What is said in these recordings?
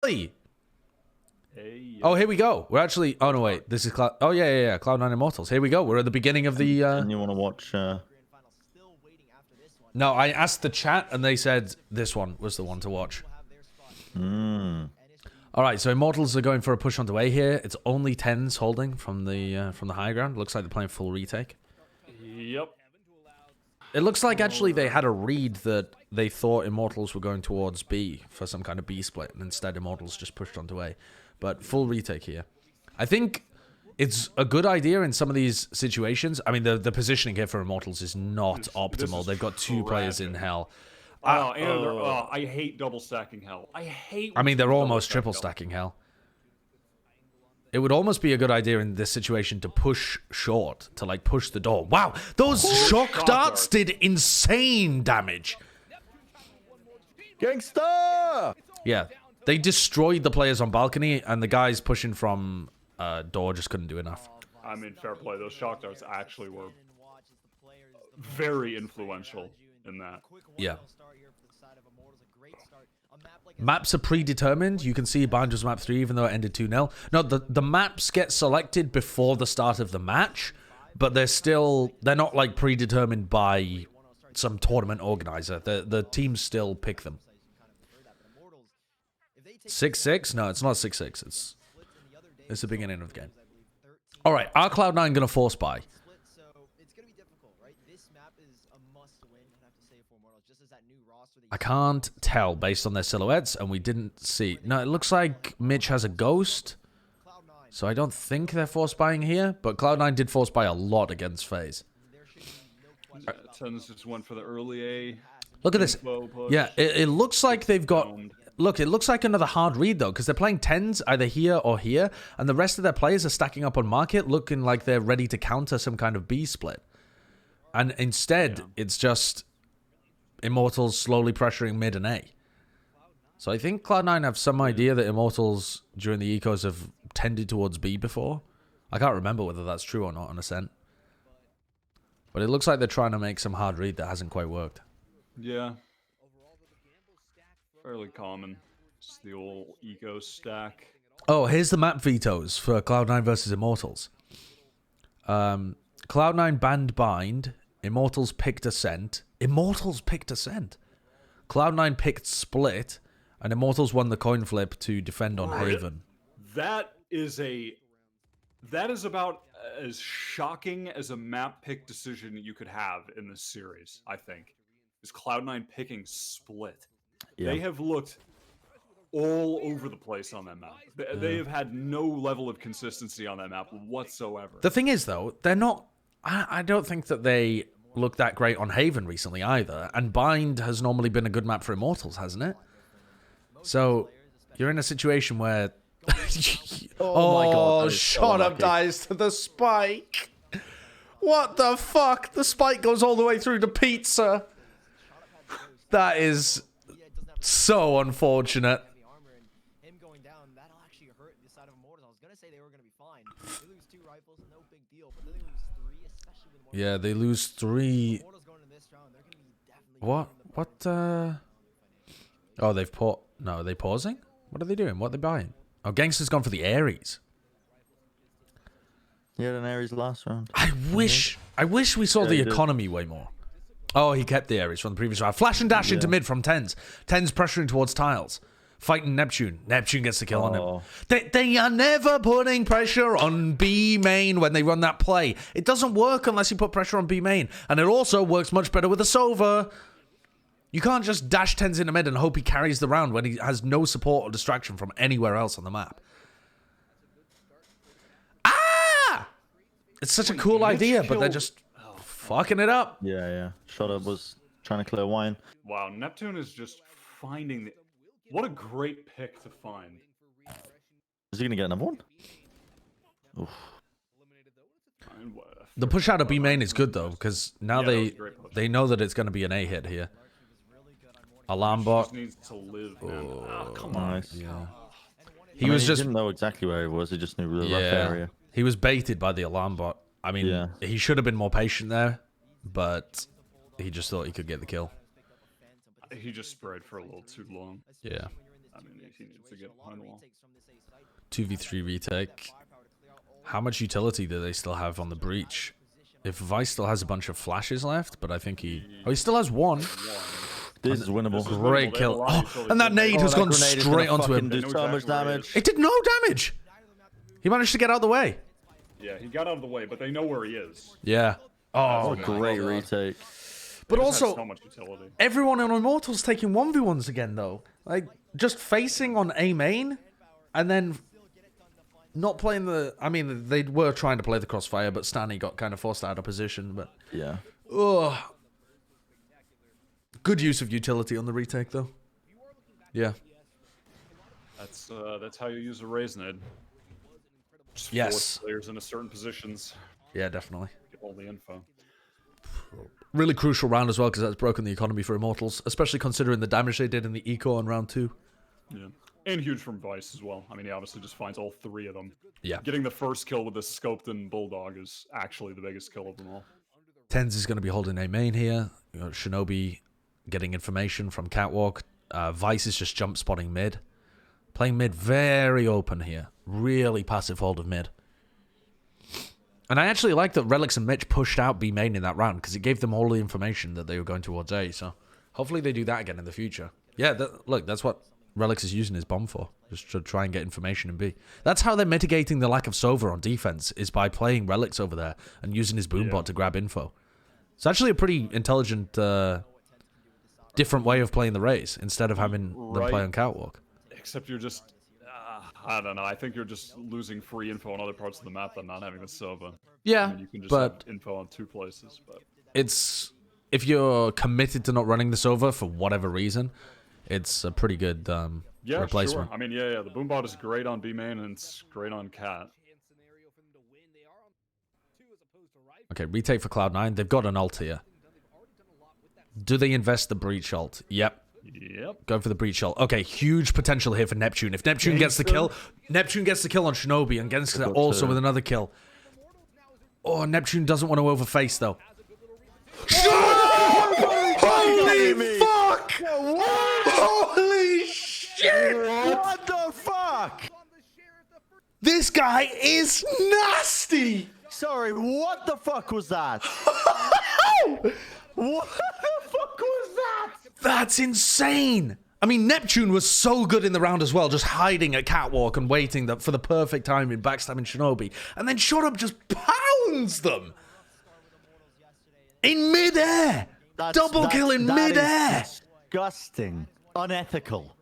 Hey, oh, here we go. We're actually... Oh, no, wait. This is Cloud... Oh, yeah. Cloud9 Immortals. Here we go. We're at the beginning of the... And you want to watch... No, I asked the chat, and they said this one was the one to watch. All right, so Immortals are going for a push onto A here. It's only Tenz holding from the high ground. Looks like they're playing full retake. Yep. It looks like actually they had a read that they thought Immortals were going towards B for some kind of B split, and instead Immortals just pushed onto A. But full retake here. I think it's a good idea in some of these situations. I mean, the positioning here for Immortals is not optimal. They've got two players in Hell. I hate double stacking Hell. I mean, they're almost triple stacking Hell. It would almost be a good idea in this situation to push short, to like push the door. Wow, those shock darts did insane damage. Gangster! Yeah, they destroyed the players on balcony, and the guys pushing from door just couldn't do enough. I mean, fair play. Those shock darts actually were very influential in that. Yeah. Maps are predetermined. You can see Bind was map 3, even though it ended 2-0. No, the maps get selected before the start of the match, but they're not like predetermined by some tournament organizer. The teams still pick them. 6-6? No, it's not 6-6. It's the beginning of the game. All right, are Cloud9 gonna force buy? I can't tell based on their silhouettes, and we didn't see. No, it looks like Mitch has a ghost, so I don't think they're force buying here, but Cloud9 did force buy a lot against FaZe. Tenz just went for the early A. Look at this. Yeah, it looks like they've got... Look, it looks like another hard read, though, because they're playing Tenz either here or here, and the rest of their players are stacking up on market, looking like they're ready to counter some kind of B split. And instead, it's just Immortals slowly pressuring mid and A. So I think Cloud9 have some idea that Immortals during the ecos have tended towards B before. I can't remember whether that's true or not on Ascent. But it looks like they're trying to make some hard read that hasn't quite worked. Yeah. Fairly common. Just the old eco stack. Oh, here's the map vetoes for Cloud9 versus Immortals. Cloud9 banned Bind. Immortals picked Ascent. Immortals picked Ascent. Cloud9 picked Split. And Immortals won the coin flip to defend on Haven. That is about as shocking as a map pick decision you could have in this series, I think. Is Cloud9 picking Split. Yeah. They have looked all over the place on that map. They have had no level of consistency on that map whatsoever. The thing is, though, they're not... I don't think that they look that great on Haven recently either. And Bind has normally been a good map for Immortals, hasn't it? So you're in a situation where... oh my god. ShoT up dies to the spike. What the fuck? The spike goes all the way through to pizza. That is so unfortunate. Yeah, they lose 3. What? Oh, they've paused. No, are they pausing? What are they doing? What are they buying? Oh, Gangster's gone for the Ares. He had an Ares last round. I wish we saw the economy way more. Oh, he kept the Ares from the previous round. Flash and dash into mid from Tenz. Tenz pressuring towards tiles. Fighting Neptune. Neptune gets the kill on him. They are never putting pressure on B main when they run that play. It doesn't work unless you put pressure on B main. And it also works much better with a Sova. You can't just dash Tenz into mid and hope he carries the round when he has no support or distraction from anywhere else on the map. Ah! It's such a cool idea, but they're just fucking it up. Yeah. ShoT was trying to clear wine. Wow, Neptune is just finding the... What a great pick to find. Is he going to get another one? Oof. The push out of B main is good, though, because now they know that it's going to be an A hit here. Alarm bot. Needs to live, man. Oh, come on. Nice. Yeah. He didn't know exactly where he was. He just knew the rough area. He was baited by the alarm bot. I mean, he should have been more patient there, but he just thought he could get the kill. He just sprayed for a little too long. Yeah. I mean, he needs to get behind the wall. 2v3 retake. How much utility do they still have on the breach? If Vice still has a bunch of flashes left, but I think he... Oh, he still has one. This is winnable. Great kill. Oh, and that nade has gone straight onto him. Do so much damage. It did no damage. He managed to get out of the way. Yeah, he got out of the way, but they know where he is. Yeah. Oh, great retake. But also, so much utility. Everyone on Immortals taking 1v1s again, though. Like, just facing on A main, and then not playing the... I mean, they were trying to play the crossfire, but Stanley got kind of forced out of position, but... Yeah. Ugh. Good use of utility on the retake, though. Yeah. That's how you use a raise nade. Just yes. Force players into certain positions. Yeah, definitely. Get all the info. Really crucial round as well, because that's broken the economy for Immortals, especially considering the damage they did in the eco on round 2. Yeah. And huge from Vice as well. I mean, he obviously just finds all 3 of them. Yeah. Getting the first kill with the scoped and Bulldog is actually the biggest kill of them all. Tenz is going to be holding A main here. You know, Shinobi getting information from Catwalk. Vice is just jump spotting mid. Playing mid very open here. Really passive hold of mid. And I actually like that Relics and Mitch pushed out B main in that round, because it gave them all the information that they were going towards A. So hopefully they do that again in the future. Yeah, look, that's what Relics is using his bomb for. Just to try and get information in B. That's how they're mitigating the lack of Sova on defense, is by playing Relics over there and using his boombot to grab info. It's actually a pretty intelligent, different way of playing the race, instead of having them play on Catwalk. Except you're just... I don't know. I think you're just losing free info on other parts of the map than not having the Sova. Yeah, I mean, you can just but have info on 2 places. But it's... If you're committed to not running the Sova for whatever reason, it's a pretty good replacement. Sure. I mean, yeah. The boombot is great on B main and it's great on Cat. Okay, retake for Cloud9. They've got an ult here. Do they invest the breach ult? Yep. Going for the breach ult. Okay, huge potential here for Neptune. If Neptune gets the kill, Neptune gets the kill on Shinobi and gets it also with another kill. Oh, Neptune doesn't want to overface though. Holy fuck! Holy shit! What the fuck? This guy is nasty! Sorry, what the fuck was that? What the fuck was that? That's insane! I mean, Neptune was so good in the round as well, just hiding at Catwalk and waiting for the perfect time in backstabbing Shinobi. And then ShoT just pounds them! In mid-air! Double kill in mid-air! Disgusting. Unethical.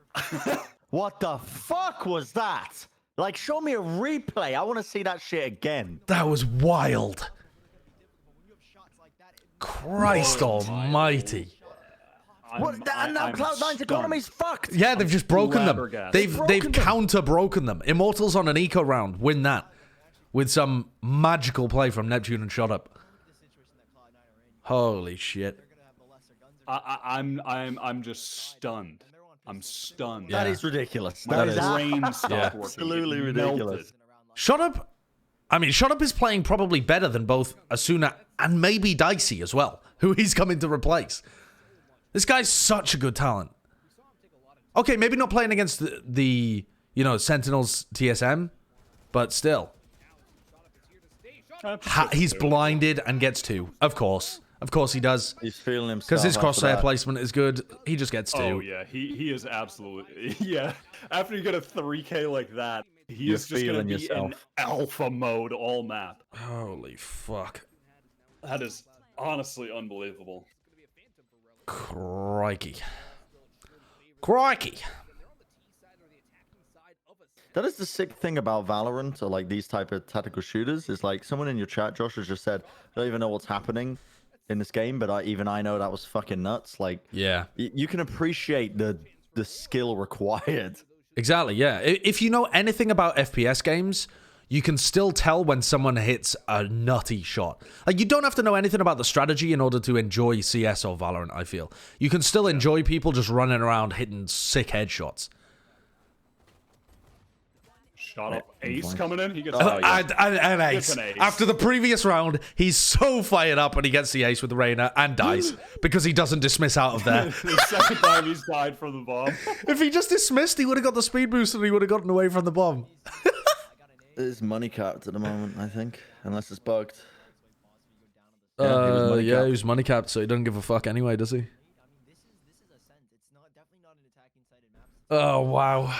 What the fuck was that? Like, show me a replay. I want to see that shit again. That was wild. Christ almighty. What? And now Cloud9's economy's fucked. Yeah, they've just broken them. They've counter-broken them. Immortals on an eco round win that with some magical play from Neptune and ShoT. Holy shit. I'm just stunned. I'm stunned. That is ridiculous. My That is brain stopped working. absolutely It ridiculous. melted. ShoT is playing probably better than both Asuna and maybe Dicey as well, who he's coming to replace. This guy's such a good talent. Okay, maybe not playing against the Sentinels TSM, but still. He's blinded and gets 2. Of course. Of course he does. He's feeling himself. Because his crosshair placement is good. He just gets 2. Oh, yeah. He is absolutely... Yeah. After you get a 3K like that, he is just going to be in alpha mode all map. Holy fuck. That is honestly unbelievable. Crikey. Crikey. That is the sick thing about Valorant, or like these type of tactical shooters, is like someone in your chat, Josh, has just said, I don't even know what's happening in this game, but even I know that was fucking nuts. Like, yeah, you can appreciate the skill required. Exactly, yeah. If you know anything about FPS games, you can still tell when someone hits a nutty shot. Like, you don't have to know anything about the strategy in order to enjoy CS or Valorant, I feel. You can still enjoy people just running around hitting sick headshots. Shot up. Ace coming in. He gets an ace. An ace. After the previous round, he's so fired up when he gets the ace with the Reyna and dies because he doesn't dismiss out of there. The second time he's died from the bomb. If he just dismissed, he would have got the speed boost and he would have gotten away from the bomb. It's money capped at the moment, I think, unless it's bugged. He was money capped, so he doesn't give a fuck anyway, does he? Oh, wow.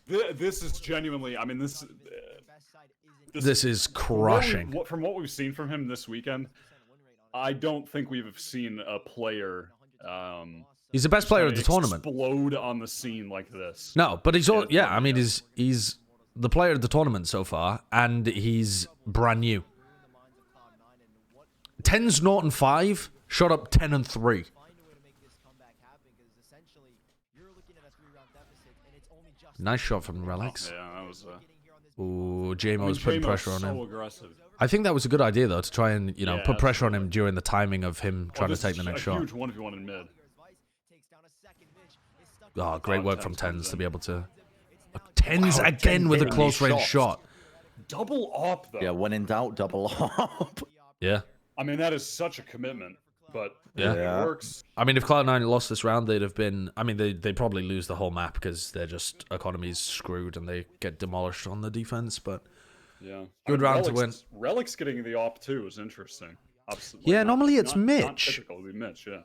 This is genuinely, I mean, this is crushing. From what we've seen from him this weekend, I don't think we've seen a player. He's the best player of the tournament. Explode on the scene like this. No, but he's all, yeah. I mean, he's the player of the tournament so far, and he's brand new. Tenz 0-5, shot up 10-3. Nice shot from Relics. Yeah, that was. Ooh, JMO's putting pressure on him. Aggressive. I think that was a good idea though, to try and put pressure on him during the timing of him trying to take the next shot. Huge 1v1 in mid. Oh, great work from Tenz to be able to. Tenz again with a close range shot. Double op though. Yeah, when in doubt, double op. Yeah. I mean, that is such a commitment, but yeah, it works. I mean, if Cloud9 lost this round, they'd have been. I mean, they'd probably lose the whole map because they're just economy's screwed and they get demolished on the defense. But yeah, good round to win. Relics getting the op too is interesting. Absolutely. Yeah, normally it's Mitch. Not typical, it'd be Mitch, yeah.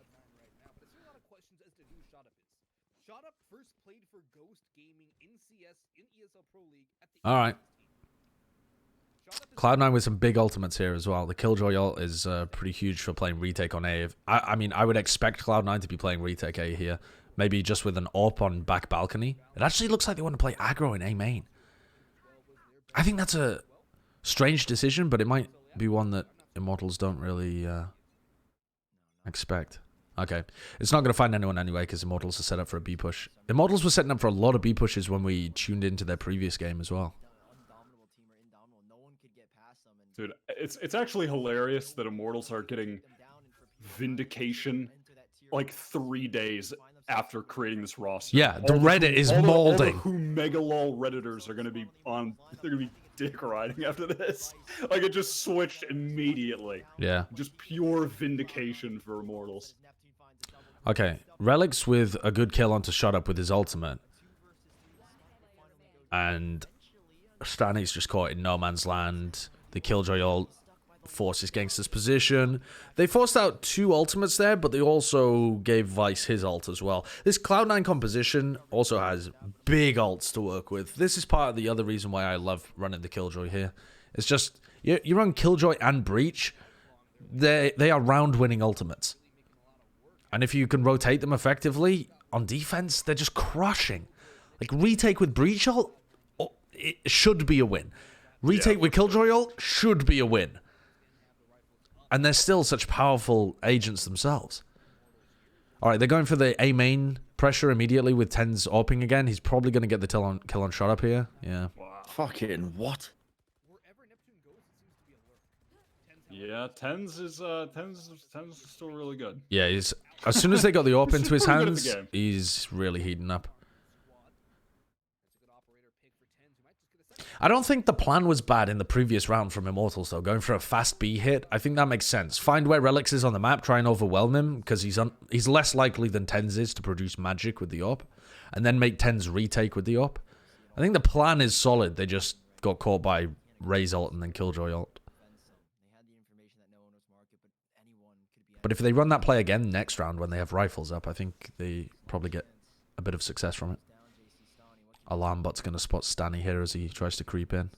All right. Cloud9 with some big ultimates here as well. The Killjoy ult is pretty huge for playing retake on A. I mean, I would expect Cloud9 to be playing retake A here. Maybe just with an AWP on back balcony. It actually looks like they want to play aggro in A main. I think that's a strange decision, but it might be one that Immortals don't really expect. Okay. It's not going to find anyone anyway because Immortals are set up for a B push. Immortals were setting up for a lot of B pushes when we tuned into their previous game as well. Dude, it's actually hilarious that Immortals are getting Vindication like 3 days after creating this roster. Yeah, the Reddit is molding. All the who megalol Redditors are gonna be on. They're gonna be dick riding after this. Like it just switched immediately. Yeah. Just pure Vindication for Immortals. Okay, Relics with a good kill onto ShoT up with his ultimate. And Stanny's just caught in no man's land. The Killjoy ult forces Gangster's position. They forced out 2 ultimates there, but they also gave Vice his ult as well. This Cloud9 composition also has big ults to work with. This is part of the other reason why I love running the Killjoy here. It's just, you run Killjoy and Breach, they are round-winning ultimates. And if you can rotate them effectively on defense, they're just crushing. Like, retake with Breach ult, it should be a win. Retake with Killjoy ult should be a win. And they're still such powerful agents themselves. Alright, they're going for the A main pressure immediately with Tenz AWPing again. He's probably going to get the kill on ShoT up here. Yeah. Wow. Fucking what? Yeah, Tenz is still really good. Yeah, he's as soon as they got the AWP into his hands, he's really heating up. I don't think the plan was bad in the previous round from Immortals, though. Going for a fast B hit, I think that makes sense. Find where Relics is on the map, try and overwhelm him, because he's less likely than Tenz is to produce magic with the AWP, and then make Tenz retake with the AWP. I think the plan is solid. They just got caught by Ray's ult and then Killjoy ult. But if they run that play again next round when they have rifles up, I think they probably get a bit of success from it. Alarm bot's going to spot Stanny here as he tries to creep in.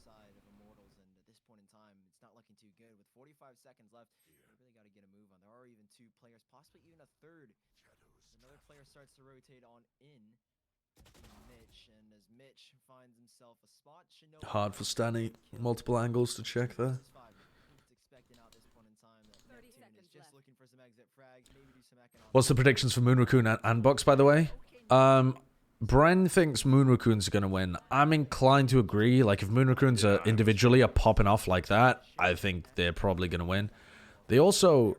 Hard for Stanny. Multiple angles to check there. What's the predictions for Moon Raccoon and Box, by the way? Bren thinks Moon Raccoon's going to win. I'm inclined to agree. Like, if Moon Raccoons individually are popping off like that, I think they're probably going to win. They also...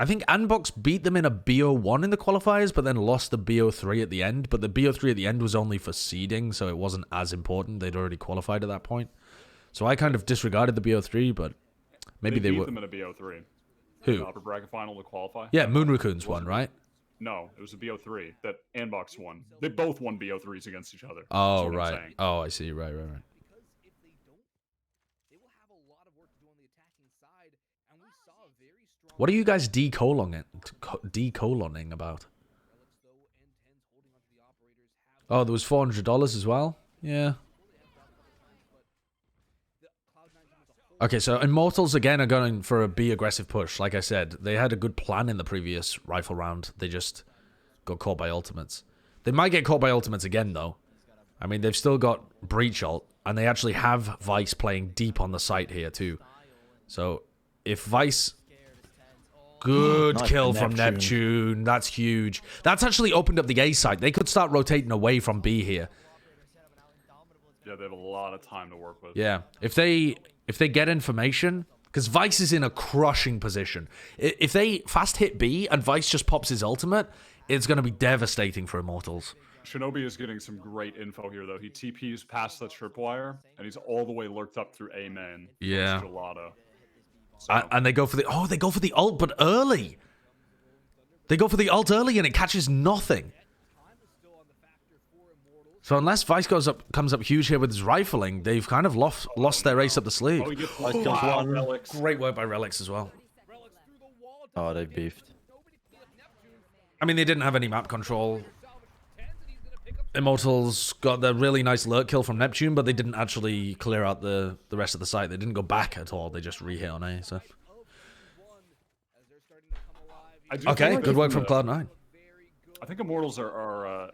I think Anbox beat them in a BO1 in the qualifiers, but then lost the BO3 at the end. But the BO3 at the end was only for seeding, so it wasn't as important. They'd already qualified at that point. So I kind of disregarded the BO3, but maybe they beat were... them in a BO3. Who? The upper bracket final to qualify. Yeah, Moon Raccoons won, right? No, it was a BO3 that Anbox won. They both won BO3s against each other. Oh, right. Oh, I see. Right. What are you guys decoloning about? Oh, there was $400 as well? Yeah. Okay, so Immortals again are going for a B aggressive push. Like I said, they had a good plan in the previous rifle round. They just got caught by ultimates. They might get caught by ultimates again, though. I mean, they've still got Breach ult, and they actually have Vice playing deep on the site here, too. So, if Vice... Good Nice kill from Neptune. That's huge. That's actually opened up the A side. They could start rotating away from B here. Yeah, they have a lot of time to work with. Yeah. If they get information, because Vice is in a crushing position. If they fast hit B and Vice just pops his ultimate, it's going to be devastating for Immortals. Shinobi is getting some great info here, though. He TPs past the tripwire, and he's all the way lurked up through A main. Yeah. Gelato. And they go for the... Oh, they go for the ult, but early. They go for the ult early, and it catches nothing. So unless Vice comes up huge here with his rifling, they've kind of lost their ace up the sleeve. Oh, he gets one. Relics. Great work by Relics as well. Oh, they beefed. I mean, they didn't have any map control. Immortals got the really nice lurk kill from Neptune, but they didn't actually clear out the rest of the site. They didn't go back at all. They just re-hit on A, so... Okay, good work from Cloud9. I think Immortals are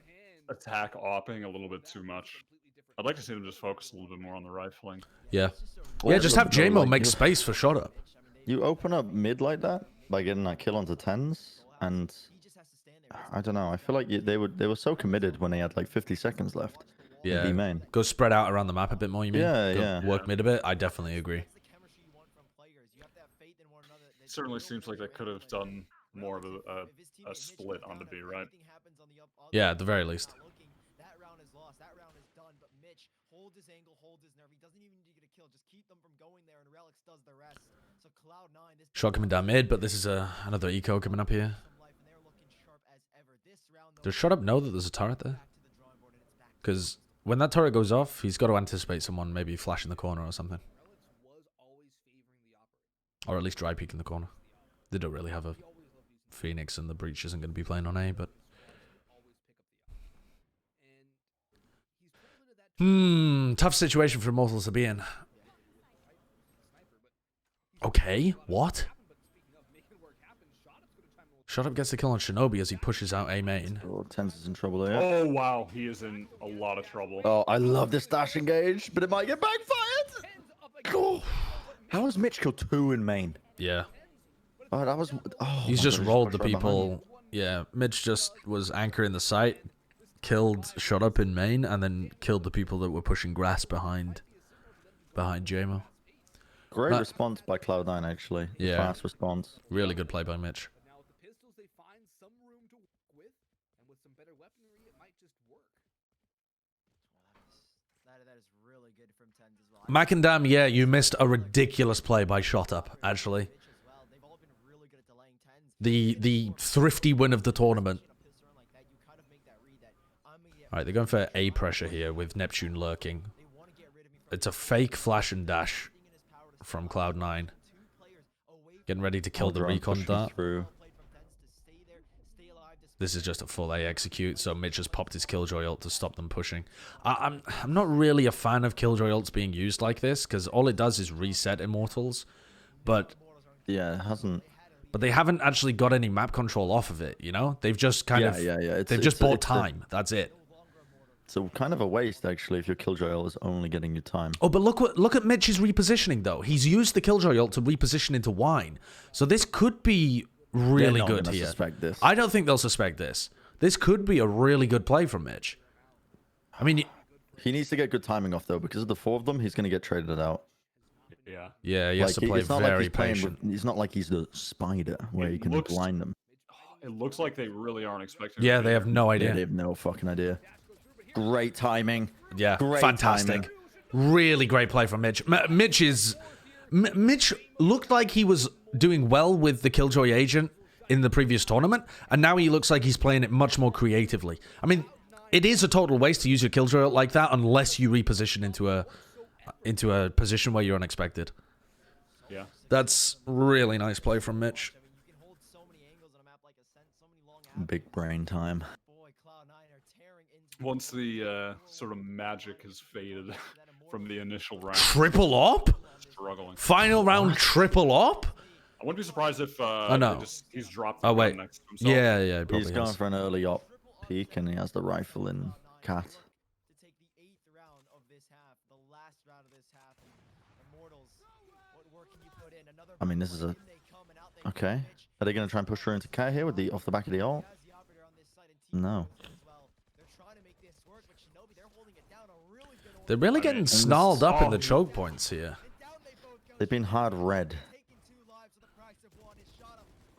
attack opping a little bit too much. I'd like to see them just focus a little bit more on the rifling. Yeah. Yeah, just have JMO make space for shot up. You open up mid like that by getting that kill onto Tenz, and I don't know. I feel like they were so committed when they had like 50 seconds left. Yeah. B main. Go spread out around the map a bit more, you mean? Yeah, Go yeah. Work mid a bit? I definitely agree. It certainly seems like they could have done more of a split onto B, right? Yeah, at the very least. Shot coming down mid, but this is another eco coming up here. Does Shot Up know that there's a turret there? Because when that turret goes off, he's got to anticipate someone maybe flash in the corner or something. Or at least dry peek in the corner. They don't really have a Phoenix, and the Breach isn't going to be playing on A, but... Tough situation for Immortals to be in. Okay, what? Shot Up gets the kill on Shinobi as he pushes out A main. Oh, Tenz is in trouble there. Oh, wow. He is in a lot of trouble. Oh, I love this dash engage, but it might get backfired. Oh. How has Mitch killed 2 in main? Yeah. Oh, that was... Oh, He's just rolled the people. Yeah, Mitch just was anchoring the site, killed Shot Up in main, and then killed the people that were pushing grass behind JMO. Great response by Cloud9, actually. Yeah. Fast response. Really good play by Mitch. Macandam, yeah, you missed a ridiculous play by Shot Up, actually. The thrifty win of the tournament. Alright, they're going for A pressure here with Neptune lurking. It's a fake flash and dash from Cloud9. Getting ready to kill the recon dart. This is just a full A execute, so Mitch has popped his Killjoy ult to stop them pushing. I'm not really a fan of Killjoy ults being used like this, because all it does is reset Immortals. But... Yeah, it hasn't... But they haven't actually got any map control off of it, you know? They've just kind of... They've just bought time. That's it. It's kind of a waste, actually, if your Killjoy ult is only getting you time. Oh, but look at Mitch's repositioning, though. He's used the Killjoy ult to reposition into Wine. So this could be really good here. Suspect this. I don't think they'll suspect this. This could be a really good play from Mitch. I mean... He needs to get good timing off, though. Because of the 4 of them, he's going to get traded out. Yeah. Yeah, he has to play it's not very like he's playing patient. it's not like he's the spider where It you can looks- blind them. It looks like they really aren't expecting. Yeah, they have no Yeah, idea. they have no fucking idea. Great timing. Yeah, Great fantastic. timing. Really great play from Mitch. Mitch looked like he was doing well with the Killjoy agent in the previous tournament, and now he looks like he's playing it much more creatively. I mean, it is a total waste to use your Killjoy like that unless you reposition into a position where you're unexpected. Yeah. That's really nice play from Mitch. Big brain time. Once the sort of magic has faded from the initial round. Triple op? Struggling. Final round triple op? I wouldn't be surprised if no. he's dropped. Oh wait. Next to himself. Yeah, probably He's going for an early op peek, and he has the rifle in cat. I mean, this is a... Okay. Are they going to try and push her into cat here with the off the back of the ult? No. They're really getting snarled up in the choke points here. They've been hard red.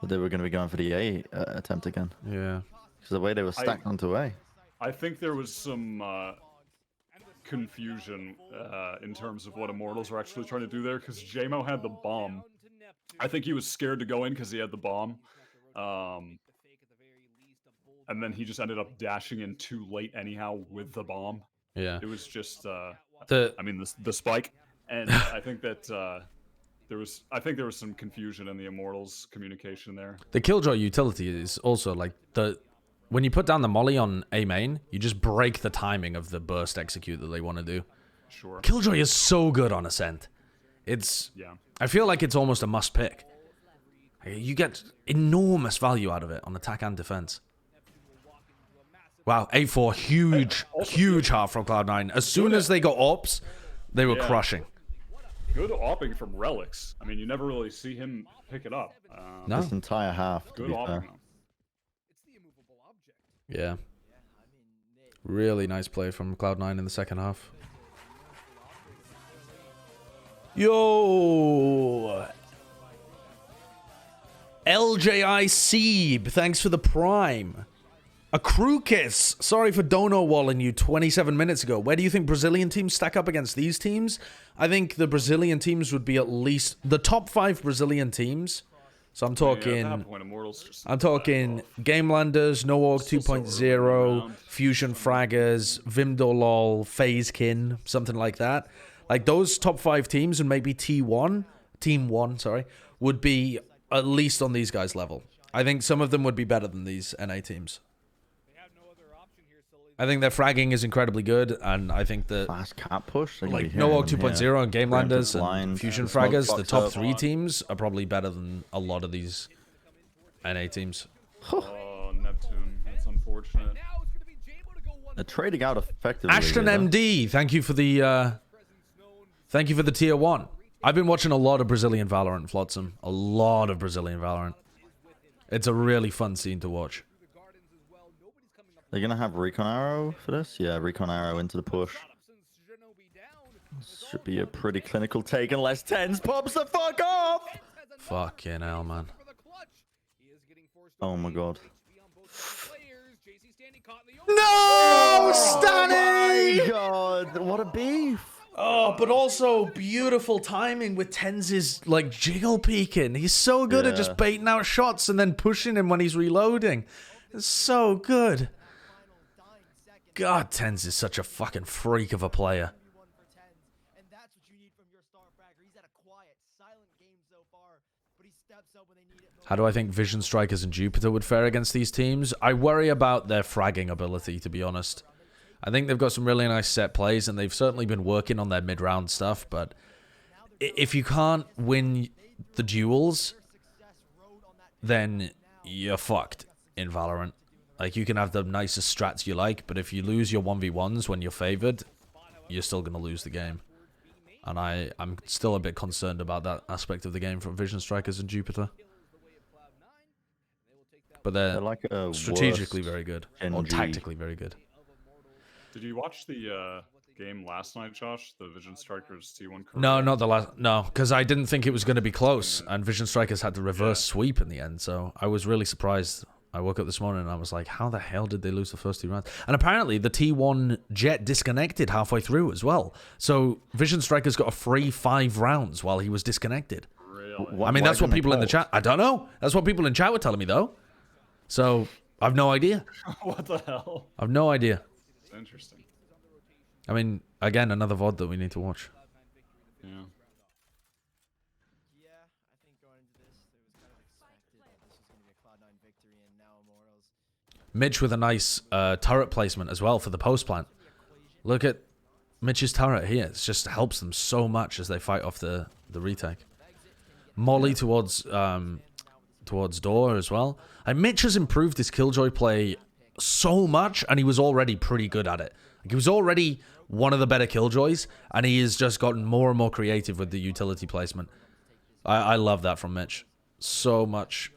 But they were going to be going for the A attempt again. Yeah. Because the way they were stacked onto A. I think there was some confusion in terms of what Immortals were actually trying to do there, because JMO had the bomb. I think he was scared to go in because he had the bomb. And then he just ended up dashing in too late anyhow with the bomb. Yeah. It was just, the spike. And I think that there was some confusion in the Immortals communication there. The Killjoy utility is also like when you put down the molly on A main, you just break the timing of the burst execute that they want to do. Sure. Killjoy is so good on Ascent. I feel like it's almost a must pick. You get enormous value out of it on attack and defense. Wow, A4, huge heart from Cloud9. As soon as they got ops, they were crushing. Good opping from Relics. I mean, you never really see him pick it up. No. This entire half, to Good be opping, fair. Yeah. Really nice play from Cloud9 in the second half. Yo! LJI Seeb, thanks for the prime. A crew kiss. Sorry for dono walling you 27 minutes ago. Where do you think Brazilian teams stack up against these teams? I think the Brazilian teams would be at least the top 5 Brazilian teams. So I'm talking Gamelanders, NoOrg 2.0, Fusion Fraggers, Vimdolol, FazeKin, something like that. Like those top 5 teams and maybe Team 1, would be at least on these guys' level. I think some of them would be better than these NA teams. I think their fragging is incredibly good, and I think that fast cap push, like NoOrg 2.0 and Gamelanders and Fusion Fraggers, the top 3 teams are probably better than a lot of these NA teams. Oh, Neptune. That's unfortunate. They're trading out effectively. Ashton MD, thank you for the tier 1. I've been watching a lot of Brazilian Valorant, Flotsam. A lot of Brazilian Valorant. It's a really fun scene to watch. They're going to have Recon Arrow for this? Yeah, Recon Arrow into the push. Should be a pretty clinical take unless Tenz pops the fuck off! Fucking hell, man. Oh my god. No! Stanny! Oh my god, what a beef! Oh, but also beautiful timing with Tenz's like jiggle peeking. He's so good at just baiting out shots and then pushing him when he's reloading. It's so good. God, Tenz is such a fucking freak of a player. How do I think Vision Strikers and Jupiter would fare against these teams? I worry about their fragging ability, to be honest. I think they've got some really nice set plays, and they've certainly been working on their mid-round stuff, but if you can't win the duels, then you're fucked in Valorant. Like, you can have the nicest strats you like, but if you lose your 1v1s when you're favored, you're still going to lose the game. And I'm still a bit concerned about that aspect of the game from Vision Strikers and Jupiter. But they're like strategically very good, or NG. tactically very good. Did you watch the game last night, Josh? The Vision Strikers T1 Korea? No, not the last. No, because I didn't think it was going to be close, and Vision Strikers had to reverse sweep in the end. So I was really surprised. I woke up this morning and I was like, how the hell did they lose the first 2 rounds? And apparently the T1 jet disconnected halfway through as well. So Vision Strikers got a free 5 rounds while he was disconnected. Really? I mean, that's what people in the chat... I don't know. That's what people in chat were telling me, though. So I've no idea. What the hell? I've no idea. It's interesting. I mean, again, another VOD that we need to watch. Yeah. Mitch with a nice turret placement as well for the post plant. Look at Mitch's turret here. It just helps them so much as they fight off the retake. Molly towards door as well. And Mitch has improved his Killjoy play so much, and he was already pretty good at it. Like, he was already one of the better Killjoys, and he has just gotten more and more creative with the utility placement. I love that from Mitch. So much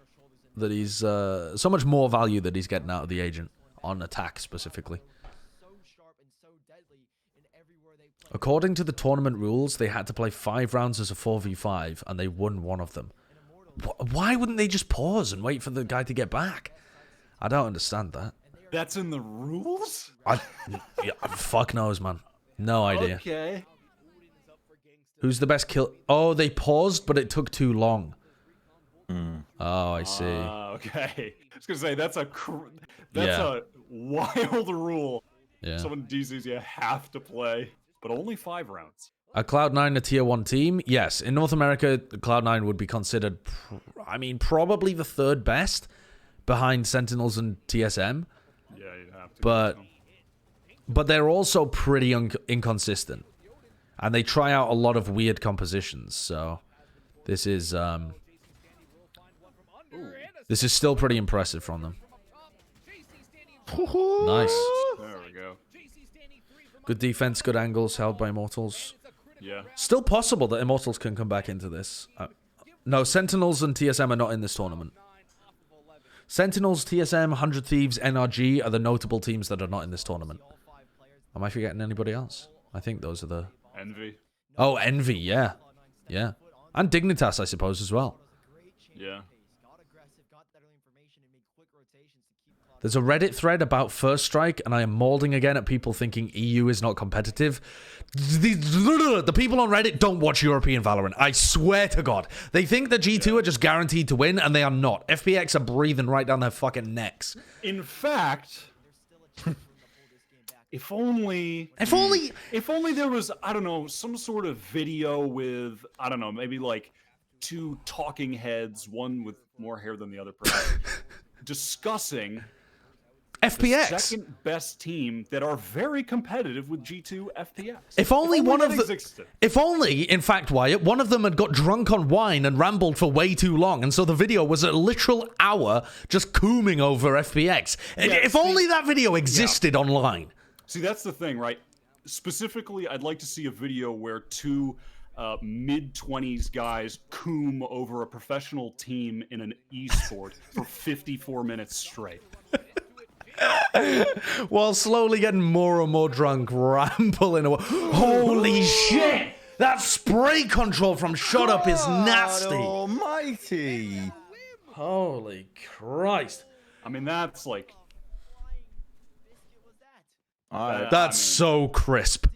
that he's so much more value that he's getting out of the agent on attack specifically. According to the tournament rules, they had to play 5 rounds as a 4v5, and they won 1 of them. Why wouldn't they just pause and wait for the guy to get back? I don't understand that. That's in the rules? Fuck knows, man. No idea. Okay. Who's the best kill? Oh, they paused, but it took too long. Oh, I see. Okay. I was gonna say that's a wild rule. Yeah. Someone DCs you have to play, but only 5 rounds. A Cloud9 a tier 1 team? Yes. In North America, Cloud9 would be considered, I mean, probably the 3rd best behind Sentinels and TSM. Yeah, you'd have to. But they're also pretty inconsistent. And they try out a lot of weird compositions, so this is still pretty impressive from them. Nice. There we go. Good defense, good angles held by Immortals. Yeah. Still possible that Immortals can come back into this. No, Sentinels and TSM are not in this tournament. Sentinels, TSM, 100 Thieves, NRG are the notable teams that are not in this tournament. Am I forgetting anybody else? I think those are the... Envy. Oh, Envy, yeah. Yeah. And Dignitas, I suppose, as well. Yeah. There's a Reddit thread about First Strike, and I am mauling again at people thinking EU is not competitive. The people on Reddit don't watch European Valorant. I swear to God. They think the G2 are just guaranteed to win, and they are not. FPX are breathing right down their fucking necks. In fact... If only there was, I don't know, some sort of video with, I don't know, maybe like 2 talking heads, one with more hair than the other person, discussing FPX, the second best team that are very competitive with G2 FPX. If only in fact, Wyatt, one of them had got drunk on wine and rambled for way too long, and so the video was a literal hour just cooming over FPX. If only that video existed online. See, that's the thing, right? Specifically, I'd like to see a video where 2 mid-20s guys coom over a professional team in an esport for 54 minutes straight. While slowly getting more and more drunk, rambling away. Holy shit! That spray control from ShoT Up is nasty. Almighty! Holy Christ! I mean, that's like... That's so crisp.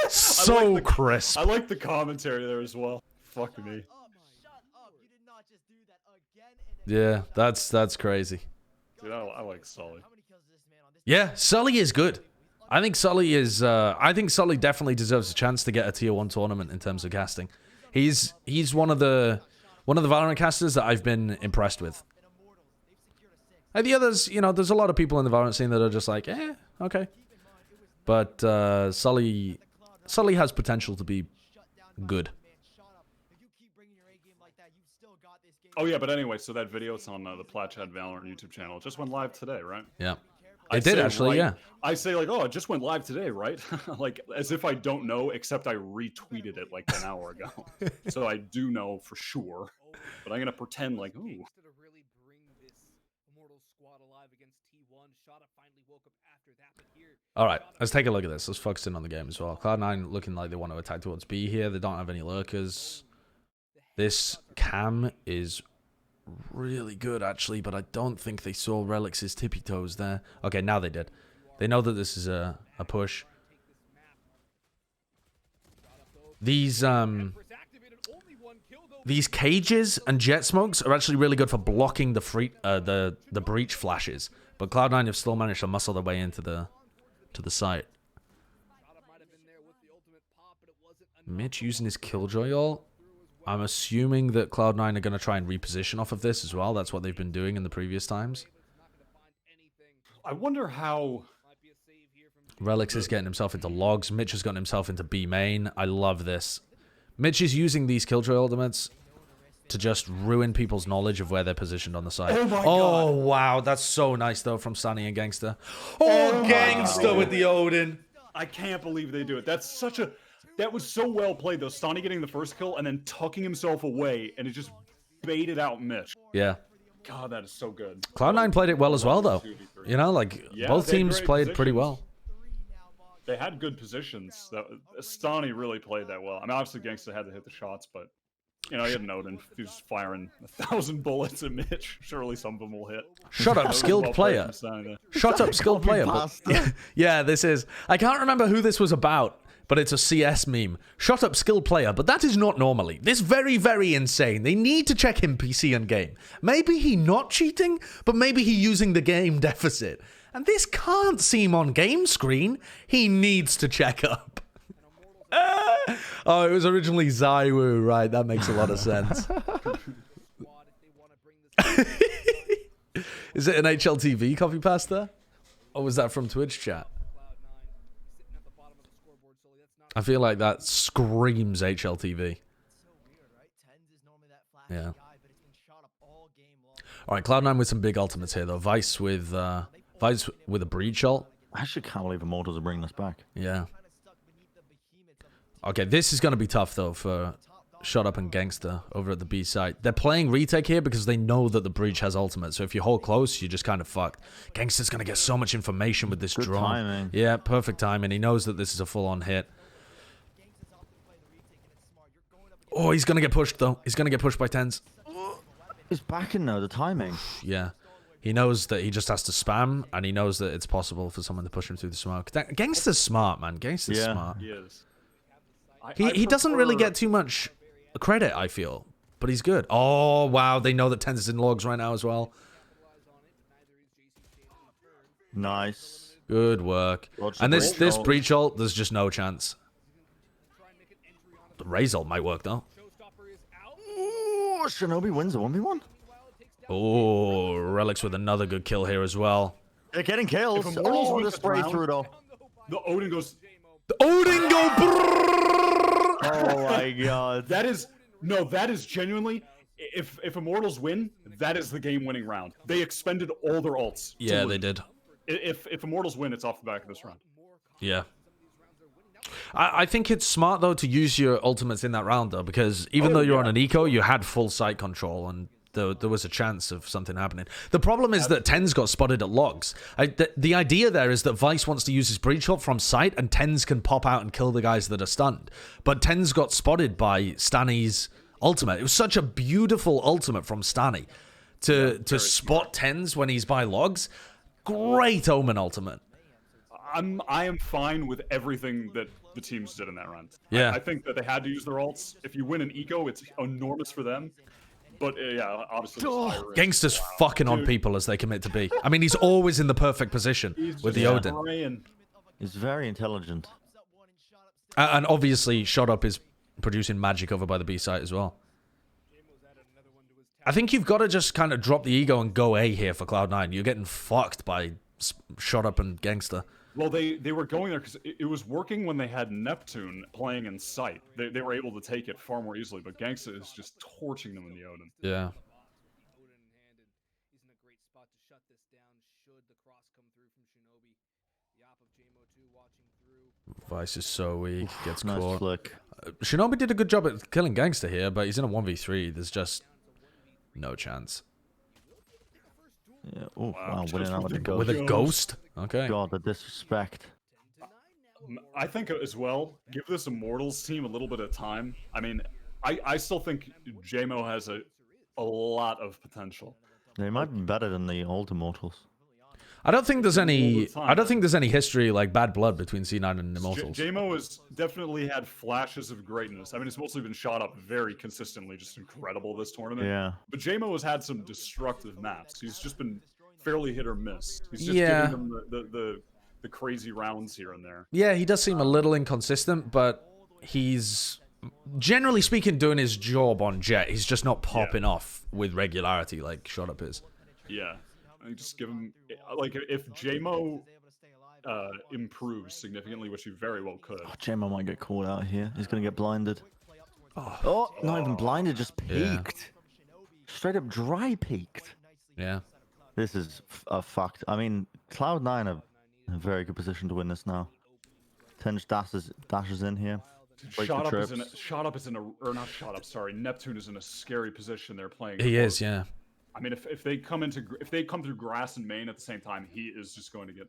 So crisp. I like the commentary there as well. Fuck me. Yeah, that's crazy. Dude, I like Sully. Yeah, Sully is good. I think Sully definitely deserves a chance to get a tier 1 tournament in terms of casting. He's one of the Valorant casters that I've been impressed with. Like the others, you know, there's a lot of people in the Valorant scene that are just like, okay. But Sully has potential to be good. Oh yeah, but anyway, so that video, it's on the Platchhead Valorant YouTube channel. It just went live today, right? Yeah. It did actually, yeah. I say like, oh, it just went live today, right? Like as if I don't know, except I retweeted it like an hour ago. So I do know for sure. But I'm gonna pretend like, ooh. All right, let's take a look at this. Let's focus in on the game as well. Cloud9 looking like they want to attack towards B here. They don't have any lurkers. This cam is really good, actually, but I don't think they saw Relix's tippy toes there. Okay, now they did. They know that this is a push. These cages and jet smokes are actually really good for blocking the breach flashes. But Cloud9 have still managed to muscle their way into the site. Mitch using his Killjoy ult. I'm assuming that Cloud9 are going to try and reposition off of this as well. That's what they've been doing in the previous times. I wonder how... Relix is getting himself into logs. Mitch has gotten himself into B main. I love this. Mitch is using these Killjoy ultimates to just ruin people's knowledge of where they're positioned on the site. Oh my God. God. Wow. That's so nice, though, from Stanny and Gangster. Oh, Gangster with the Odin. I can't believe they do it. That's such a... That was so well played, though. Stoney getting the first kill and then tucking himself away, and it just baited out Mitch. Yeah. God, that is so good. Cloud9 played it well as well, though. You know, like, Yeah, both they had teams great played pretty positions. well. They had good positions. Stoney really played that well. I mean, obviously, Gangsta had to hit the shots, but, you know, he had an Odin. He was firing 1,000 bullets at Mitch. Surely some of them will hit. Shut up, skilled player. Shut up, skilled player. Yeah, this is... I can't remember who this was about, but it's a CS meme. Shut up, skilled player, but that is not normally. This very, very insane. They need to check him PC and game. Maybe he not cheating, but maybe he using the game deficit. And this can't seem on game screen. He needs to check up. Oh, it was originally Zaiwu, right? That makes a lot of sense. Is it an HLTV copy pasta? Or was that from Twitch chat? I feel like that screams HLTV. Yeah. Alright, Cloud9 with some big ultimates here, though. Vice with a breach ult. I actually can't believe Immortals are bringing this back. Yeah. Okay, this is going to be tough, though, for ShoT and Gangster over at the B site. They're playing retake here because they know that the breach has ultimate. So if you hold close, you're just kind of fucked. Gangster's going to get so much information with this Good drone. timing. Yeah, perfect timing. He knows that this is a full-on hit. Oh, he's going to get pushed, though. He's going to get pushed by Tenz. He's backing now, the timing. Yeah. He knows that he just has to spam, and he knows that it's possible for someone to push him through the smoke. Gangster's smart, man. Gangster's smart. He is. He doesn't really get too much credit, I feel, but he's good. Oh, wow. They know that Tenz is in logs right now as well. Nice. Good work. And this breach ult, there's just no chance. The Raze ult might work, though. Ooh, Shinobi wins a 1v1. Oh, Relics with another good kill here as well. They're getting kills. If Immortals Oh, wins the this spray round- through though. The Odin goes... The Odin go brrrr! Oh my god. That is... No, that is genuinely... If Immortals win, that is the game-winning round. They expended all their ults. to Yeah, win. they did. If Immortals win, it's off the back of this round. Yeah. I think it's smart, though, to use your ultimates in that round, though, because even though you're on an eco, you had full site control, and there was a chance of something happening. The problem is that Tenz got spotted at logs. The idea there is that Vice wants to use his breach ult from sight, and Tenz can pop out and kill the guys that are stunned. But Tenz got spotted by Stanny's ultimate. It was such a beautiful ultimate from Stanny to spot Tenz when he's by logs. Great Omen ultimate. I am fine with everything that the teams did in that round. Yeah. I think that they had to use their ults. If you win an eco, it's enormous for them. But yeah, obviously. Gangster's fucking on people as they commit to B. I mean, he's always in the perfect position with the Odin. Spraying. He's very intelligent. And obviously, ShoT is producing magic over by the B site as well. I think you've got to just kind of drop the ego and go A here for Cloud9. You're getting fucked by ShoT and Gangster. Well, they were going there because it was working when they had Neptune playing in sight. They were able to take it far more easily, but Gangsta is just torching them in the Odin. Yeah. Vice is so weak. Gets Nice caught. flick. Shinobi did a good job at killing Gangster here, but he's in a 1v3. There's just no chance. Yeah. Oh, wow. Winning out with a ghost. With a ghost? Okay. God, the disrespect. I think as well, give this Immortals team a little bit of time. I mean, I still think JMO has a lot of potential. They might be better than the old Immortals. I don't think there's any. I don't think there's any history like bad blood between C9 and Immortals. JMO has definitely had flashes of greatness. I mean, it's mostly been shot up very consistently, just incredible this tournament. Yeah. But JMO has had some destructive maps. He's just been fairly hit or miss. He's just giving them the crazy rounds here and there. Yeah, he does seem a little inconsistent, but he's generally speaking doing his job on Jet. He's just not popping off with regularity like Shot Up is. Yeah. I just give him, like, if JMO improves significantly, which he very well could. Oh, JMO might get called out here. He's going to get blinded. Oh, not even blinded, just peeked. Straight up dry peeked. Yeah. This is fucked. I mean, Cloud9 are in a very good position to win this now. Tenz dashes in here. Shot Up is in a, or not Shot Up, sorry. Neptune is in a scary position. They're playing. He is, yeah. I mean, if they come through grass and main at the same time, he is just going to get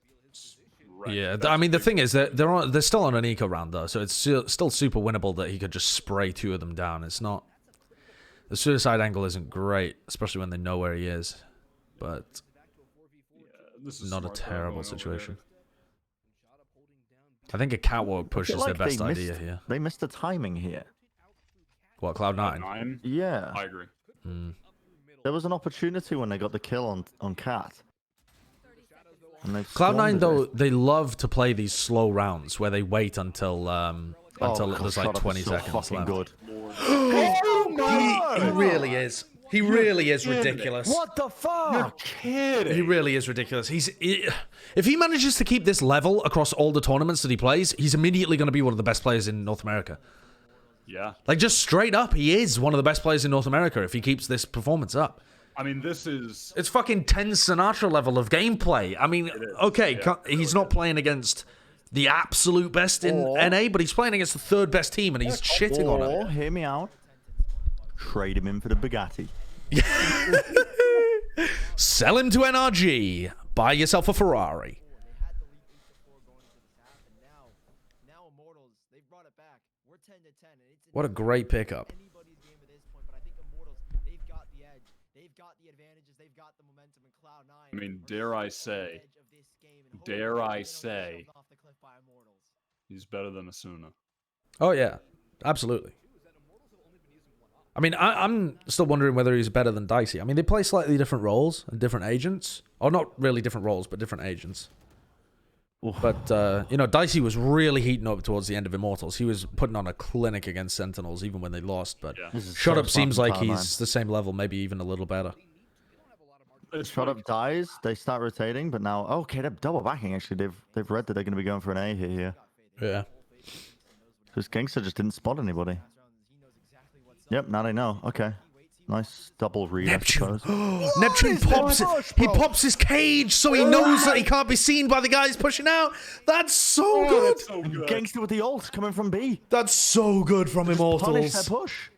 wrecked. Yeah, I mean the thing is that they're still on an eco round though, so it's still super winnable that he could just spray two of them down. It's not, the suicide angle isn't great, especially when they know where he is, but this is not a terrible situation. situation. I think a catwalk push is their best idea here. They missed the timing here. What, Cloud9? Yeah. I agree. There was an opportunity when they got the kill on Cat. Cloud9 though, they love to play these slow rounds where they wait until there's like 20 seconds left. Good. He really is. He really is ridiculous. What the fuck? You're kidding. He really is ridiculous. If he manages to keep this level across all the tournaments that he plays, he's immediately going to be one of the best players in North America. Yeah. Like, just straight up, he is one of the best players in North America if he keeps this performance up. I mean, this is... It's fucking Tenz Sinatra level of gameplay. I mean, okay, he's not playing against the absolute best in NA, but he's playing against the third best team, and he's shitting on it. Hear me out. Trade him in for the Bugatti. Sell him to NRG. Buy yourself a Ferrari. What a great pickup. I mean, dare I say, he's better than Asuna. Oh, yeah. Absolutely. I mean, I'm still wondering whether he's better than Dicey. I mean, they play slightly different roles and different agents. Or not really different roles, but different agents. But, you know, Dicey was really heating up towards the end of Immortals. He was putting on a clinic against Sentinels, even when they lost. But Shot Up seems like he's the same level, maybe even a little better. Shot Up dies, they start rotating, but now, okay, they're double backing, actually. They've read that they're going to be going for an A here. Yeah. Because Gangster just didn't spot anybody. Yep, now they know. Okay. Nice double read, Neptune. I suppose. Neptune pops it. He pops his cage so he knows that he can't be seen by the guys pushing out. That's so good. That's so good. Gangster with the ult coming from B. That's so good from Punish Immortals. their push.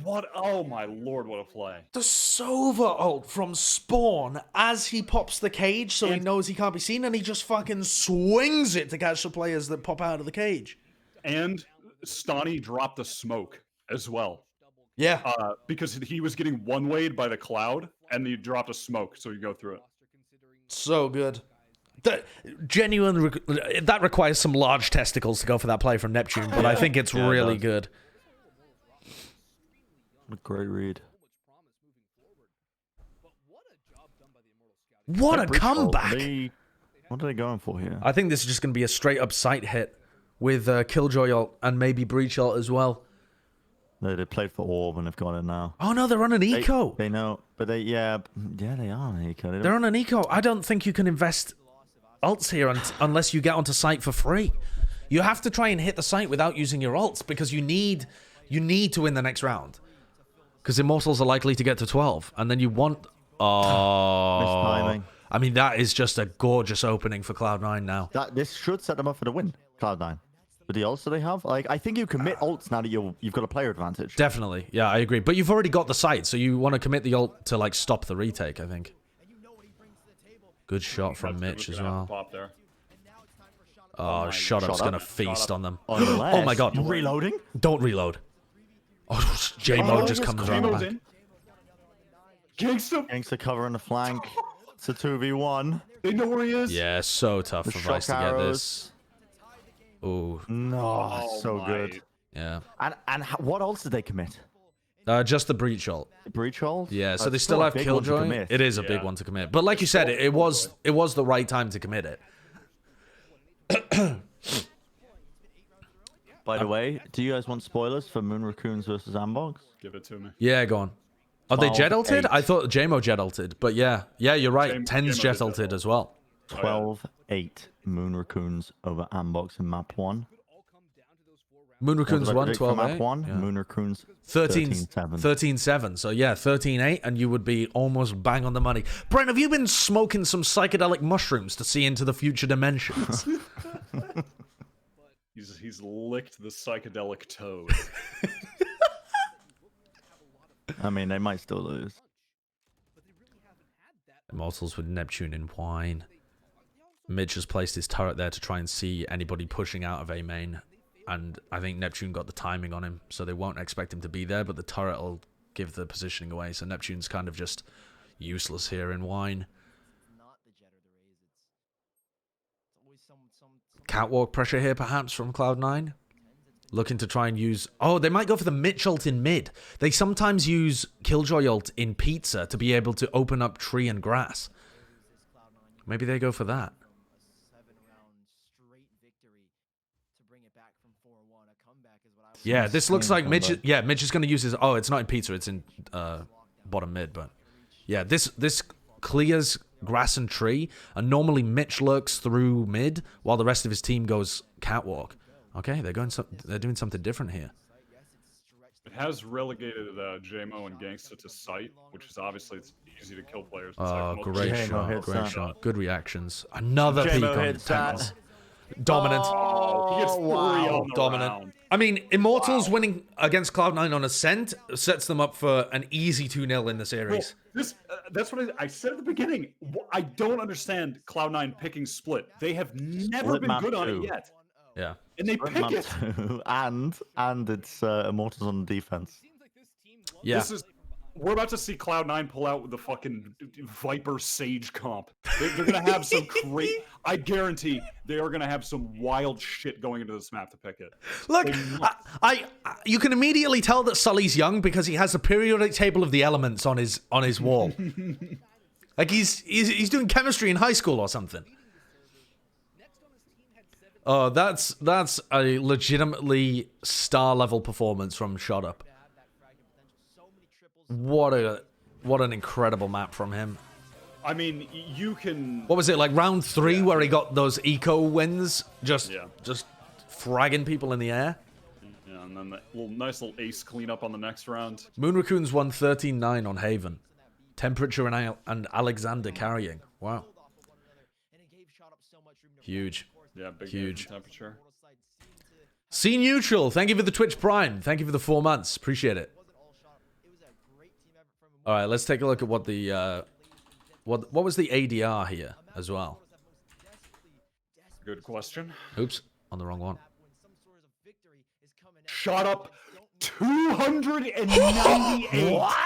What? Oh my lord, what a play. The Sova ult from Spawn as he pops the cage so he knows he can't be seen, and he just fucking swings it to catch the players that pop out of the cage. And Stani dropped the smoke as well. Yeah. Because he was getting one-wayed by the cloud, and he dropped a smoke, so you go through it. So good. That requires some large testicles to go for that play from Neptune, but I think it's really good. A great read. What a comeback! What are they going for here? I think this is just going to be a straight-up sight hit with Killjoy ult and maybe Breach ult as well. They played for Orb and have got it now. Oh no, they're on an eco. They know, but they they are on an eco. They're on an eco. I don't think you can invest ults here unless you get onto site for free. You have to try and hit the site without using your ults because you need to win the next round. Because Immortals are likely to get to 12, and then you want. Oh, timing. I mean, that is just a gorgeous opening for Cloud9 now. This should set them up for the win. Cloud9. With the ults that they have, like, I think you commit ults now that you've got a player advantage. Definitely, yeah, I agree. But you've already got the site, so you want to commit the ult to like stop the retake. I think. Good shot from Mitch as well. Pop there. Oh, ShoT's going to feast on them. Unless Oh my god. you're reloading? Don't reload. Oh, J-Mo just comes around the back. Gangster covering the flank. It's a 2v1. They know where he is. Yeah, so tough The for Vice to shock get arrows. this. Ooh, No, Oh so my. good. yeah. And what else did they commit? Just the breach ult. Breach ult? Yeah, so That's they still a have big one to Killjoy. commit. It is a big Yeah. one to commit. But like you said, it was the right time to commit it. By the way, do you guys want spoilers for Moon Raccoons versus Ambox? Give it to me. Yeah, go on. Are they jet ulted? 12-8. I thought JMO jet ulted, but yeah, you're right. Jam- Tenz Jamo jet did ulted that. as well. 12-8 Moon Raccoons over Ambox in map 1. Moon What Raccoons did I won predict for 12 map 1? Yeah. Moon Raccoons 13-7. 13-7. So yeah, 13-8, and you would be almost bang on the money. Brent, have you been smoking some psychedelic mushrooms to see into the future dimensions? He's licked the psychedelic toad. I mean, they might still lose. Immortals with Neptune in wine. Mitch has placed his turret there to try and see anybody pushing out of A main. And I think Neptune got the timing on him, so they won't expect him to be there, but the turret will give the positioning away. So Neptune's kind of just useless here in wine. Catwalk pressure here, perhaps, from Cloud9. Looking to try and use... Oh, they might go for the Mitch ult in mid. They sometimes use Killjoy ult in Pizza to be able to open up tree and grass. Maybe they go for that. Yeah, this looks like Mitch... Yeah, Mitch is going to use his... Oh, it's not in Pizza, it's in bottom mid, but... Yeah, this clears grass and tree, and normally Mitch lurks through mid while the rest of his team goes catwalk. Okay, they're doing something different here. It has relegated JMO and Gangsta to sight, which is obviously it's easy to kill players. It's Oh, like great JMO shot, hits great that. shot. Good reactions. Another JMO peek on hits that. Tenz. Dominant. Oh, he gets 3 on the Dominant. round. I mean, Immortals winning against Cloud9 on Ascent sets them up for an easy 2-0 in the series. That's what I said at the beginning. I don't understand Cloud9 picking split. They have never Split been map good on 2. it yet. Yeah. And they Map pick it. 2, and it's Immortals on defense. Yeah. We're about to see Cloud9 pull out with the fucking Viper Sage comp. They're going to have some great... I guarantee they are going to have some wild shit going into this map to pick it. Look, you can immediately tell that Sully's young because he has a periodic table of the elements on his wall. Like he's doing chemistry in high school or something. Oh, that's a legitimately star level performance from ShoT. What an incredible map from him. I mean, you can... What was it, like round 3 where he got those eco wins? Just fragging people in the air? Yeah, and then that nice little ace cleanup on the next round. Moon Raccoons won 13-9 on Haven. Temperature and Alexander carrying. Wow. Huge. Yeah, big Huge. temperature. C Neutral, thank you for the Twitch Prime. Thank you for the 4 months. Appreciate it. All right, let's take a look at what the what was the ADR here as well. Good question. Oops, on the wrong one. Shot up 298. What?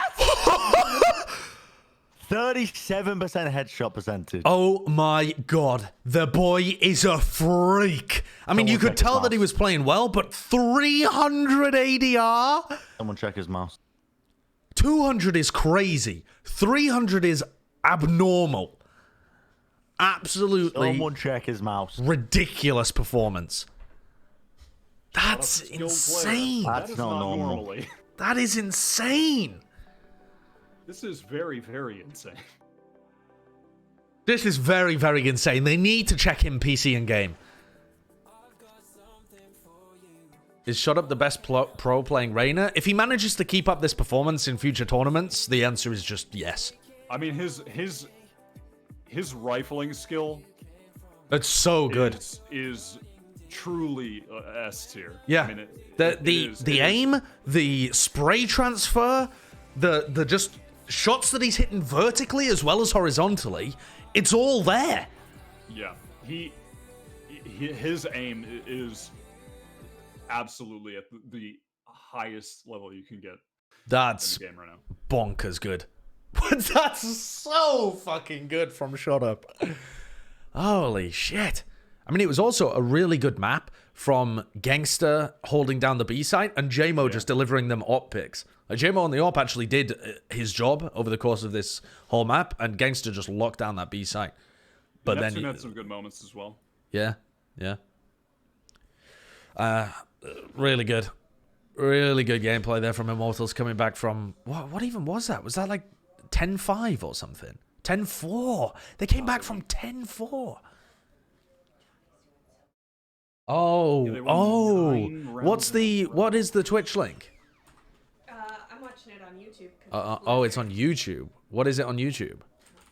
37% headshot percentage. Oh my god, the boy is a freak. I mean, you could tell that he was playing well, but 300 ADR? Someone check his mouse. 200 is crazy. 300 is abnormal. Absolutely Someone check his mouse. ridiculous performance. That's insane. That That's is not normal. normally. That is insane. This is very, very insane. This is very, very insane. They need to check him PC and game. Is ShoT the best pro playing Reyna? If he manages to keep up this performance in future tournaments, the answer is just yes. I mean, his rifling skill It's so good. is truly S tier. Yeah. I mean, the aim, the spray transfer, the just shots that he's hitting vertically as well as horizontally, it's all there. Yeah, his aim is absolutely at the highest level you can get That's in the game right now. bonkers good. That's so fucking good from ShoT. Holy shit. I mean, it was also a really good map from Gangster holding down the B site and JMO just delivering them op picks. JMO on the op actually did his job over the course of this whole map, and Gangster just locked down that B site. But Neptune then had some good moments as well. Yeah, yeah. Really good. Really good gameplay there from Immortals coming back from... What even was that? Was that like 10-5 or something? 10-4. They came back from 10-4. Oh, what is the Twitch link? I'm watching it on YouTube. Oh, it's on YouTube. What is it on YouTube?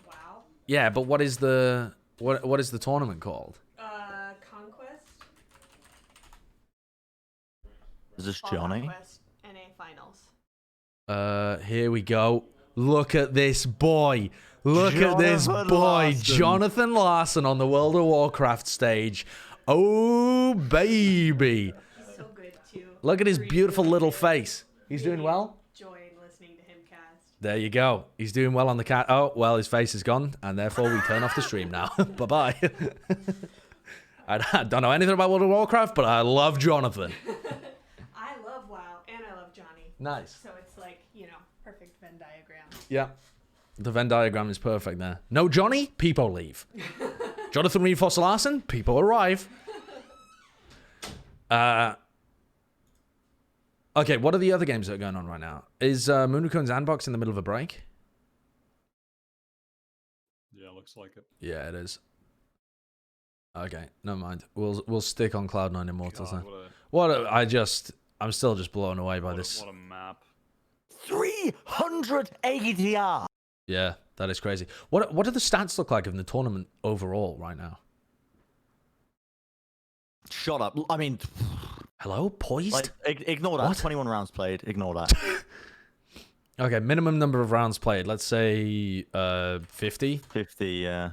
Wow. Yeah, but what is the what is the tournament called? Conquest. Is this Johnny? Conquest NA Finals. Here we go. Look at this boy. Look at this boy. Jonathan Larson on the World of Warcraft stage. Oh, baby. He's so good, too. Look at his beautiful little face. He's doing well? Joy in listening to him cast. There you go. He's doing well on the cat. Oh, well, his face is gone, and therefore we turn off the stream now. Bye-bye. I don't know anything about World of Warcraft, but I love Jonathan. I love WoW, and I love Johnny. Nice. So it's like, perfect Venn diagram. Yeah. The Venn diagram is perfect there. No Johnny, people leave. Jonathan Reinforce Larson, people arrive. Okay, what are the other games that are going on right now? Is Moonrakun's Sandbox in the middle of a break? Yeah, looks like it. Yeah, it is. Okay, never mind. We'll stick on Cloud9 Immortals then. I'm still just blown away by this. What a map. 300 ADR. Yeah, that is crazy. What do the stats look like in the tournament overall right now? Shut up. I mean, hello, poised. Like, ignore that. What? 21 rounds played. Ignore that. Okay, minimum number of rounds played. Let's say 50. 50. Yeah.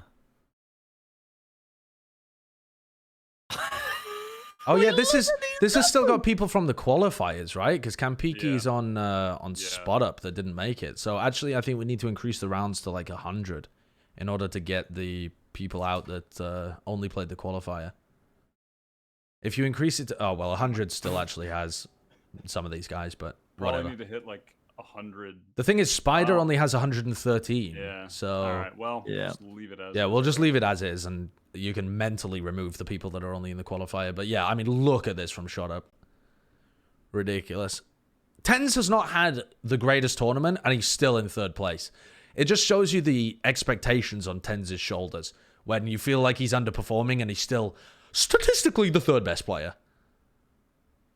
Oh yeah, this has still got people from the qualifiers, right? Because Kampiki's on spot up that didn't make it. So actually, I think we need to increase the rounds to like 100 in order to get the people out that only played the qualifier. If you increase it to 100 still actually has some of these guys, but whatever. Probably need to hit like 100. The thing is, Spider only has 113. Yeah. So all right. Well, just leave it as. Yeah, we'll just leave it as is, and you can mentally remove the people that are only in the qualifier. But yeah, I mean, look at this from ShoT. Ridiculous. Tenz has not had the greatest tournament, and he's still in third place. It just shows you the expectations on Tenz's shoulders when you feel like he's underperforming, and he's still statistically the third best player.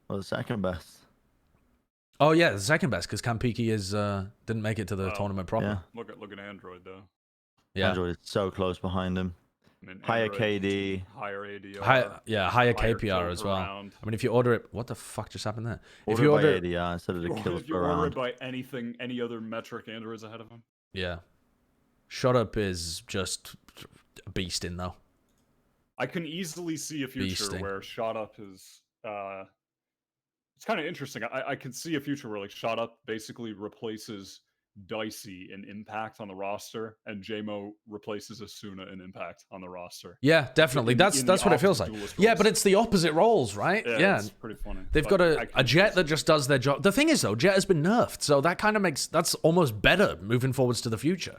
Well, the second best. Oh yeah, the second best because Kampiki didn't make it to the tournament proper. Yeah. Look at Android though. Yeah, Android is so close behind him. I mean, Higher Android, KD. higher ADR. Higher KPR kills as per well. round. I mean, if you order it, what the fuck just happened there? Order if you order by ADR instead of the kills If you per order round. it by any other metric, Android's ahead of him. Yeah. ShoT is just a beasting, though. I can easily see a future Beasting. where ShoT is. It's kind of interesting. I can see a future where like ShoT basically replaces Dicey in Impact on the roster, and JMO replaces Asuna in Impact on the roster. Yeah, definitely. That's what it feels like. Yeah, but it's the opposite roles, right? Yeah. It's pretty funny. They've got a Jet that just does their job. The thing is, though, Jet has been nerfed, so that kind of that's almost better moving forwards to the future.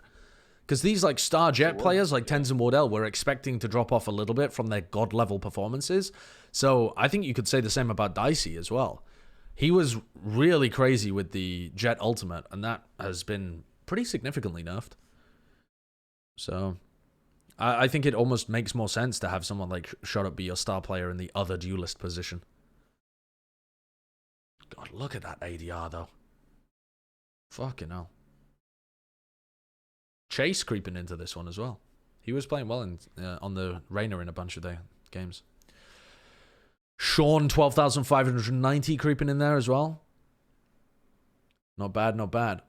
Because these like star Jet players like Tenz and Wardell were expecting to drop off a little bit from their god level performances. So I think you could say the same about Dicey as well. He was really crazy with the Jet Ultimate, and that has been pretty significantly nerfed. So I think it almost makes more sense to have someone like ShoT be your star player in the other duelist position. God, look at that ADR, though. Fucking hell. Chase creeping into this one as well. He was playing well on the Reyna in a bunch of their games. Sean, 12,590 creeping in there as well. Not bad, not bad.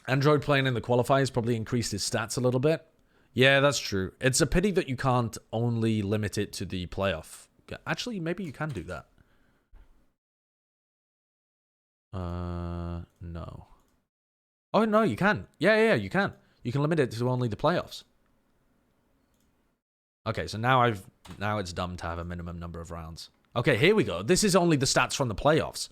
Android playing in the qualifiers probably increased his stats a little bit. Yeah, that's true. It's a pity that you can't only limit it to the playoff. Actually, maybe you can do that. No. Oh, no, you can. Yeah, you can. You can limit it to only the playoffs. Okay, so now it's dumb to have a minimum number of rounds. Okay, here we go. This is only the stats from the playoffs.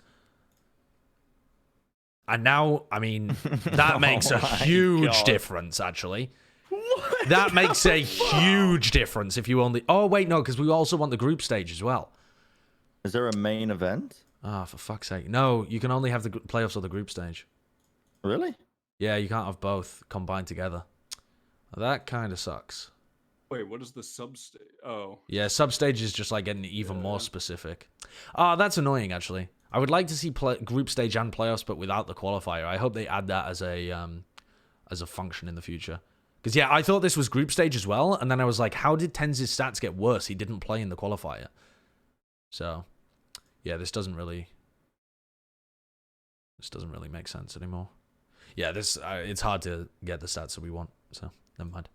And now, I mean, that makes a huge difference, actually. What? That makes a huge difference if you only... Oh, wait, no, because we also want the group stage as well. Is there a main event? Ah, for fuck's sake. No, you can only have the playoffs or the group stage. Really? Yeah, you can't have both combined together. That kind of sucks. Wait, what is the sub-stage? Oh. Yeah, sub-stage is just like getting even more specific. Ah, that's annoying, actually. I would like to see group stage and playoffs, but without the qualifier. I hope they add that as a function in the future. Because, yeah, I thought this was group stage as well, and then I was like, how did Tenz's stats get worse? He didn't play in the qualifier. So, yeah, this doesn't really make sense anymore. Yeah, this it's hard to get the stats that we want, so never mind.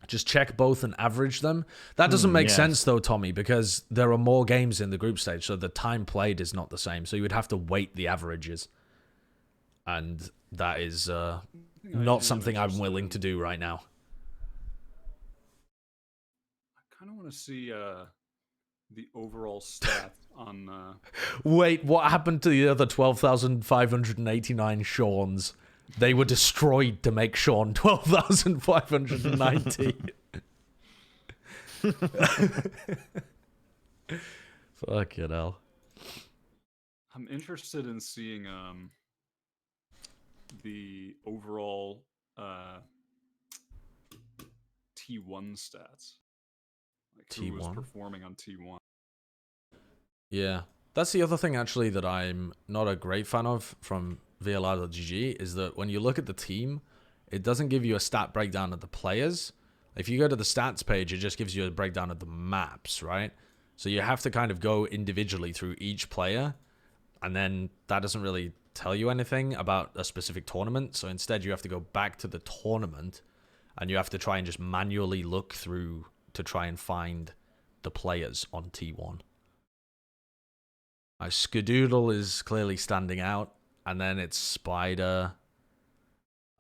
Just check both and average them. That doesn't make sense, though, Tommy, because there are more games in the group stage, so the time played is not the same. So you would have to weight the averages. And that is not something I'm willing to do right now. I kind of want to see the overall stats on... Wait, what happened to the other 12,589 Shawns? They were destroyed to make Sean 12,590. Fucking hell. I'm interested in seeing the overall T1 stats. Like who was performing on T1. Yeah. That's the other thing, actually, that I'm not a great fan of from VLR.gg is that when you look at the team, it doesn't give you a stat breakdown of the players. If you go to the stats page, it just gives you a breakdown of the maps, right? So you have to kind of go individually through each player, and then that doesn't really tell you anything about a specific tournament. So instead, you have to go back to the tournament, and you have to try and just manually look through to try and find the players on T1. Skadoodle is clearly standing out. And then it's Spider.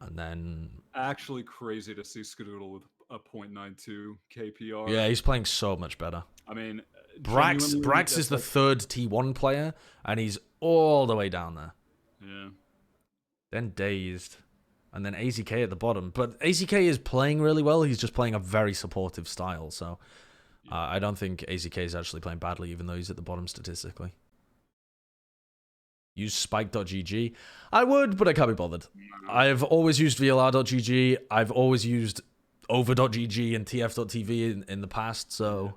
And then... Actually crazy to see Skadoodle with a .92 KPR. Yeah, he's playing so much better. I mean... Brax is the third T1 player, and he's all the way down there. Yeah. Then Dazed. And then AZK at the bottom. But AZK is playing really well. He's just playing a very supportive style. So I don't think AZK is actually playing badly, even though he's at the bottom statistically. Use spike.gg. I would, but I can't be bothered. I've always used VLR.gg. I've always used over.gg and tf.tv in the past, so...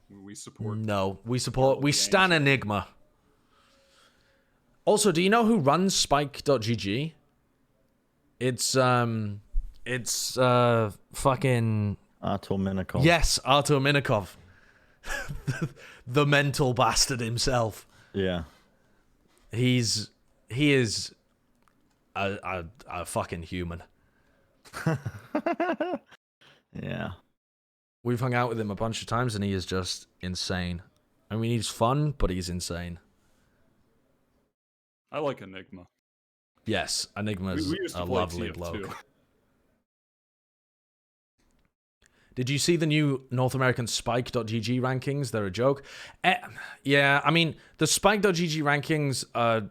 We support... No, we stan Enigma. Also, do you know who runs spike.gg? It's fucking... Artur Minikov. Yes, Artur Minikov. The mental bastard himself. Yeah. He is a fucking human. Yeah. We've hung out with him a bunch of times, and he is just insane. I mean, he's fun, but he's insane. I like Enigma. Yes, Enigma's a lovely bloke. Too. Did you see the new North American Spike.gg rankings? They're a joke. Yeah, I mean, the Spike.gg rankings are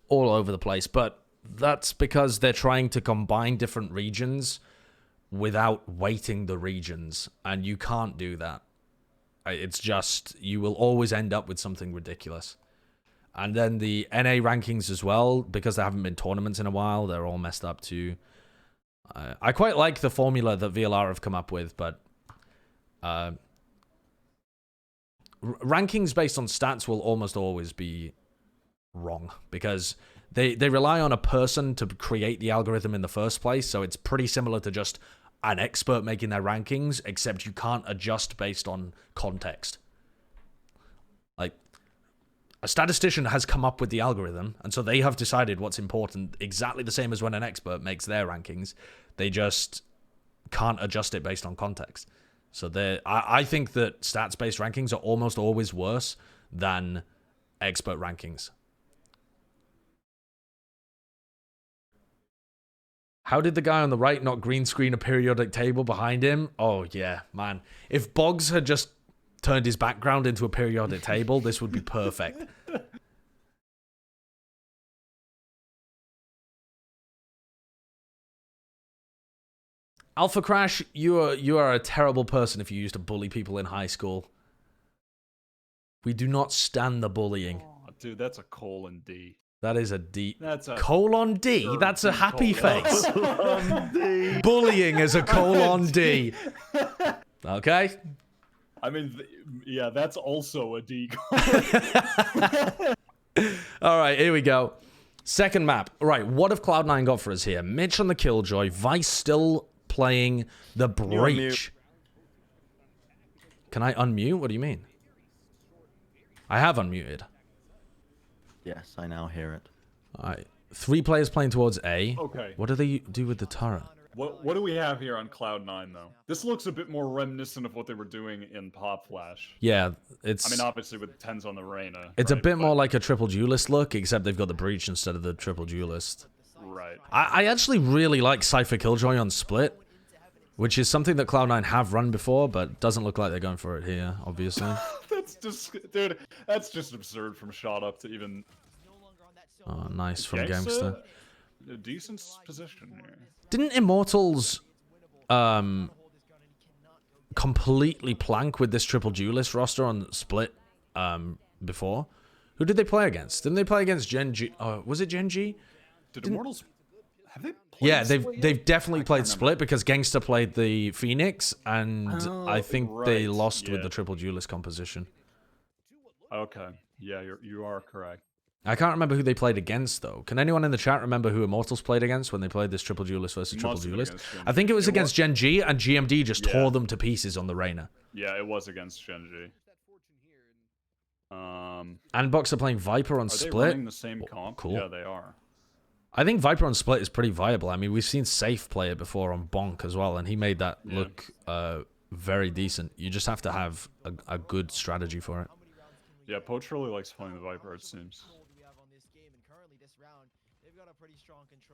all over the place, but that's because they're trying to combine different regions without weighting the regions, and you can't do that. It's just, you will always end up with something ridiculous. And then the NA rankings as well, because there haven't been tournaments in a while, they're all messed up too. I quite like the formula that VLR have come up with, but rankings based on stats will almost always be wrong, because they rely on a person to create the algorithm in the first place, so it's pretty similar to just an expert making their rankings, except you can't adjust based on context. Like, A statistician has come up with the algorithm, and so they have decided what's important, exactly the same as when an expert makes their rankings. They just can't adjust it based on context. So I think that stats-based rankings are almost always worse than expert rankings. How did the guy on the right not green screen a periodic table behind him? Oh, yeah, man. If Boggs had just turned his background into a periodic table, this would be perfect. Alpha Crash, you are a terrible person if you used to bully people in high school. We do not stand the bullying. Oh, dude, that's a colon D. That is a D. That's a colon D. That's a happy face. Bullying is a colon D. Okay. I mean, yeah, that's also a D. All right, here we go. Second map. All right, what have Cloud9 got for us here? Mitch on the Killjoy. Vice still playing the Breach. Can I unmute? What do you mean? I have unmuted. Yes, I now hear it. All right. 3 players playing towards A. Okay. What do they do with the turret? What do we have here on Cloud9 though? This looks a bit more reminiscent of what they were doing in Pop Flash. Yeah, it's... I mean, obviously with Tenz on the Reyna. It's right? a bit more like a triple duelist look, except they've got the Breach instead of the triple duelist. Right. I actually really like Cypher Killjoy on Split, which is something that Cloud9 have run before, but doesn't look like they're going for it here, obviously. That's just... Dude, that's just absurd from ShoT up to even... Oh, nice from Gangster. A decent position here. Didn't Immortals completely plank with this triple duelist roster on Split before? Who did they play against? Didn't they play against Gen G? Was it Gen G? Did Immortals... Have they played Yeah, Split they've yet? definitely played Split because Gangster played the Phoenix, and I think they right, lost with yeah. the triple duelist composition. Okay. Yeah, you are correct. I can't remember who they played against, though. Can anyone in the chat remember who Immortals played against when they played this triple duelist versus triple Must have been duelist? against Gen I think it was G. against Gen G, and GMD just Yeah. tore them to pieces on the Reyna. Yeah, it was against Gen G. And Box are playing Viper on Are they Split. running the same comp? Cool. Yeah, they are. I think Viper on Split is pretty viable. I mean, we've seen Safe play it before on Bonk as well, and he made that Yeah. look very decent. You just have to have a good strategy for it. Yeah, Poach really likes playing the Viper, it seems.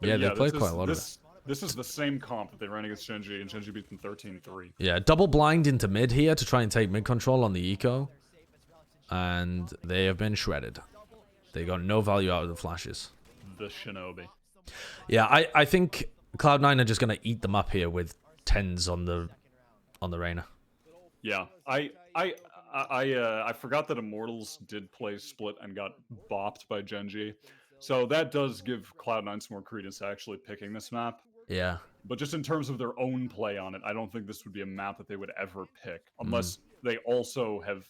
Yeah, they played this quite is- a lot of this, This is the same comp that they ran against Gen G, and Gen G beat them 13-3. Yeah, double blind into mid here to try and take mid control on the eco. And they have been shredded. They got no value out of the flashes. The Shinobi. Yeah, I think Cloud9 are just going to eat them up here with Tenz on the Reyna. Yeah, I forgot that Immortals did play Split and got bopped by Gen G. So that does give Cloud9 some more credence to actually picking this map. Yeah. But just in terms of their own play on it, I don't think this would be a map that they would ever pick. Unless they also have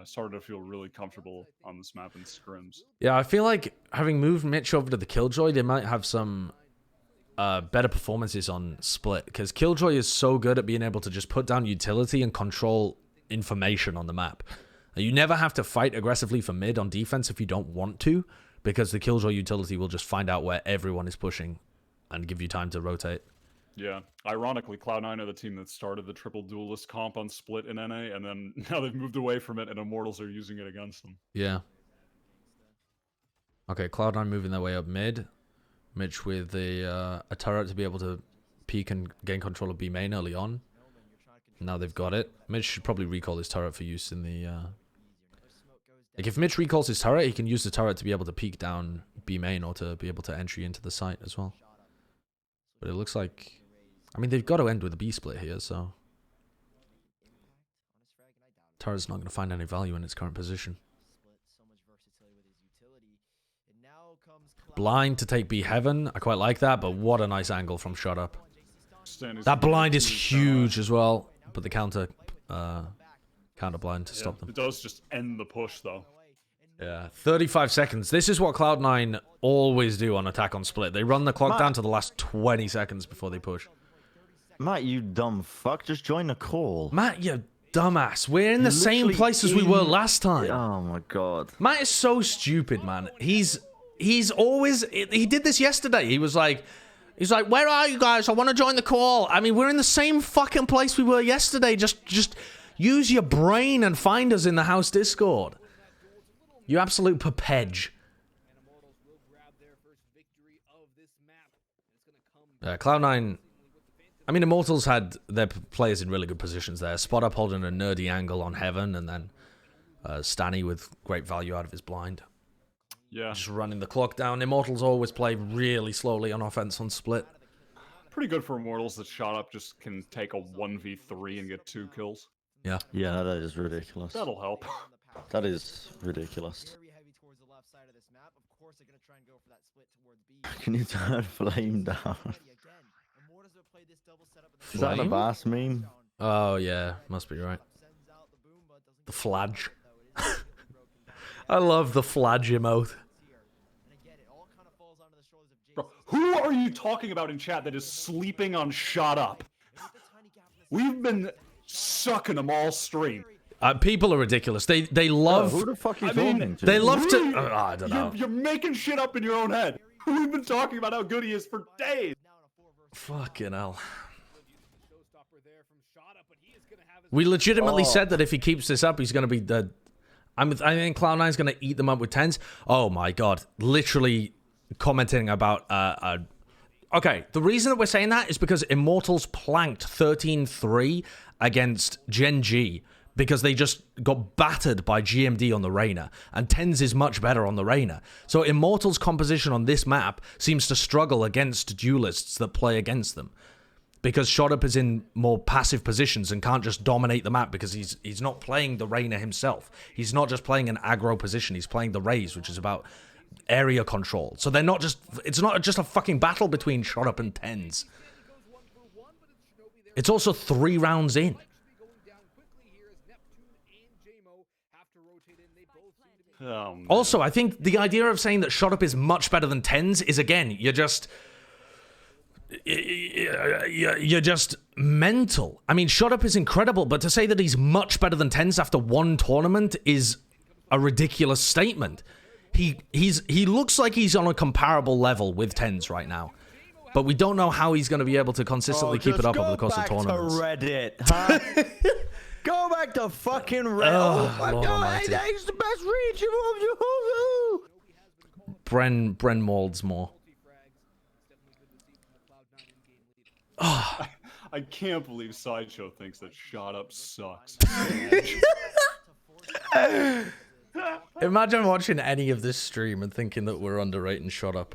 started to feel really comfortable on this map in scrims. Yeah, I feel like having moved Mitch over to the Killjoy, they might have some better performances on Split. Because Killjoy is so good at being able to just put down utility and control information on the map. You never have to fight aggressively for mid on defense if you don't want to, because the Killjoy utility will just find out where everyone is pushing and give you time to rotate. Yeah. Ironically, Cloud9 are the team that started the triple duelist comp on Split in NA, and then now they've moved away from it, and Immortals are using it against them. Yeah. Okay, Cloud9 moving their way up mid. Mitch with a turret to be able to peek and gain control of B main early on. Now they've got it. Mitch should probably recall his turret for use in the... Like, if Mitch recalls his turret, he can use the turret to be able to peek down B main or to be able to entry into the site as well. But it looks like... I mean, they've got to end with a B split here, so... Turret's not going to find any value in its current position. Blind to take B heaven. I quite like that, but what a nice angle from ShoT up. That blind is huge as well, but the counter blind to stop them. It does just end the push, though. Yeah, 35 seconds. This is what Cloud9 always do on attack on Split. They run the clock down to the last 20 seconds before they push. Matt, you dumb fuck, just join the call. Matt, you dumbass. We're in the same place as we were last time. Oh my god. Matt is so stupid, man. He's always... He did this yesterday. He's like, where are you guys? I want to join the call. I mean, we're in the same fucking place we were yesterday. Just use your brain and find us in the house Discord. You absolute perpedge. Cloud9... I mean, Immortals had their players in really good positions there. Spot up holding a nerdy angle on Heaven, and then Stanny with great value out of his blind. Yeah. Just running the clock down. Immortals always play really slowly on offense on split. Pretty good for Immortals that shot up just can take a 1v3 and get 2 kills. Yeah. Yeah, that is ridiculous. That'll help. That is ridiculous. Can you turn Flame down? Is that a Flame? Bass meme? Oh, yeah. Must be right. The Fladge. I love the Fladge emote. Bro, who are you talking about in chat that is sleeping on shot up? We've been sucking them all stream. People are ridiculous. They love... Who the fuck are you I mean, talking to? They love to... Really? I don't know. You're making shit up in your own head. We've been talking about how good he is for days. Fucking hell. We legitimately said that if he keeps this up, he's going to be dead. I think Cloud9's going to eat them up with Tenz. Oh my god. Literally commenting about... Okay, the reason that we're saying that is because Immortals planked 13-3 against Gen G because they just got battered by GMD on the Reyna, and Tenz is much better on the Reyna. So Immortals' composition on this map seems to struggle against duelists that play against them, because ShoT is in more passive positions and can't just dominate the map because he's not playing the Reyna himself. He's not just playing an aggro position, he's playing the Raze, which is about area control. So they're not just... It's not just a fucking battle between ShoT and Tenz. It's also 3 rounds in. Also, I think the idea of saying that ShoT is much better than Tenz is, again, you're just mental. I mean, ShoT is incredible, but to say that he's much better than Tenz after 1 tournament is a ridiculous statement. He looks like he's on a comparable level with Tenz right now, but we don't know how he's going to be able to consistently keep it up over the course of tournaments. Reddit, huh? Go back to fucking Reddit. Oh my god, he's the best reach. Bren molds more. I can't believe Sideshow thinks that shot up sucks. Imagine watching any of this stream and thinking that we're underrating ShoT.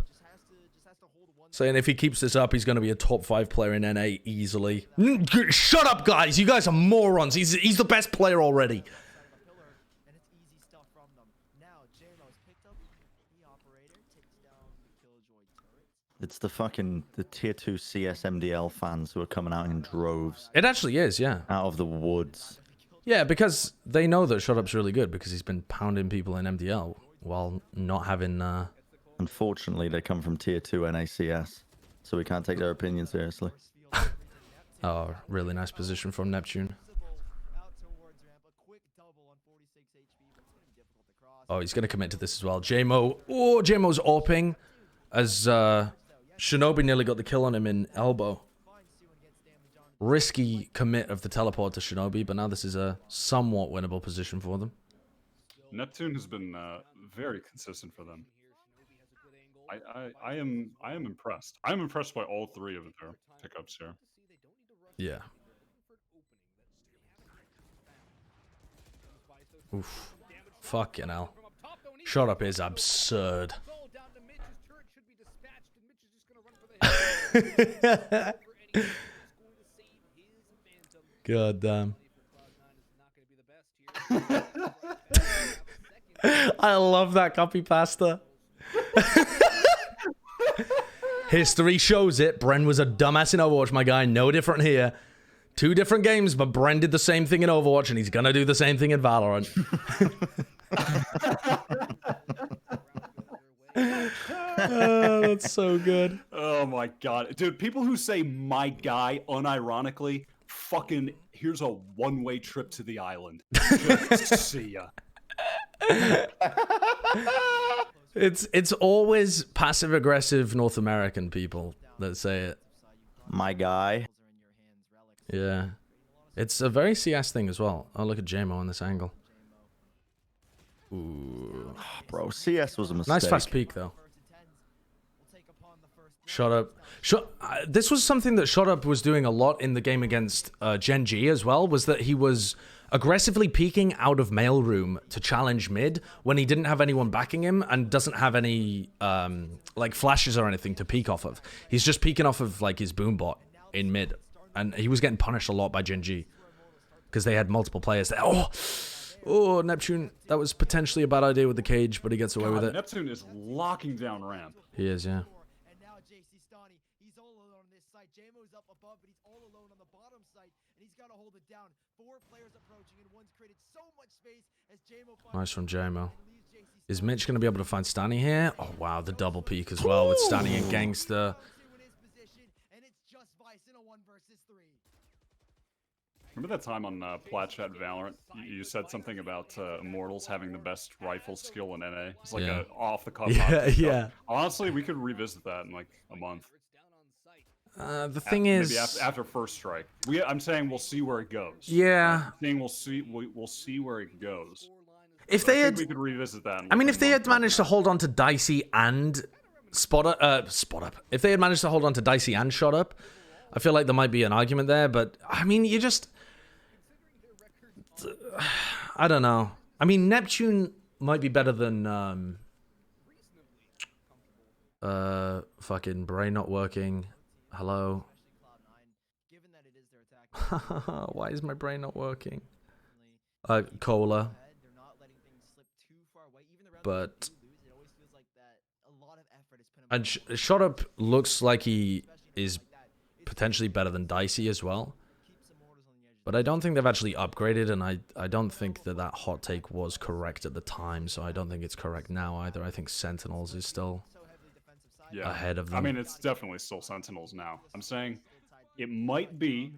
Saying if he keeps this up, he's going to be a top 5 player in NA easily. Shut up, guys! You guys are morons. He's the best player already. It's the tier 2 CS MDL fans who are coming out in droves. It actually is, yeah. Out of the woods. Yeah, because they know that ShoT's really good because he's been pounding people in MDL while not having... Unfortunately, they come from tier 2 NACS, so we can't take their opinion seriously. Oh, really nice position from Neptune. Oh, he's going to commit to this as well. JMO. Oh, JMO's AWPing as Shinobi nearly got the kill on him in elbow. Risky commit of the teleport to Shinobi, but now this is a somewhat winnable position for them. Neptune has been very consistent for them. I am impressed. I'm impressed by all 3 of their pickups here. Yeah. Oof. Fucking hell. ShoT is absurd. God damn. I love that copy pasta. History shows it. Bren was a dumbass in Overwatch, my guy. No different here. 2 different games, but Bren did the same thing in Overwatch, and he's gonna do the same thing in Valorant. Oh, that's so good. Oh my god. Dude, people who say my guy unironically fucking here's a one-way trip to the island. Just see ya. It's always passive-aggressive North American people that say it. My guy. Yeah. It's a very CS thing as well. Oh, look at JMO on this angle. Ooh. Bro, CS was a mistake. Nice fast peek, though. Shot up. This was something that Shot Up was doing a lot in the game against Gen G as well, was that he was aggressively peeking out of mailroom to challenge mid when he didn't have anyone backing him and doesn't have any like flashes or anything to peek off of. He's just peeking off of like his boom bot in mid, and he was getting punished a lot by Gen G because they had multiple players there. Oh, Neptune. That was potentially a bad idea with the cage, but he gets away with it. Neptune is locking down ramp. He is, yeah. Nice from JMO. Is Mitch going to be able to find Stanny here? Oh, wow, the double peek as well with Stanny and Gangster. Remember that time on Platchat Valorant? You said something about Immortals having the best rifle skill in NA. It's like a off-the-cuff. Yeah. Honestly, we could revisit that in like a month. The thing is, maybe after first strike. I'm saying we'll see where it goes. Yeah. I'm saying we'll see where it goes. If they had, we could revisit that. I mean, if they had managed to hold on to Dicey and Spot Up, if they had managed to hold on to Dicey and Shot Up, I feel like there might be an argument there. But I mean, you just, I don't know. I mean, Neptune might be better than fucking brain not working. Hello. Why is my brain not working? Cola. But and Shot Up looks like he is potentially better than Dicey as well. But I don't think they've actually upgraded, and I don't think that hot take was correct at the time, so I don't think it's correct now either. I think Sentinels is still ahead of them. I mean, it's definitely still Sentinels now. I'm saying it might be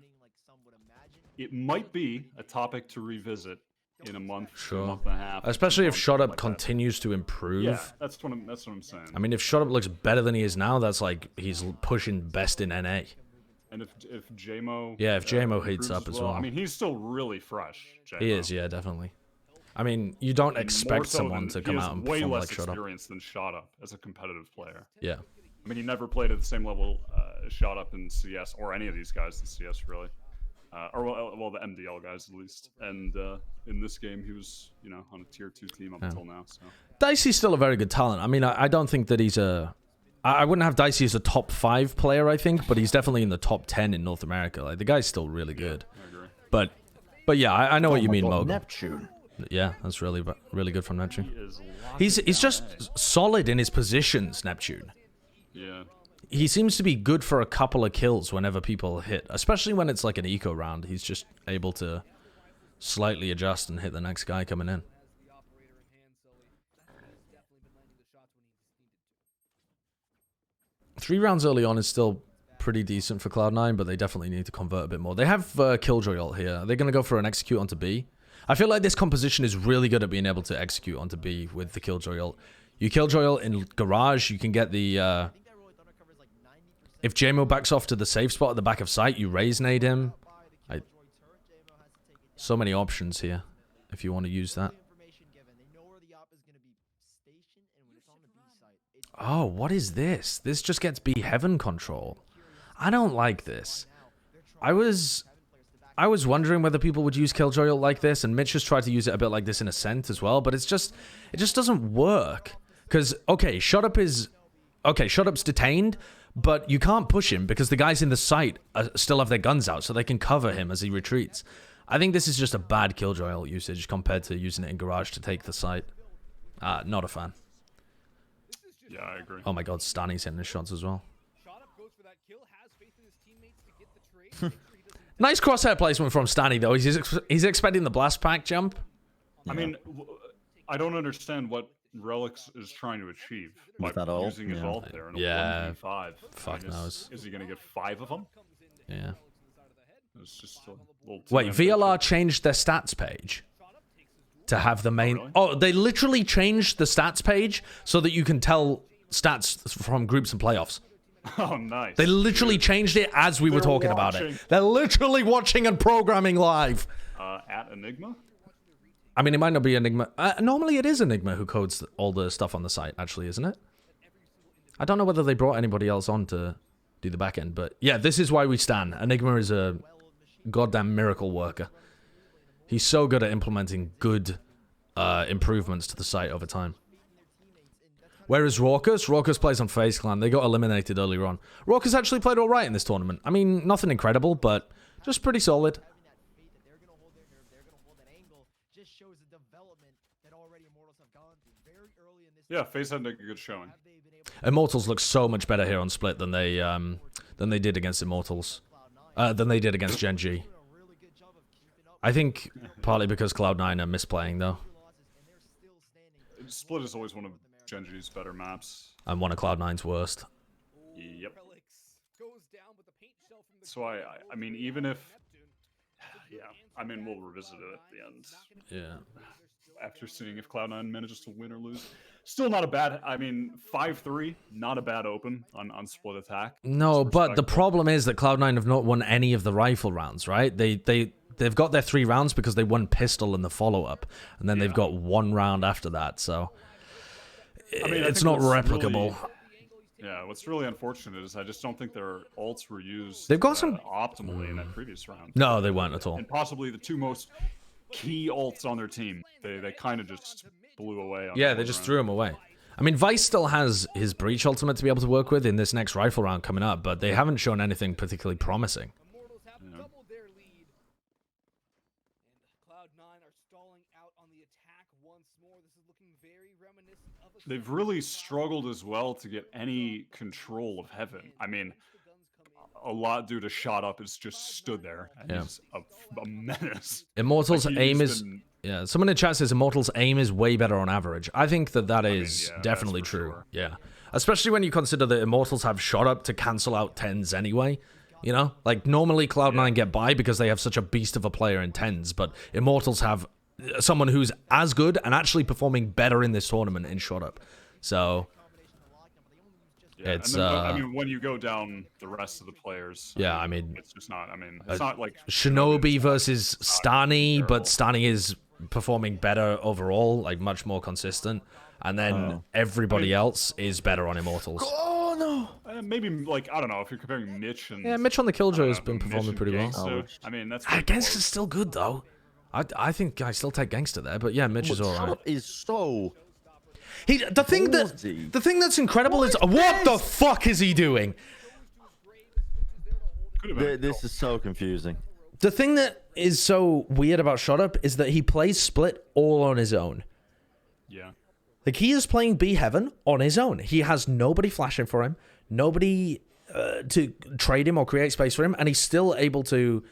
a topic to revisit in a month, a month and a half. Especially if Shot Up continues to improve. Yeah, that's what I'm saying. I mean, if Shot Up looks better than he is now, that's like he's pushing best in NA. And if JMO... Yeah, if JMO heats up as well. I mean, he's still really fresh, JMO. He is, yeah, definitely. I mean, you don't expect someone to come out and perform like Shot Up. He has way less experience than Shot Up as a competitive player. Yeah. I mean, he never played at the same level as Shot Up in CS, or any of these guys in CS, really. Or, well, the MDL guys, at least. And in this game, he was, on a tier 2 team up until now. So. Dicey's still a very good talent. I mean, I don't think that he's a... I wouldn't have Dicey as a top 5 player, I think, but he's definitely in the top 10 in North America. Like, the guy's still really good. I agree. But yeah, I know what you mean, Mogo. Neptune. Yeah, that's really good from Neptune. He's just solid in his positions, Neptune. Yeah. He seems to be good for a couple of kills whenever people hit, especially when it's like an eco round. He's just able to slightly adjust and hit the next guy coming in. Three rounds early on is still pretty decent for Cloud9, but they definitely need to convert a bit more. They have Killjoy ult here. Are they going to go for an execute onto B? I feel like this composition is really good at being able to execute onto B with the Killjoy ult. You Killjoy ult in Garage, you can get the... if JMO backs off to the safe spot at the back of site, you raise nade him. So many options here if you want to use that. Oh, what is this? This just gets B heaven control. I don't like this. I was wondering whether people would use Killjoy ult like this, and Mitch has tried to use it a bit like this in Ascent as well, but it just doesn't work. Because, okay, Shot Up's detained, but you can't push him because the guys in the site still have their guns out, so they can cover him as he retreats. I think this is just a bad Killjoy ult usage compared to using it in Garage to take the site. Not a fan. Yeah, I agree. Oh my god, Stanny's hitting his shots as well. Nice crosshair placement from Stanny, though. He's expecting the blast pack jump. I mean, I don't understand what Relics is trying to achieve by using his ult there in a 1v5. Fuck knows. Is he going to get 5 of them? Yeah. It's just a little too Wait, ambitious. VLR changed their stats page to have the main... really? Oh, they literally changed the stats page so that you can tell stats from groups and playoffs. Oh, nice. They literally changed it as we were They're talking about watching. it. They're literally watching and programming live. At Enigma? I mean, it might not be Enigma. Normally, it is Enigma who codes all the stuff on the site, actually, isn't it? I don't know whether they brought anybody else on to do the back end, but yeah, this is why we stand. Enigma is a goddamn miracle worker. He's so good at implementing good improvements to the site over time. Whereas Raucus plays on FaZe Clan. They got eliminated earlier on. Raucus actually played alright in this tournament. I mean, nothing incredible, but just pretty solid. Yeah, FaZe had a good showing. Immortals look so much better here on Split than they did against Immortals. Than they did against Gen G. I think partly because Cloud9 are misplaying, though. Split is always one of Gen G's better maps. And one of Cloud9's worst. Yep. So I mean, even if... Yeah, I mean, we'll revisit it at the end. Yeah. After seeing if Cloud9 manages to win or lose. Still not a bad... I mean, 5-3, not a bad open on Split Attack. No, It's but the respectable. problem is that Cloud9 have not won any of the rifle rounds, right? They've got their 3 rounds because they won pistol in the follow-up. And then they've got 1 round after that, so... I mean, I it's think not what's replicable. Yeah, what's really unfortunate is I just don't think their ults were used They've got some... optimally in that previous round. No, they weren't at all. And possibly the 2 most key ults on their team. They kind of just blew away. On Yeah, that they one just round. threw him away. I mean, Vice still has his Breach ultimate to be able to work with in this next rifle round coming up, but they haven't shown anything particularly promising. Yeah. They've really struggled as well to get any control of Heaven. I mean, a lot due to ShoT Up has just stood there and Yeah. he's a menace. Immortals' Like, he's aim is... been- Yeah, someone in chat says Immortals' aim is way better on average. I think that is yeah, that's definitely for true. sure. Yeah. Especially when you consider that Immortals have ShoT Up to cancel out Tenz anyway. You know? Like, normally Cloud9 get by because they have such a beast of a player in Tenz, but Immortals have someone who's as good and actually performing better in this tournament in ShoT Up. So... Yeah, It's, and then, I mean, when you go down the rest of the players, yeah, I mean... it's just not. I mean, it's not like Shinobi versus Stani, but Stani is performing better overall, like much more consistent. And then everybody else is better on Immortals. Oh no! maybe like I don't know if you're comparing Mitch and Yeah, Mitch on the Killjoy has Mitch been performing and pretty well. Gangsta, I mean that's pretty Gangster's close. still good though. I think I still take Gangster there, but yeah, Mitch is alright. ShoT is so The ballsy. thing that's incredible is what the fuck is he doing? Could have been a This goal. is so confusing. The thing that is so weird about ShoT Up is that he plays Split all on his own. Yeah. Like, he is playing B Heaven on his own. He has nobody flashing for him, nobody to trade him or create space for him, and he's still able to,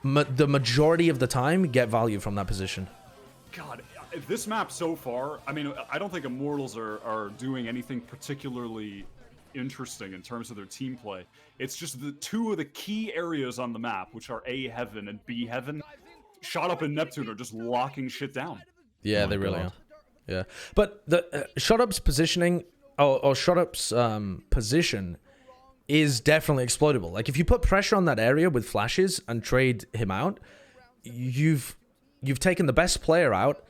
the majority of the time, get value from that position. God, this map so far, I mean, I don't think Immortals are doing anything particularly interesting in terms of their team play. It's just the two of the key areas on the map, which are A Heaven and B Heaven. ShoT Up and Neptune are just locking shit down. Yeah, Oh they my really God. are. Yeah, but the ShoT Up's positioning, or ShoT Up's position, is definitely exploitable. Like, if you put pressure on that area with flashes and trade him out, you've taken the best player out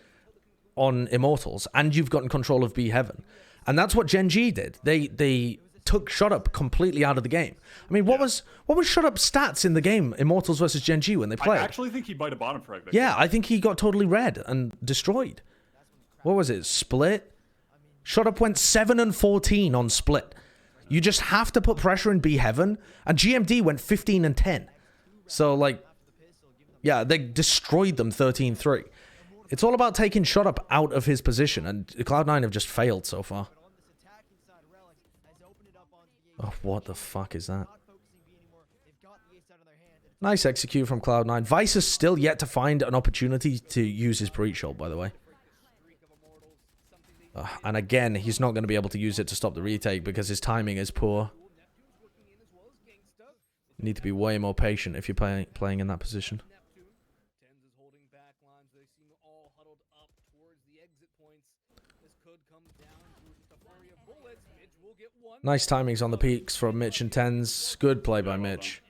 on Immortals, and you've gotten control of B Heaven, and that's what Gen G did. They took ShoT Up completely out of the game. I mean, what was ShoT Up's stats in the game, Immortals versus Gen G, when they I played? actually think he might have bottom frag that Yeah, I think he got totally red and destroyed. What was it? Split? ShoT Up went 7-14 on Split. You just have to put pressure in B Heaven, and GMD went 15-10. So, like, yeah, they destroyed them 13-3. It's all about taking ShoT Up out of his position, and Cloud9 have just failed so far. Oh, what the fuck is that? Nice execute from Cloud9. Vice is still yet to find an opportunity to use his breach ult, by the way. And again, he's not going to be able to use it to stop the retake because his timing is poor. You need to be way more patient if you're playing in that position. Tenz is holding back lines. They seem all huddled up towards the exit points. This could come down to just a flurry of bullets. Mitch will get one. Nice timings on the peaks from Mitch and Tenz. Good play by Mitch.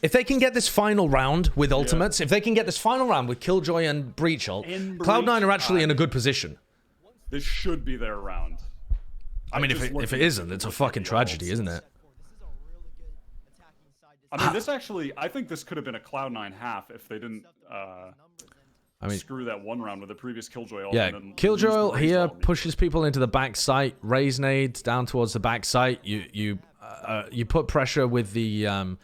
If they can get this final round with ultimates, if they can get this final round with Killjoy and Breach ult, Cloud9 are actually in a good position. This should be their round. I mean, if it isn't, it's a fucking tragedy, isn't it? I mean, this actually, I think this could have been a Cloud9 half if they didn't screw that one round with the previous Killjoy ult. Yeah, and then Killjoy lose the ult Raze here ult. pushes people into the back site. Raise nades down towards the back site. You put pressure with the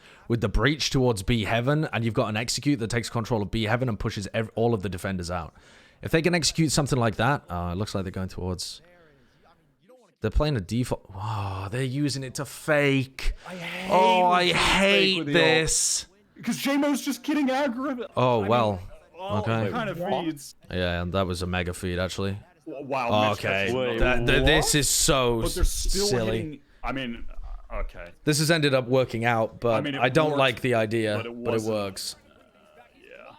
breach towards B heaven, and you've got an execute that takes control of B heaven and pushes all of the defenders out. If they can execute something like that, it looks like they're going towards. They're playing a default. Oh, they're using it to fake. I hate this. Because JMO's just getting aggro. Oh, I well. mean, Okay. It kind of feeds. Yeah, and that was a mega feed, actually. Wow. Mitch Okay. catches the- This is so But they're still silly. hitting. I mean, okay. This has ended up working out, but I mean, it I don't worked, like the idea, but it but it wasn't. works. Yeah.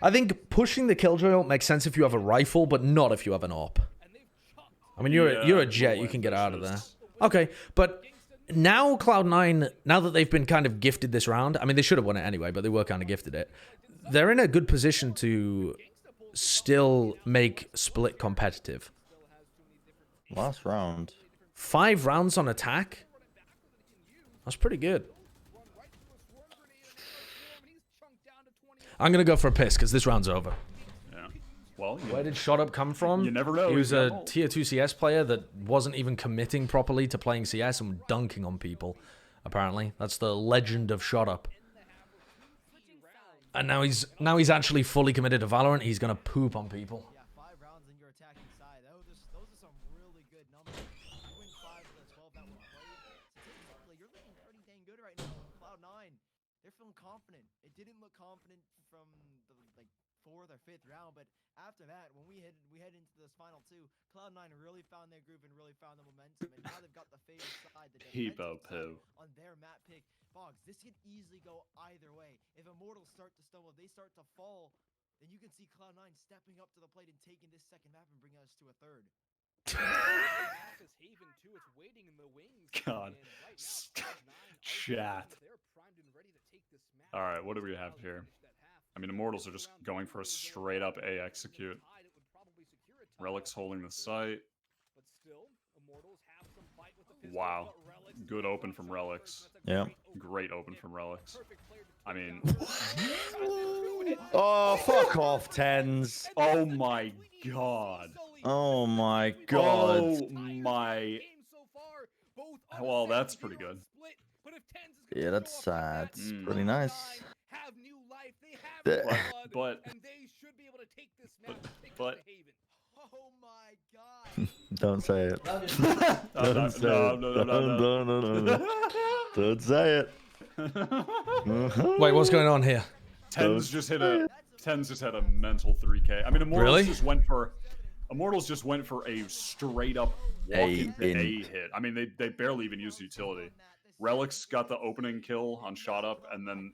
I think pushing the Killjoy ult makes sense if you have a rifle, but not if you have an AWP. I mean, you're a jet, you can get out of there. Okay, but now Cloud9, now that they've been kind of gifted this round, I mean, they should have won it anyway, but they were kind of gifted it. They're in a good position to still make split competitive. Last round. 5 rounds on attack? That's pretty good. I'm going to go for a piss because this round's over. Yeah. Well, Where did ShoT come from? You never know. He was You a never know. tier 2 CS player that wasn't even committing properly to playing CS and dunking on people, apparently. That's the legend of ShoT. And now he's actually fully committed to Valorant. He's going to poop on people. Yeah, 5 rounds in your attacking side. Those are some really good numbers. You win 5 of the 12 that were played. Statistically, you're looking pretty dang good right now. Cloud9, they're feeling confident. It didn't look confident from the 4th or 5th round, but after that, when we head into this final 2, Cloud9 really found their groove and really found the momentum, and now they've got the favorite side, the Heapo defensive poo. side on their map pick. Boggs, this could easily go either way. If Immortals start to stumble, they start to fall, then you can see Cloud9 stepping up to the plate and taking this second map and bringing us to a third. God. Chat. All right, what do we have here? I mean, Immortals are just going for a straight up A execute. Relic's holding the site. Wow. Good open from Relics. Yeah. Great open from Relics. I mean, Oh, fuck off, Tenz. oh my god. Oh my god. Oh my. Well, that's pretty good. Yeah, that's sad. It's pretty nice. But Oh my god. Don't say it. no, Don't say no, it. no, no, no, No. Don't say it. Wait, what's going on here? Tenz just hit a mental 3K. I mean, Immortals Really? just went for a straight up walk into A hit. I mean, they barely even used utility. Relics got the opening kill on ShoT up, and then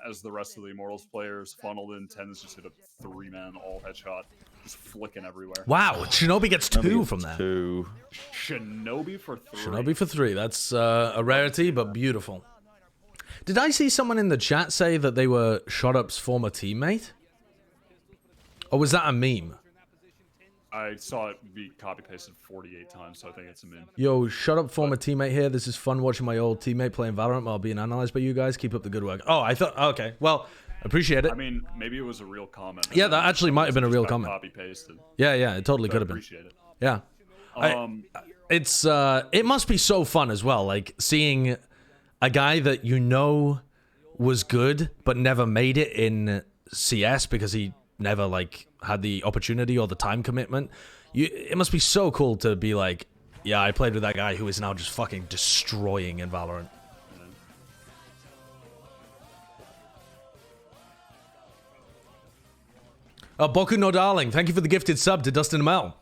as the rest of the Immortals players funneled in, Tenz just hit a 3-man all headshot, just flicking everywhere. Wow, Shinobi gets 2 from that. 2. Shinobi for 3. Shinobi for 3. That's a rarity, but beautiful. Did I see someone in the chat say that they were ShoTup's former teammate? Or was that a meme? I saw it be copy pasted 48 times, so I think it's a meme. Yo, ShoTup, former teammate here. This is fun watching my old teammate playing Valorant while being analyzed by you guys. Keep up the good work. Oh, I thought, okay. Well, appreciate it. I mean, maybe it was a real comment. Yeah, that actually might have been a real comment. Copy pasted. Yeah, it totally could have been. Appreciate it. Yeah. It must be so fun as well, like seeing a guy that you know was good but never made it in CS because he never like had the opportunity or the time commitment. It must be so cool to be like, yeah, I played with that guy who is now just fucking destroying in Valorant. Boku no Darling, thank you for the gifted sub to Dustin Mel.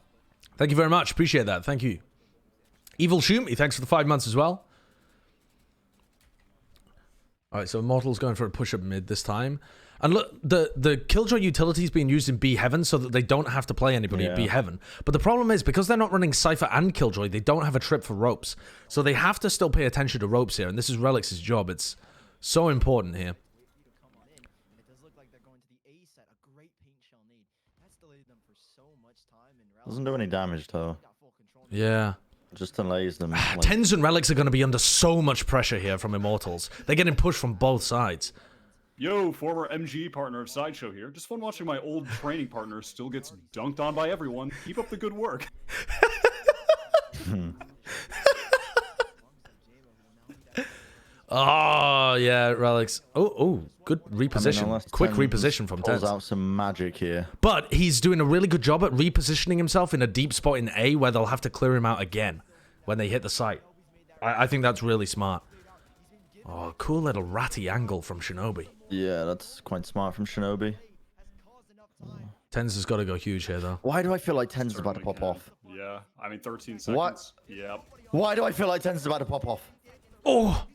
Thank you very much. Appreciate that. Thank you. Evil Shumi, thanks for the 5 months as well. All right, so Immortals going for a push-up mid this time. And look, the Killjoy utility is being used in B Heaven so that they don't have to play anybody in B Heaven. But the problem is, because they're not running Cypher and Killjoy, they don't have a trip for ropes. So they have to still pay attention to ropes here, and this is Relix's job. It's so important here. It does look like they're going to the A set, a great paint shell need. That's delayed them for so much time. And Doesn't do any damage though. Yeah. Just delays them. Like... Tenz and Relix are going to be under so much pressure here from Immortals. They're getting pushed from both sides. Yo, former MG partner of Sideshow here. Just fun watching my old training partner still gets dunked on by everyone. Keep up the good work. Oh, yeah, Relix. Oh, good reposition. I mean, Quick Tenz reposition from Tenz. Pulls out some magic here. But he's doing a really good job at repositioning himself in a deep spot in A where they'll have to clear him out again when they hit the site. I think that's really smart. Oh, cool little ratty angle from Shinobi. Yeah, that's quite smart from Shinobi. Tenz has got to go huge here, though. Why do I feel like Tenz is about to pop off? Yeah, I mean 13 seconds. What? Yep. Why do I feel like Tenz is about to pop off? Oh!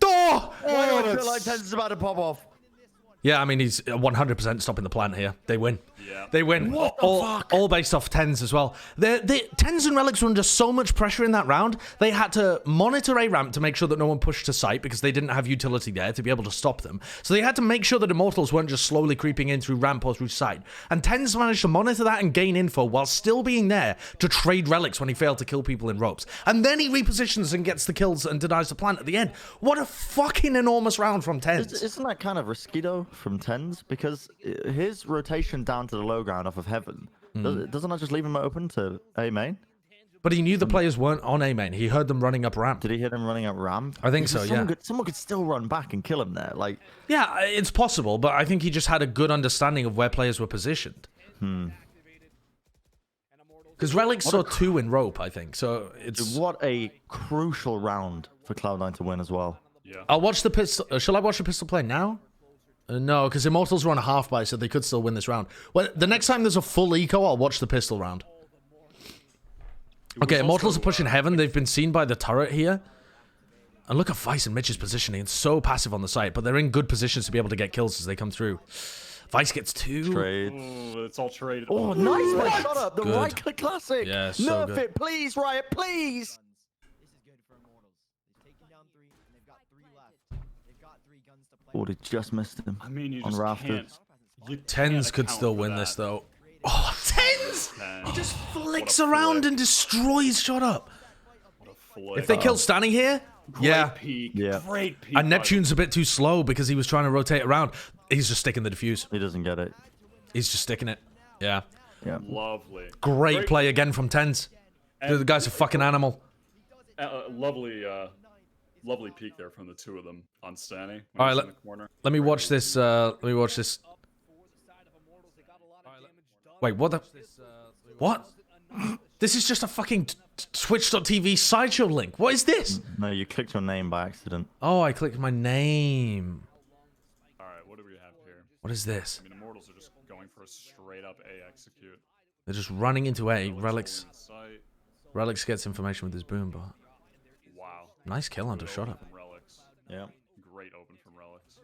Oh! Why do I feel like Tenz is about to pop off? Yeah, I mean, he's 100% stopping the plant here. They win. Yeah. They win. What the fuck? All based off Tenz as well. Tenz and Relix were under so much pressure in that round, they had to monitor a ramp to make sure that no one pushed to site because they didn't have utility there to be able to stop them. So they had to make sure that Immortals weren't just slowly creeping in through ramp or through site. And Tenz managed to monitor that and gain info while still being there to trade Relix when he failed to kill people in ropes. And then he repositions and gets the kills and denies the plant at the end. What a fucking enormous round from Tenz. Isn't that kind of risky though from Tenz? Because his rotation down to the low ground off of Heaven, doesn't that just leave him open to A main? But he knew the players weren't on A main. He heard them running up ramp. Did he hit him running up ramp? I think so, yeah. Someone could still run back and kill him there. Like, yeah, it's possible, but I think he just had a good understanding of where players were positioned. Because Relic saw 2 in rope, I think. So it's... What a crucial round for Cloud9 to win as well. Yeah. I'll watch the pistol... shall I watch the pistol play now? No, because Immortals run a half buy, so they could still win this round. Well, the next time there's a full eco, I'll watch the pistol round. Okay, Immortals are pushing Heaven. They've been seen by the turret here. And look at Vice and Mitch's positioning. It's so passive on the site, but they're in good positions to be able to get kills as they come through. Vice gets 2. Trades. Ooh, it's all traded. Oh, nice one. Shut up. The Good. right click classic. Yeah, so Nerf good. it, please, Riot, please. This is good for Immortals. They've taken down 3, and they've got 3 left. They've got 3 guns to play. Oh, they just missed him. I mean, you on just rafters. can't. You Tenz can't could account still for win that. this, though. Oh, Tenz! Man, He just flicks What a around flick. and destroys shot up. what a flick. If they kill Stanny here, yeah. Peak. Yeah. Great peak. And Neptune's a bit too slow because he was trying to rotate around. He's just sticking the defuse. He doesn't get it. He's just sticking it. Yeah. Yeah. Lovely. Great play again from Tenz. The guy's a fucking animal. Lovely, lovely peek there from the two of them on Stanny. All right, in the corner. Let me watch this. Let me watch this. Wait, what the? What? This is just a fucking Twitch.tv sideshow link. What is this? No, you clicked your name by accident. Oh, I clicked my name. All right, what do we have here? What is this? I mean, Immortals are just going for a straight up A execute. They're just running into A. Relix. Sight. Relix gets information with his boom bot. Wow. Nice kill onto shot up. From Relics. Yeah. Great open from Relics.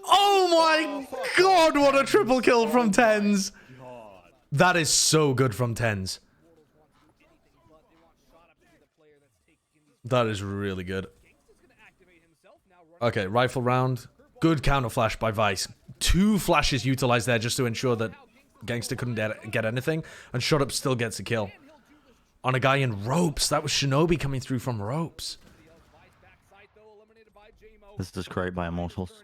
Oh my god, what a triple kill from Tenz. That is so good from Tenz. That is really good. Okay, rifle round. Good counter flash by Vice. 2 flashes utilized there just to ensure that Gangster couldn't get anything. And Shot Up still gets a kill. On a guy in ropes. That was Shinobi coming through from ropes. This is great by Immortals.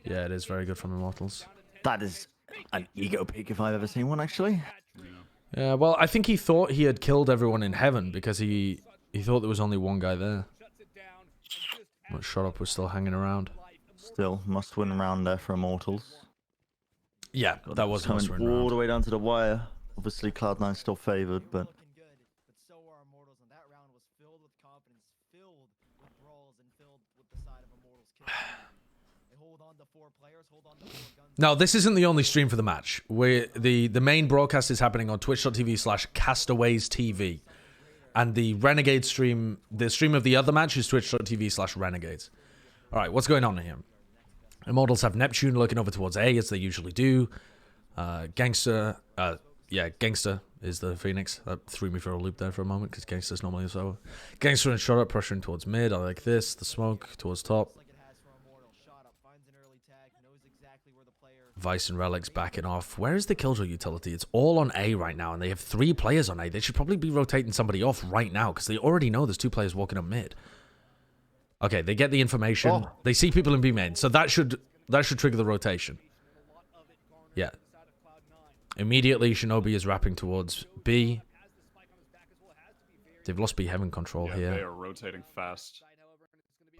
Yeah, it is very good from Immortals. That is an ego peak if I've ever seen one, actually. Yeah, well, I think he thought he had killed everyone in Heaven because he thought there was only one guy there. But Shot Up was still hanging around. Still, must-win round there for Immortals. Yeah, that was a Coming must-win all round. the way down to the wire. Obviously, Cloud9 still favored, but Looking good, but so are Immortals, and that round was filled with confidence, filled with brawls, and filled with the side of Immortals kill. They hold on to 4 players hold on to 4 guns. Now, this isn't the only stream for the match. The main broadcast is happening on twitch.tv/castaways.tv. And the Renegade stream, the stream of the other match is twitch.tv/renegades. All right, what's going on here? Immortals have Neptune looking over towards A, as they usually do. Gangster is the Phoenix. That threw me for a loop there for a moment, because Gangster's normally so. Gangster and ShoT pressuring towards mid. I like this. The smoke towards top. Like it has for Immortal. ShoT up, finds an early tag, knows exactly where the player. Vice and Relics backing off. Where is the Killjoy utility? It's all on A right now, and they have 3 players on A. They should probably be rotating somebody off right now, because they already know there's 2 players walking up mid. Okay, they get the information. Oh. They see people in B main, so that should trigger the rotation. Yeah. Immediately, Shinobi is wrapping towards B. They've lost B heaven control Yeah, here. they are rotating fast.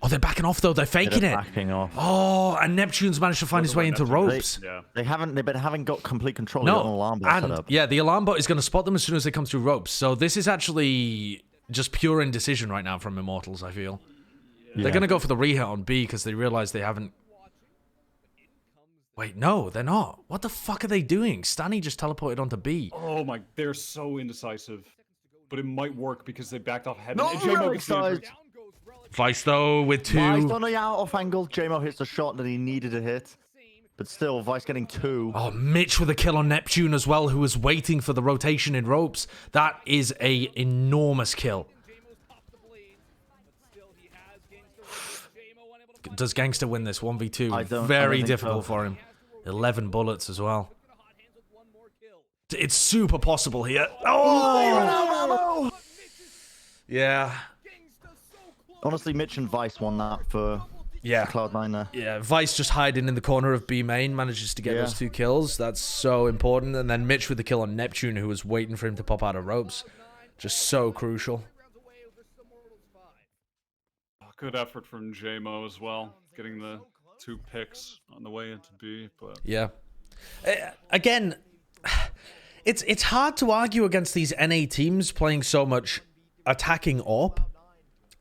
Oh, they're backing off though. They're faking They're it. backing off. Oh, and Neptune's managed to find his way into Neptune. ropes. Yeah. They haven't got complete control. They've got an No, alarm bot set and up. yeah, the alarm bot is going to spot them as soon as they come through ropes. So this is actually just pure indecision right now from Immortals, I feel. They're going to go for the re-hit on B because they realize they haven't... Wait, no, they're not. What the fuck are they doing? Stanny just teleported onto B. Oh my, they're so indecisive. But it might work because they backed off heaven. No, And J-Mo Relic gets the answer. size. Vice, though, with 2. Vice on the out off angle. JMO hits the shot that he needed to hit. But still, Vice getting 2. Oh, Mitch with a kill on Neptune as well, who was waiting for the rotation in ropes. That is a enormous kill. Does Gangster win this 1v2? Very think difficult so. for him. 11 bullets as well. It's super possible here. Oh! Yeah. Honestly, Mitch and Vice won that for Yeah. Cloud9 there. Yeah, Vice just hiding in the corner of B main, manages to get those 2 kills. That's so important. And then Mitch with the kill on Neptune, who was waiting for him to pop out of ropes. Just so crucial. Good effort from J-Mo as well. Getting the 2 picks on the way into B. But Yeah. Again, it's hard to argue against these NA teams playing so much attacking AWP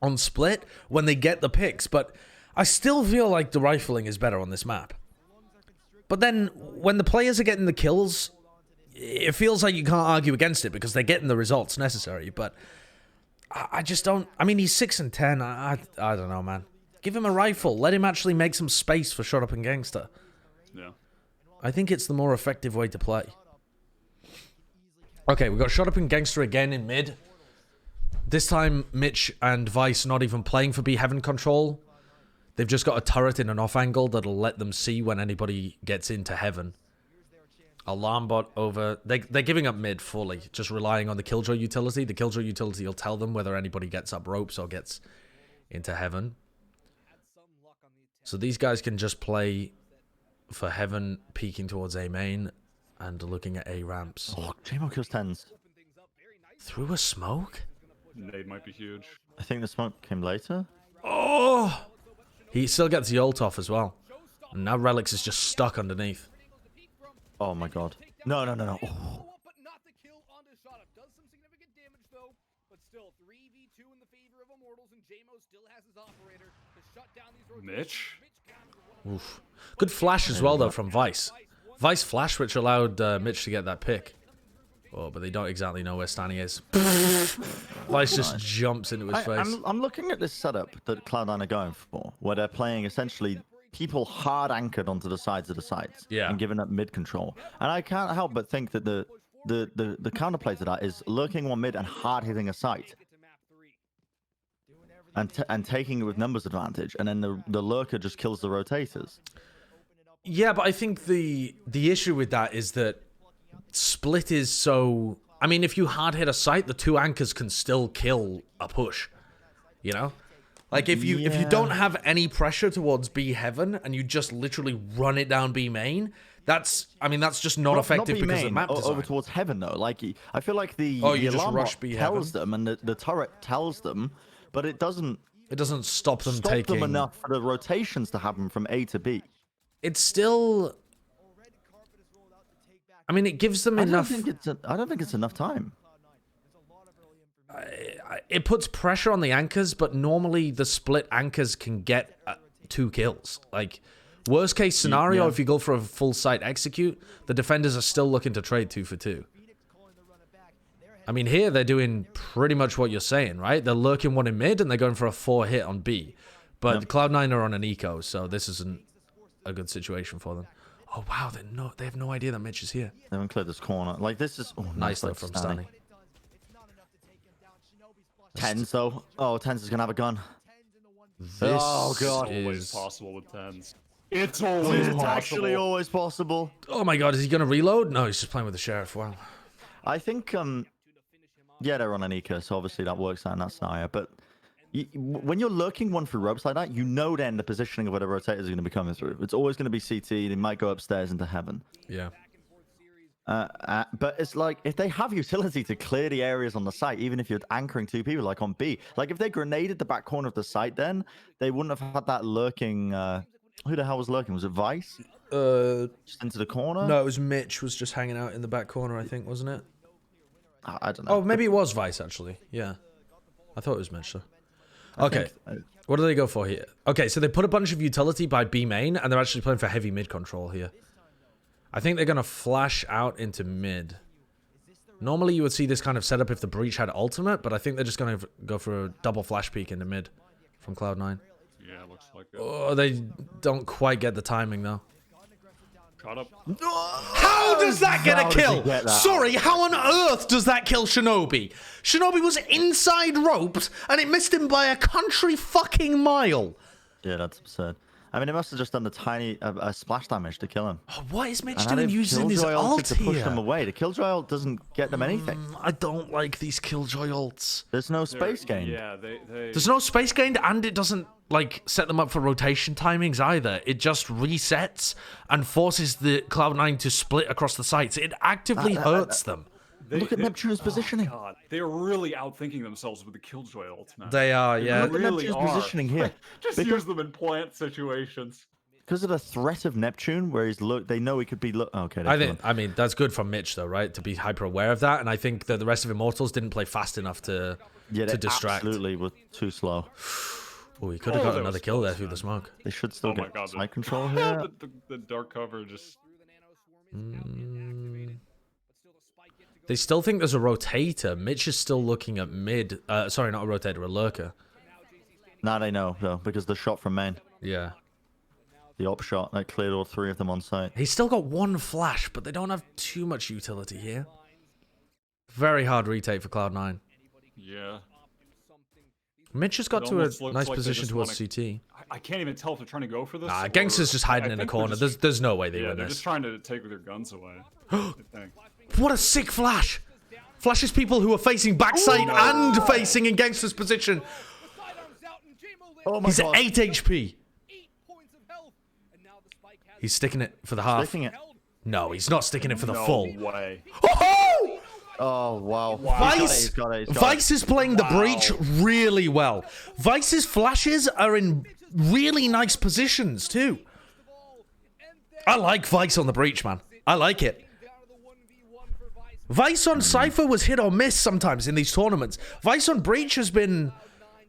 on split when they get the picks, but I still feel like the rifling is better on this map. But then when the players are getting the kills, it feels like you can't argue against it because they're getting the results necessary. But I just don't. I mean, he's 6 and 10. I don't know, man. Give him a rifle. Let him actually make some space for ShoT and Gangster. yeah. I think it's the more effective way to play. Okay, we got ShoT and Gangster again in mid. This time, Mitch and Vice not even playing for B heaven control. They've just got a turret in an off angle that'll let them see when anybody gets into heaven. Alarm bot over. They're giving up mid fully, just relying on the Killjoy utility. The Killjoy utility will tell them whether anybody gets up ropes or gets into heaven. So these guys can just play for heaven, peeking towards A main and looking at A ramps. Oh, JMO kills Tenz. Through a smoke? Nade might be huge. I think the smoke came later. Oh! He still gets the ult off as well. And now Relics is just stuck underneath. Oh my god. No. Oh. But not the kill onto ShoT. Does some significant damage though, but still 3v2 in the favor of Immortals, and J-Mo still has his operator to shut down these rotations. Mitch? Oof. Good flash as well, though, from Vice. Vice flash, which allowed Mitch to get that pick. Oh, but they don't exactly know where Stanny is. Vice just jumps into his face. I'm looking at this setup that Cloud9 are going for, where they're playing essentially people hard anchored onto the sides of the sites and giving up mid control. And I can't help but think that the counterplay to that is lurking one mid and hard hitting a site. And taking it with numbers advantage, and then the lurker just kills the rotators. Yeah, but I think the issue with that is that split is so... I mean, if you hard hit a site, the 2 anchors can still kill a push. You know? Like, if you don't have any pressure towards B heaven, and you just literally run it down B main, that's just not effective because of the map design. Over towards heaven, though. Like, I feel like the alarm bot B tells heaven. them, and the turret tells them, but it doesn't stop them taking... enough for the rotations to happen from A to B. It's still... I mean, it gives them enough... I don't think it's enough time. It puts pressure on the anchors, but normally the split anchors can get 2 kills. Like, Worst case scenario, Yeah. if you go for a full site execute, the defenders are still looking to trade 2 for 2. I mean, here they're doing pretty much what you're saying, right? They're lurking one in mid, and they're going for a 4 hit on B. But Cloud9 are on an eco, so this isn't a good situation for them. Oh, wow, they have no idea that Mitch is here. They haven't cleared this corner. Like, this is... Oh, Nice, though, like, from Stanley. Stanley. Tenz, though. Oh, Tenz is going to have a gun. This Oh, God. Always is... possible with Tenz. It's always It's possible. actually always possible. Oh, my God, is he going to reload? No, he's just playing with the Sheriff. Wow. I think, yeah, they're on an eco, so obviously that works out in that scenario. But when you're lurking one through ropes like that, you know then the positioning of where the rotators are going to be coming through. It's always going to be CT. They might go upstairs into heaven. Yeah. But it's like, if they have utility to clear the areas on the site, even if you're anchoring 2 people, like on B, like if they grenaded the back corner of the site, then they wouldn't have had that lurking. Who the hell was lurking? Was it Vice? Just into the corner? No, it was Mitch was just hanging out in the back corner, I think, wasn't it? I don't know. Oh, maybe it was Vice, actually. Yeah. I thought it was Mitch, though. Okay. What do they go for here? Okay, so they put a bunch of utility by B main, and they're actually playing for heavy mid control here. I think they're going to flash out into mid. Normally, you would see this kind of setup if the Breach had ultimate, but I think they're just going to go for a double flash peek into mid from Cloud9. Yeah, looks like it. Oh, they don't quite get the timing, though. Caught up. How does that get a kill? get that? Sorry, how on earth does that kill Shinobi? Shinobi was inside ropes, and it missed him by a country fucking mile. Yeah, that's absurd. I mean, it must have just done the tiny splash damage to kill him. Oh, what is Mitch And doing added using his Killjoy ult to push here? them away. The Killjoy ult doesn't get them anything. I don't like these Killjoy ults. There's no space gain. Yeah, they There's no space gained, and it doesn't like set them up for rotation timings either. It just resets and forces the Cloud9 to split across the sites. It actively hurts them. Look at Neptune's positioning. God, they're really outthinking themselves with the Killjoy ult now. They are, yeah. Look at really Neptune's are. positioning here. Just Because- use them in plant situations. Because of the threat of Neptune, where he's they know he could be okay. I mean, that's good from Mitch, though, right? To be hyper aware of that, and I think that the rest of Immortals didn't play fast enough to they distract. absolutely were too slow. Oh, he could have got that another was kill there close, through the man. smoke. They should still Oh my get God, side control here. the dark cover just. They still think there's a rotator. Mitch is still looking at mid. Sorry, not a rotator, a lurker. Now they know, though, because the shot from main, Yeah. the op shot, that cleared all 3 of them on site. He's still got 1 flash, but they don't have too much utility here. Very hard retake for Cloud9. Yeah. Mitch has got It to a almost looks nice like they position just towards wanna- CT. I can't even tell if they're trying to go for this. Nah, or- Gangster's just hiding I in a think they're corner. just- There's no way they yeah, win they're this. just trying to take their guns away. I think. What a sick flash! Flashes people who are facing backside and facing in Gangster's position. Oh my He's at god. 8 HP. He's sticking it for the half. Sticking it. No, he's not sticking it for the No full. way. Oh! Oh, wow. Vice, He's got it. Vice is playing the breach really well. Vice's flashes are in really nice positions too. I like Vice on the breach, man. I like it. Vice on Cypher was hit or miss sometimes in these tournaments. Vice on breach has been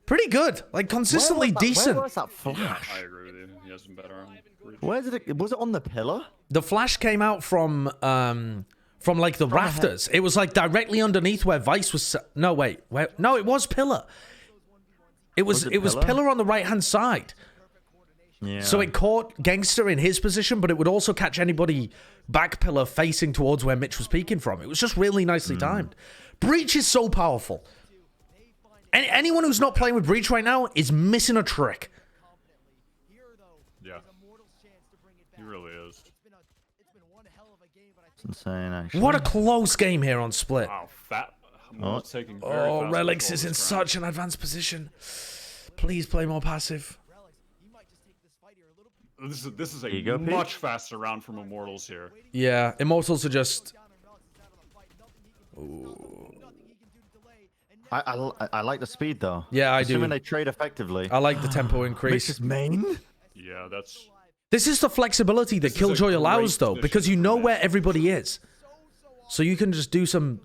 pretty good, like consistently decent. Where was that flash? I agree with you. He has been better on. Where did it? Was it on the pillar? The flash came out from like the rafters. It was like directly underneath where Vice was. No, wait, no, it was pillar. It was pillar? pillar on the right hand side. Yeah. So it caught Gangster in his position, but it would also catch anybody back pillar facing towards where Mitch was peeking from. It was just really nicely timed. Breach is so powerful. Anyone who's not playing with Breach right now is missing a trick. Yeah. He really is. It's insane, actually. What a close game here on Split. Wow, fat. Taking very Oh, fast Relics control is of in this round. such an advanced position. Please play more passive. This is a you go, Pete. much faster round from Immortals here. Yeah, Immortals are just... I like the speed, though. Yeah, I do. Assuming they trade effectively. I like the tempo Mitch's increase. main? Yeah, that's. This is the flexibility that is a Killjoy allows, great though, because you position know for where Mitch. everybody is. So you can just do some...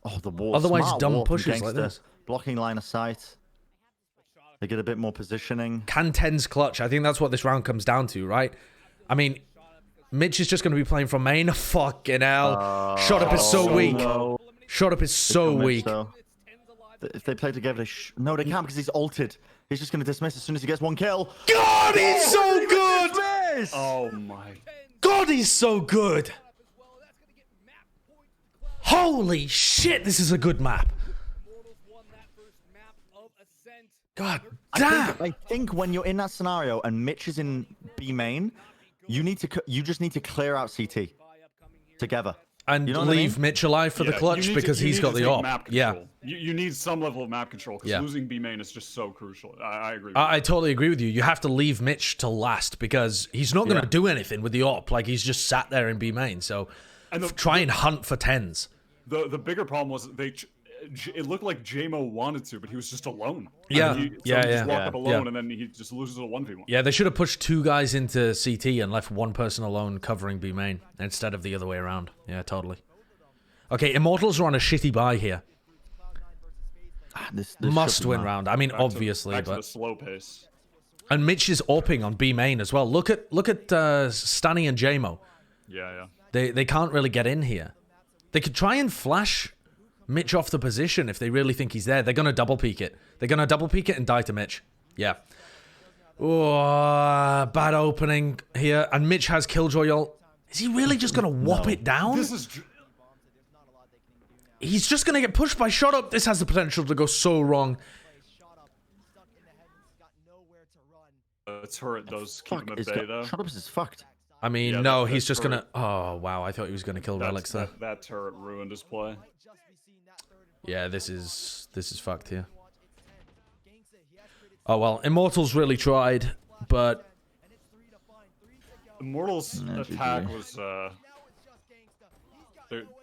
Oh, the wall. Otherwise Smart dumb wall from pushes like Gangster. this. Blocking line of sight. They get a bit more positioning. Can Tenz clutch? I think that's what this round comes down to, right? I mean, Mitch is just going to be playing from main. Fucking hell. ShoT is so weak. No. ShoT is so weak. If they play together, no, they can't because he's ulted. He's just going to dismiss as soon as he gets one kill. God, he's so good! Oh my. God, he's so good! Holy shit, this is a good map. God damn! I think when you're in that scenario and Mitch is in B main, you just need to clear out CT together. And you know leave Mitch alive for the clutch because he's got the op. Yeah. You need some level of map control because losing B main is just so crucial. I agree with I totally agree with you. You have to leave Mitch to last because he's not going to do anything with the op. Like, he's just sat there in B main. So try and hunt for Tenz. The bigger problem was it looked like JMO wanted to, but he was just alone. Yeah, he just walked up alone, and then he just loses a 1v1. Yeah, they should have pushed 2 guys into CT and left 1 person alone covering B main instead of the other way around. Yeah, totally. Okay, Immortals are on a shitty buy here. This Must win round. I mean, back obviously, to but the slow pace. And Mitch is AWPing on B main as well. Look at Stanny and JMO. Yeah. They can't really get in here. They could try and flash Mitch off the position if they really think he's there. They're going to double peek it. They're going to double peek it and die to Mitch. Yeah. Oh, bad opening here. And Mitch has Killjoy ult. Is he really just going to whop it down? He's just going to get pushed by ShoT. This has the potential to go so wrong. The turret does keep him at bay, though. ShoT is fucked. I mean, no, he's just going to... Oh, wow. I thought he was going to kill Relics there. That turret ruined his play. Yeah, this is fucked here. Oh, well, Immortals really tried, but... Immortals' attack was...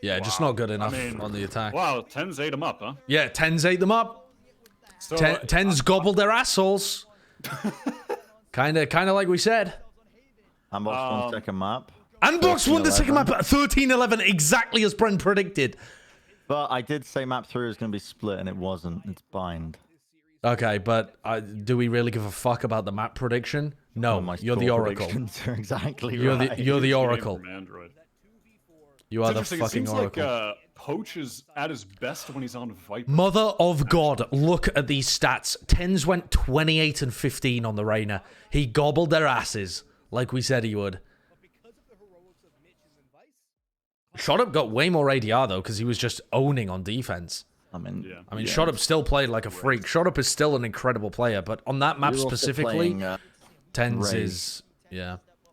yeah, just not good enough on the attack. Wow, Tenz ate them up, huh? Yeah, Tenz ate them up. So, Tenz gobbled their assholes. Kinda like we said. Unbox won second map. Unbox won the second map at 13-11, exactly as Bren predicted. But I did say map 3 was going to be split, and it wasn't. It's bind. Okay, but do we really give a fuck about the map prediction? No, you're the Oracle. Exactly right. You're the Oracle. You are the fucking it seems Oracle. Like, Poach is at his best when he's on Viper. Mother of God, look at these stats. Tenz went 28 and 15 on the Reyna. He gobbled their asses, like we said he would. ShoT got way more ADR, though, because he was just owning on defense. I mean, ShoT still played like a freak. ShoT is still an incredible player, but on that map specifically, Tenz is...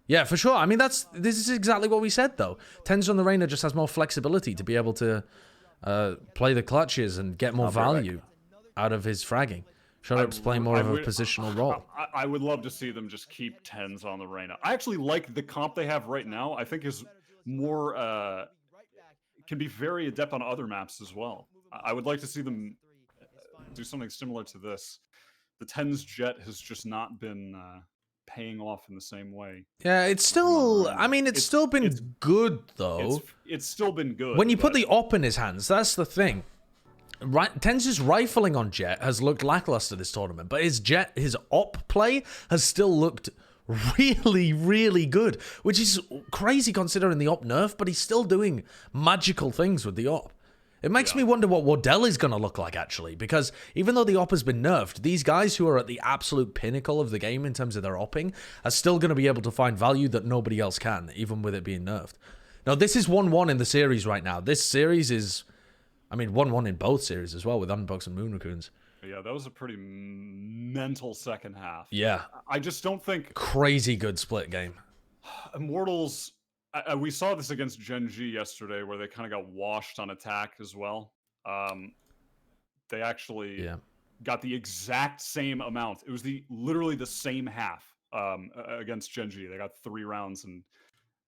Yeah, for sure. I mean, this is exactly what we said, though. Tenz on the Reyna just has more flexibility to be able to play the clutches and get more value out of his fragging. ShoT's playing more of a positional role. I would love to see them just keep Tenz on the Reyna. I actually like the comp they have right now. I think is more... can be very adept on other maps as well. I would like to see them do something similar to this. The Tenz Jet has just not been... paying off in the same way. Yeah, it's still... I mean, it's still been good, though. It's still been good. When you put the op in his hands, that's the thing. Tenz's rifling on Jet has looked lackluster this tournament, but his op play has still looked really, really good, which is crazy considering the op nerf, but he's still doing magical things with the op. It makes me wonder what Wardell is going to look like, actually, because even though the op has been nerfed, these guys who are at the absolute pinnacle of the game in terms of their opping are still going to be able to find value that nobody else can, even with it being nerfed. Now, this is 1-1 in the series right now. This series is, I mean, 1-1 in both series as well with Unbox and Moon Raccoons. Yeah, that was a pretty mental second half. Yeah. I just don't think... Crazy good split game. Immortals... we saw this against Gen G yesterday, where they kind of got washed on attack as well. They actually got the exact same amount. It was literally the same half against Gen G. They got 3 rounds, and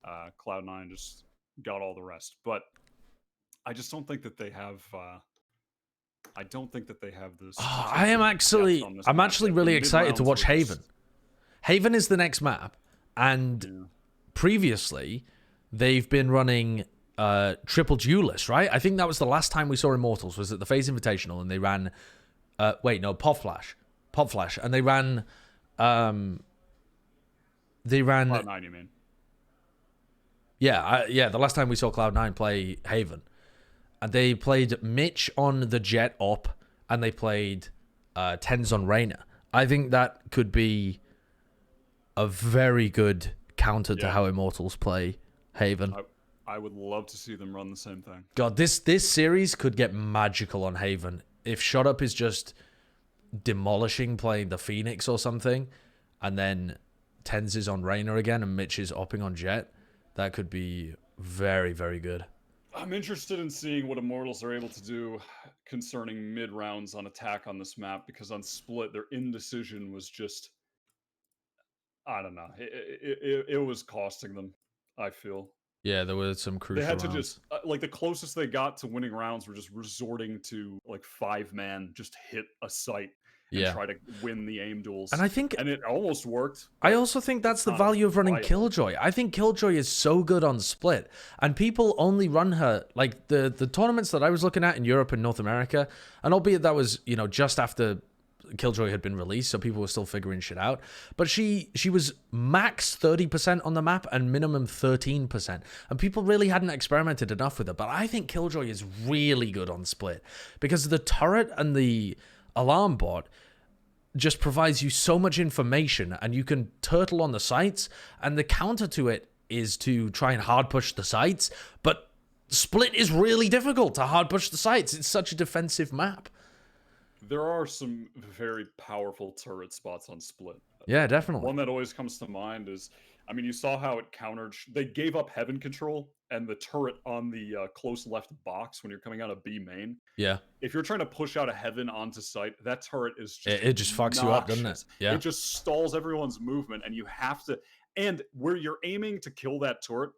Cloud9 just got all the rest. But I just don't think that they have. I don't think that they have this. Oh, I'm actually really excited to watch Haven. Haven is the next map, and previously they've been running triple duelist, right? I think that was the last time we saw Immortals, was at the FaZe Invitational, and they ran Pop Flash, and they ran Cloud9, you mean? Yeah, the last time we saw Cloud9 play Haven. And they played Mitch on the Jet op, and they played Tenz on Reyna. I think that could be a very good counter to how Immortals play Haven. I would love to see them run the same thing. God, this series could get magical on Haven. If ShoT is just demolishing playing the Phoenix or something, and then Tenz is on Reyna again, and Mitch is opping on Jet, that could be very, very good. I'm interested in seeing what Immortals are able to do concerning mid-rounds on attack on this map, because on Split, their indecision was just... I don't know. It was costing them, I feel. Yeah, there were some crucial They had to rounds. just... like, the closest they got to winning rounds were just resorting to, like, 5-man, just hit a site and try to win the aim duels. And I think... And it almost worked. I also think that's the value of running Killjoy. I think Killjoy is so good on Split, and people only run her... Like, the tournaments that I was looking at in Europe and North America, and albeit that was, you know, just after Killjoy had been released, so people were still figuring shit out, but she was max 30% on the map and minimum 13%, and people really hadn't experimented enough with her. But I think Killjoy is really good on Split, because the turret and the alarm bot just provides you so much information, and you can turtle on the sites, and the counter to it is to try and hard push the sites, but Split is really difficult to hard push the sites. It's such a defensive map. There are some very powerful turret spots on Split. Yeah, definitely. One that always comes to mind is, I mean, you saw how it countered. They gave up heaven control, and the turret on the close left box when you're coming out of B main. Yeah. If you're trying to push out a heaven onto site, that turret is just it just fucks you up, doesn't it? Yeah. It just stalls everyone's movement, and you have to. And where you're aiming to kill that turret,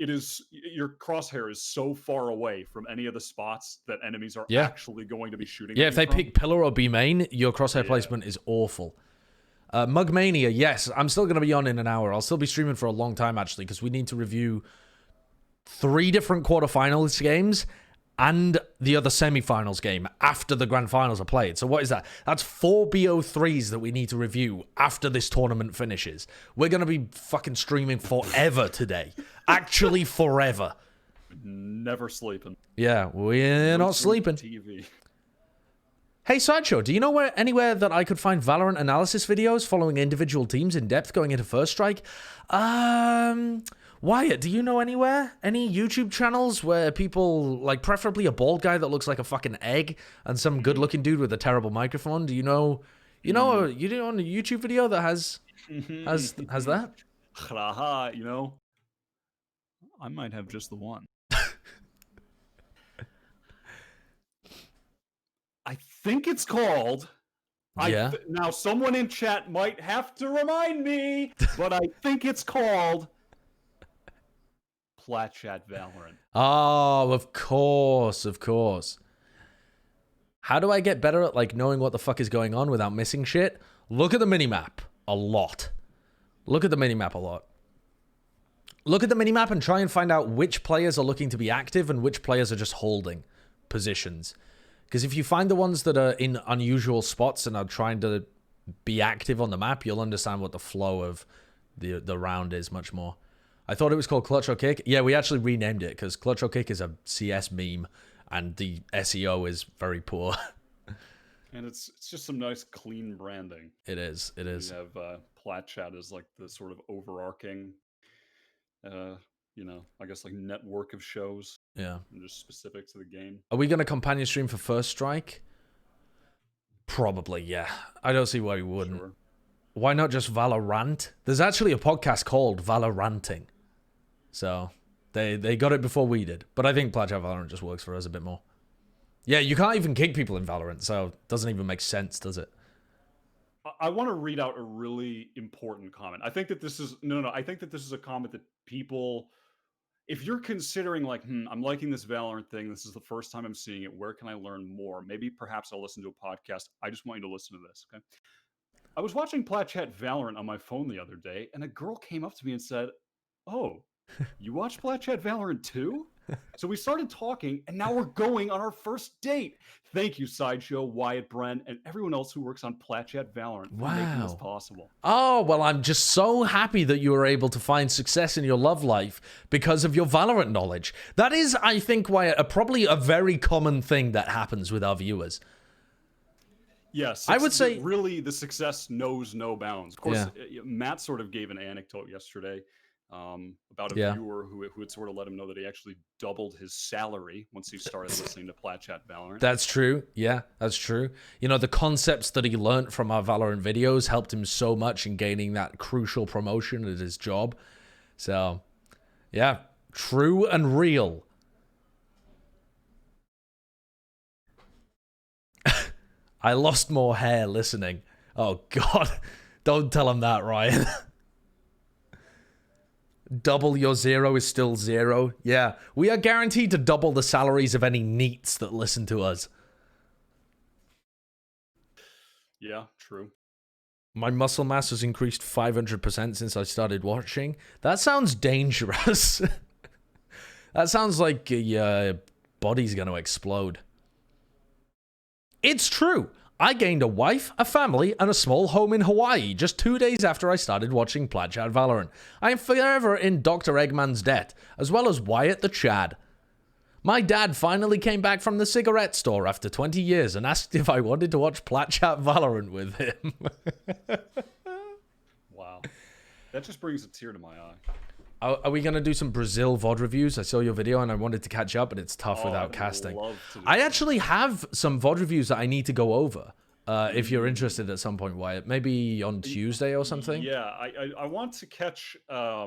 it is, your crosshair is so far away from any of the spots that enemies are actually going to be shooting. Yeah, if they pick pillar or B main, your crosshair placement is awful. Mugmania, yes, I'm still going to be on in an hour. I'll still be streaming for a long time, actually, because we need to review 3 different quarterfinals games and the other semifinals game after the grand finals are played. So what is that? That's 4 BO3s that we need to review after this tournament finishes. We're going to be fucking streaming forever today. Actually, forever. Never sleeping. Yeah, we're not sleeping. TV. Hey, Sideshow, do you know anywhere that I could find Valorant analysis videos following individual teams in depth going into First Strike? Wyatt, do you know anywhere? Any YouTube channels where people, like, preferably a bald guy that looks like a fucking egg and some good-looking dude with a terrible microphone? Do you know a YouTube video that has that? Haha, you know, I might have just the one. I think it's called... now, someone in chat might have to remind me, but I think it's called... Platchat Valorant. Oh, of course, of course. How do I get better at, like, knowing what the fuck is going on without missing shit? Look at the minimap a lot. Look at the minimap a lot. Look at the minimap and try and find out which players are looking to be active and which players are just holding positions. Because if you find the ones that are in unusual spots and are trying to be active on the map, you'll understand what the flow of the round is much more. I thought it was called Clutch or Kick. Yeah, we actually renamed it because Clutch or Kick is a CS meme and the SEO is very poor. And it's just some nice clean branding. It is. It is. You have Platchat as like the sort of overarching, you know, I guess like network of shows. Yeah. And just specific to the game. Are we going to companion stream for First Strike? Probably, yeah. I don't see why we wouldn't. Sure. Why not just Valorant? There's actually a podcast called Valoranting. So they got it before we did. But I think Platchat Valorant just works for us a bit more. Yeah, you can't even kick people in Valorant, so it doesn't even make sense, does it? I want to read out a really important comment. I think that this is... No. I think that this is a comment that people... If you're considering like, I'm liking this Valorant thing, this is the first time I'm seeing it, where can I learn more? Maybe perhaps I'll listen to a podcast. I just want you to listen to this, okay? I was watching Platchat Valorant on my phone the other day, and a girl came up to me and said, "Oh, you watch Platchat Valorant too?" So we started talking, and now we're going on our first date. Thank you, Sideshow, Wyatt, Brent, and everyone else who works on Platchat Valorant for making this possible. Oh, well, I'm just so happy that you were able to find success in your love life because of your Valorant knowledge. That is, I think, Wyatt, probably a very common thing that happens with our viewers. Yes, I would say really the success knows no bounds. Of course, Matt sort of gave an anecdote yesterday about a viewer who had sort of let him know that he actually doubled his salary once he started listening to Platchat Valorant. That's true. Yeah, that's true. You know, the concepts that he learned from our Valorant videos helped him so much in gaining that crucial promotion at his job. So, yeah, true and real. I lost more hair listening. Oh, God. Don't tell him that, Ryan. Double your 0 is still 0. Yeah, we are guaranteed to double the salaries of any NEETs that listen to us. Yeah, true. My muscle mass has increased 500% since I started watching. That sounds dangerous. That sounds like your body's going to explode. It's true. I gained a wife, a family, and a small home in Hawaii just 2 days after I started watching Platchat Valorant. I am forever in Dr. Eggman's debt, as well as Wyatt the Chad. My dad finally came back from the cigarette store after 20 years and asked if I wanted to watch Platchat Valorant with him. Wow. That just brings a tear to my eye. Are we going to do some Brazil VOD reviews? I saw your video and I wanted to catch up, but it's tough without casting. I actually have some VOD reviews that I need to go over. If you're interested at some point, Wyatt. Maybe on Tuesday or something? Yeah, I want to catch... I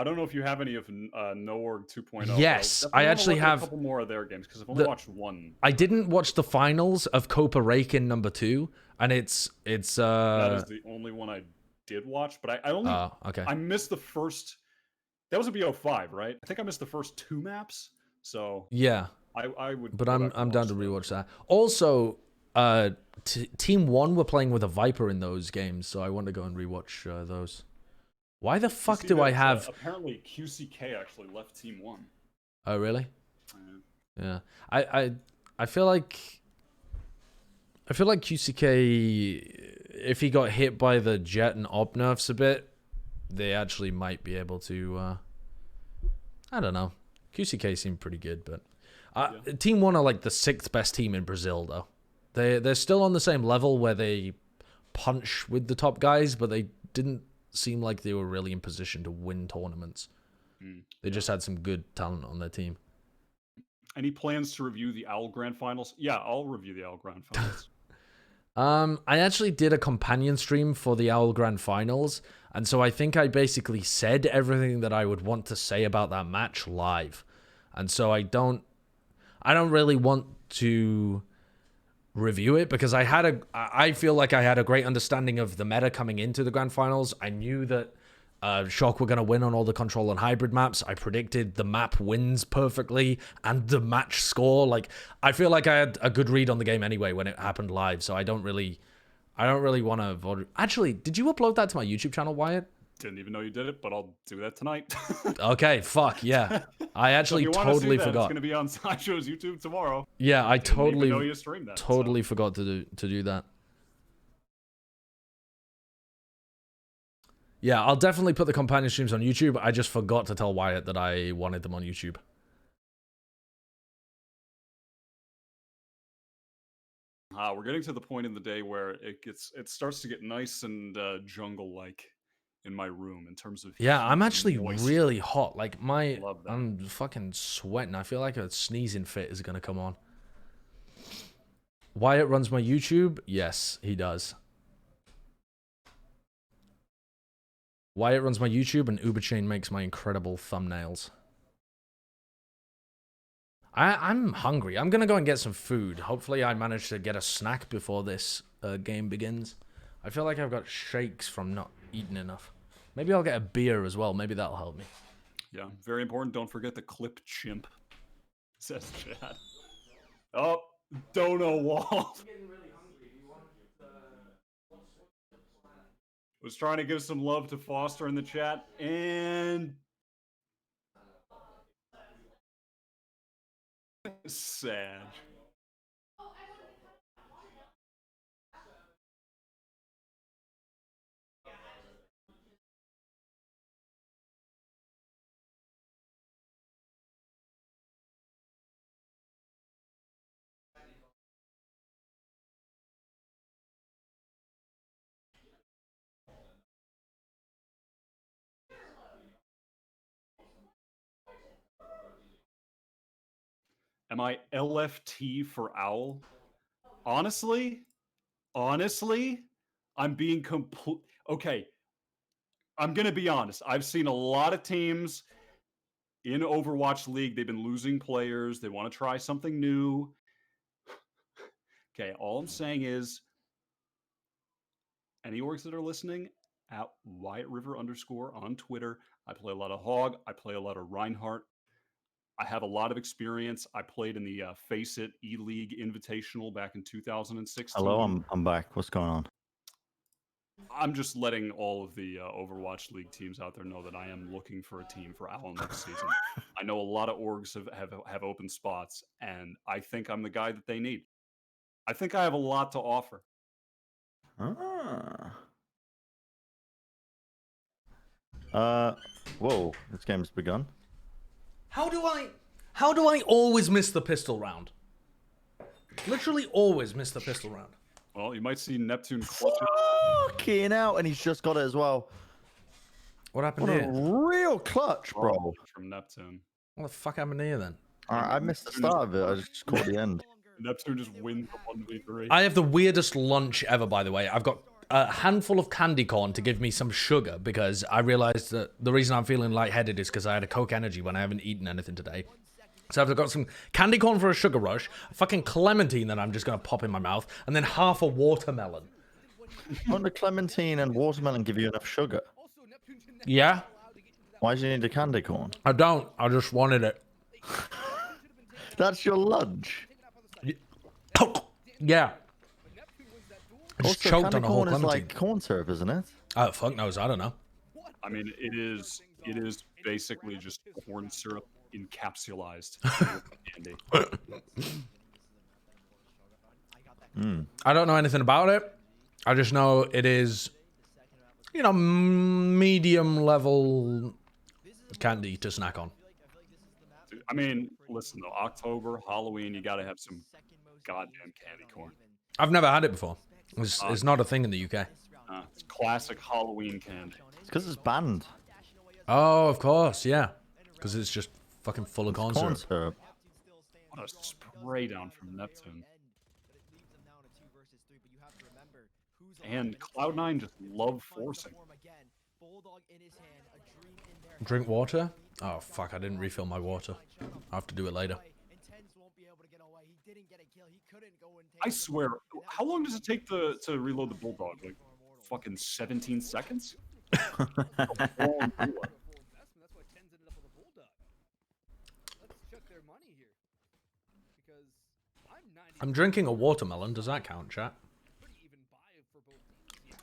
don't know if you have any of No.org 2.0. Yes, I actually have a couple more of their games, because I've only watched one. I didn't watch the finals of Copa Rakin #2, and it's That is the only one I did watch, but I only I missed the first. That was a BO5, right? I think I missed the first 2 maps. So yeah, I would. But I'm down to rewatch that. Also, Team 1 were playing with a Viper in those games, so I want to go and rewatch those. Why the fuck do I have? Apparently, QCK actually left Team 1. Oh really? Yeah. I feel like QCK, if he got hit by the Jet and Op nerfs a bit, they actually might be able to, I don't know. QCK seemed pretty good, but Team 1 are like the 6th best team in Brazil, though. They're still on the same level where they punch with the top guys, but they didn't seem like they were really in position to win tournaments. They just had some good talent on their team. Any plans to review the OWL Grand Finals? Yeah, I'll review the OWL Grand Finals. I actually did a companion stream for the OWL Grand Finals, and so I think I basically said everything that I would want to say about that match live. And so I don't really want to review it because I feel like I had a great understanding of the meta coming into the Grand Finals. I knew that Shock were going to win on all the control and hybrid maps. I predicted the map wins perfectly and the match score. Like, I feel like I had a good read on the game anyway when it happened live, so I don't really want to... Actually, did you upload that to my YouTube channel, Wyatt? Didn't even know you did it, but I'll do that tonight. Okay, fuck, yeah. I actually totally forgot. It's going to be on Sideshow's YouTube tomorrow. Yeah, I totally that, forgot to do that. Yeah, I'll definitely put the companion streams on YouTube. I just forgot to tell Wyatt that I wanted them on YouTube. We're getting to the point in the day where it starts to get nice and jungle-like in my room in terms of... Yeah, I'm actually really hot. Like, I'm fucking sweating. I feel like a sneezing fit is going to come on. Wyatt runs my YouTube? Yes, he does. Wyatt runs my YouTube, and Uberchain makes my incredible thumbnails. I'm hungry. I'm going to go and get some food. Hopefully I manage to get a snack before this game begins. I feel like I've got shakes from not eating enough. Maybe I'll get a beer as well. Maybe that'll help me. Yeah, very important. Don't forget the clip chimp, says Chad. Oh, Dono Wall. Was trying to give some love to Foster in the chat, and Sad. Am I LFT for Owl? Honestly, I'm being complete. Okay, I'm gonna be honest. I've seen a lot of teams in Overwatch League. They've been losing players. They want to try something new. Okay, all I'm saying is, any orgs that are listening, at Wyatt River _ on Twitter. I play a lot of Hog. I play a lot of Reinhardt. I have a lot of experience. I played in the Face It E-League Invitational back in 2016. Hello, I'm back. What's going on? I'm just letting all of the Overwatch League teams out there know that I am looking for a team for Owl next season. I know a lot of orgs have open spots, and I think I'm the guy that they need. I think I have a lot to offer. Whoa, this game's begun. How do I always miss the pistol round? Literally always miss the pistol round. Well, you might see Neptune clutch it. Fucking out, and he's just got it as well. What happened What here? a real clutch, bro. From Neptune. What the fuck happened here then? I missed the start of it. I just caught the end. Neptune just wins the 1v3. I have the weirdest lunch ever, by the way. I've got a handful of candy corn to give me some sugar because I realized that the reason I'm feeling lightheaded is because I had a Coke Energy when I haven't eaten anything today. So I've got some candy corn for a sugar rush, a fucking clementine that I'm just going to pop in my mouth, and then half a watermelon. Won't the clementine and watermelon give you enough sugar? Yeah? Why do you need a candy corn? I don't. I just wanted it. That's your lunch. Yeah. I just Also, choked on candy a whole corn is clementine. like corn syrup, isn't it? Oh, fuck knows. I don't know. I mean, it is basically just corn syrup encapsulized candy. I don't know anything about it. I just know it is, you know, medium level candy to snack on. I mean, listen though, October, Halloween, you gotta have some goddamn candy corn. I've never had it before. It's not a thing in the UK. It's classic Halloween candy. It's because it's banned. Oh, of course, yeah. Because it's just fucking full of corn syrup. syrup. What a spray down from Neptune. And Cloud9 just love forcing. Drink water? Oh, fuck, I didn't refill my water. I'll have to do it later. I swear, how long does it take to reload the Bulldog? Like, fucking 17 seconds? That's why Tenz ended up with a Bulldog. Let's check their money here. Because I'm drinking a watermelon. Does that count, chat?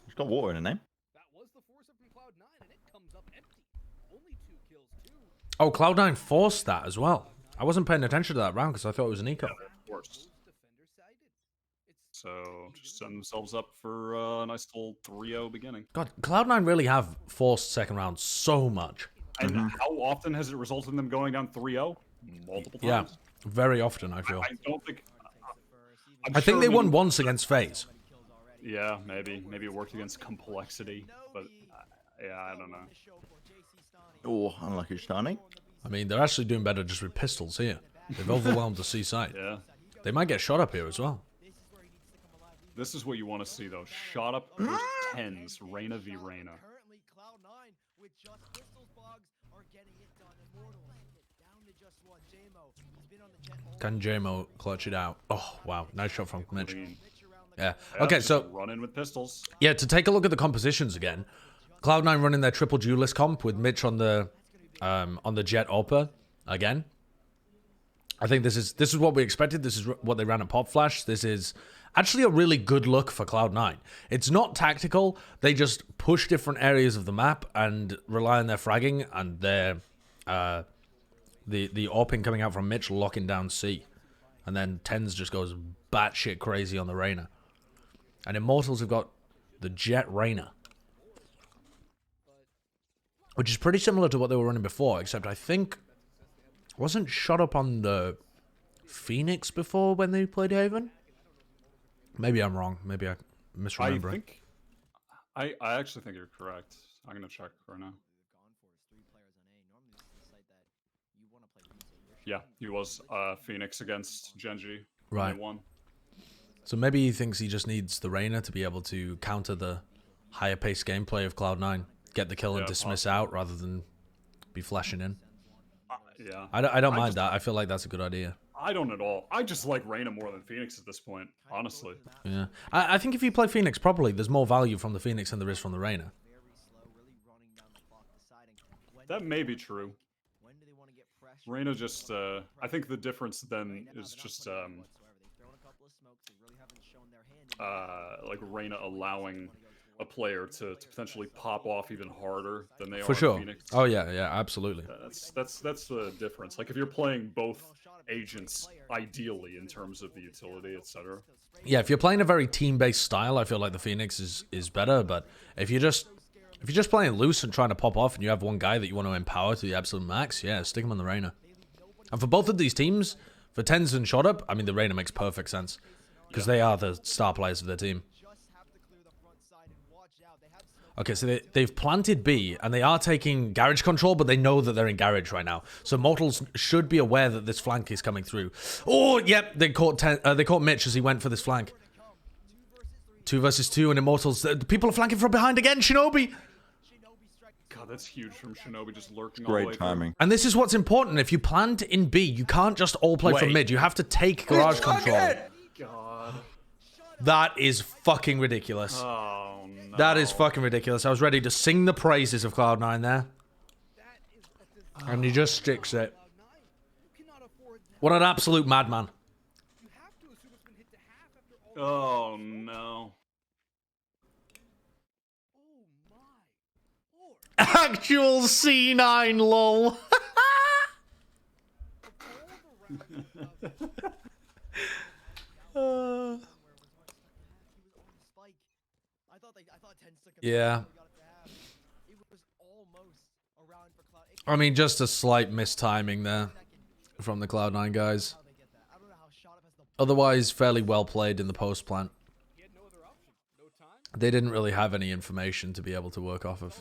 It's got water in it, name. That was the force up from Cloud9, and it comes up empty. Only 2 kills, too. Oh, Cloud9 forced that as well. I wasn't paying attention to that round because I thought it was an eco. Of course. So, just setting themselves up for a nice little 3-0 beginning. God, Cloud9 really have forced second round so much. And how often has it resulted in them going down 3-0? Multiple times. Yeah, very often, I feel. I don't think... I think they won once against FaZe. Yeah, maybe. Maybe it worked against Complexity, but yeah, I don't know. Oh, unlucky Stani. I mean, they're actually doing better just with pistols here. They've overwhelmed the C side. Yeah. They might get shot up here as well. This is what you want to see, though. Shot up versus Tenz, Reyna v Reyna. Can JMO clutch it out? Oh, wow. Nice shot from Mitch. Clean. Yeah. Yeah, Okay, just so... run in with pistols. Yeah, to take a look at the compositions again. Cloud9 running their triple duelist comp with Mitch on the Jet Opera again. I think this is what we expected. This is what they ran at Pop Flash. This is actually a really good look for Cloud9. It's not tactical. They just push different areas of the map and rely on their fragging and their the AWPing coming out from Mitch locking down C. And then Tenz just goes batshit crazy on the Reyna. And Immortals have got the Jet Reyna, which is pretty similar to what they were running before, except I think wasn't shot up on the Phoenix before when they played Haven? Maybe I'm wrong. Maybe I'm misremembering. I actually think you're correct. I'm gonna check right now. Yeah, he was Phoenix against Genji. Right. They won. So maybe he thinks he just needs the Reyna to be able to counter the higher paced gameplay of Cloud9. Get the kill and dismiss out rather than be flashing in. Yeah. I don't mind that. I feel like that's a good idea. I don't at all. I just like Reyna more than Phoenix at this point, honestly. Yeah. I think if you play Phoenix properly, there's more value from the Phoenix than there is from the Reyna. That may be true. Reyna just, I think the difference then is just, like Reyna allowing a player to potentially pop off even harder than they are For sure. Phoenix. Oh yeah, absolutely. That's the difference. Like if you're playing both agents ideally in terms of the utility, etc. Yeah, if you're playing a very team-based style, I feel like the Phoenix is better. But if you're just playing loose and trying to pop off, and you have one guy that you want to empower to the absolute max, yeah, stick him on the Reyna. And for both of these teams, for Tenz and ShoT, I mean, the Reyna makes perfect sense because they are the star players of their team. Okay, so they've planted B, and they are taking garage control, but they know that they're in garage right now. So Immortals should be aware that this flank is coming through. Oh, yep, they caught Mitch as he went for this flank. 2 versus 2, and Immortals. People are flanking from behind again, Shinobi! God, that's huge from Shinobi just lurking all the way Great timing. And this is what's important. If you plant in B, you can't just all play from mid. You have to take garage control. God. That is fucking ridiculous. Oh, no. That is fucking ridiculous. I was ready to sing the praises of Cloud9 there. And he just sticks it. What an absolute madman. Oh, no. Actual C9, lol. Yeah. I mean, just a slight mistiming there from the Cloud9 guys. Otherwise, fairly well played in the post plant. They didn't really have any information to be able to work off of.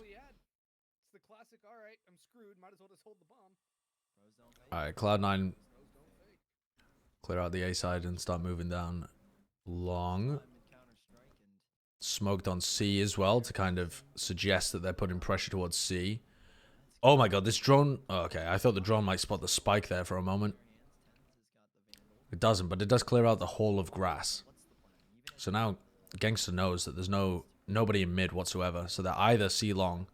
Alright, Cloud9 clear out the A side and start moving down long. Smoked on C as well to kind of suggest that they're putting pressure towards C. Oh my god, this drone... Oh, okay, I thought the drone might spot the spike there for a moment. It doesn't, but it does clear out the whole of grass. So now Gangster knows that there's nobody in mid whatsoever. So they're either C long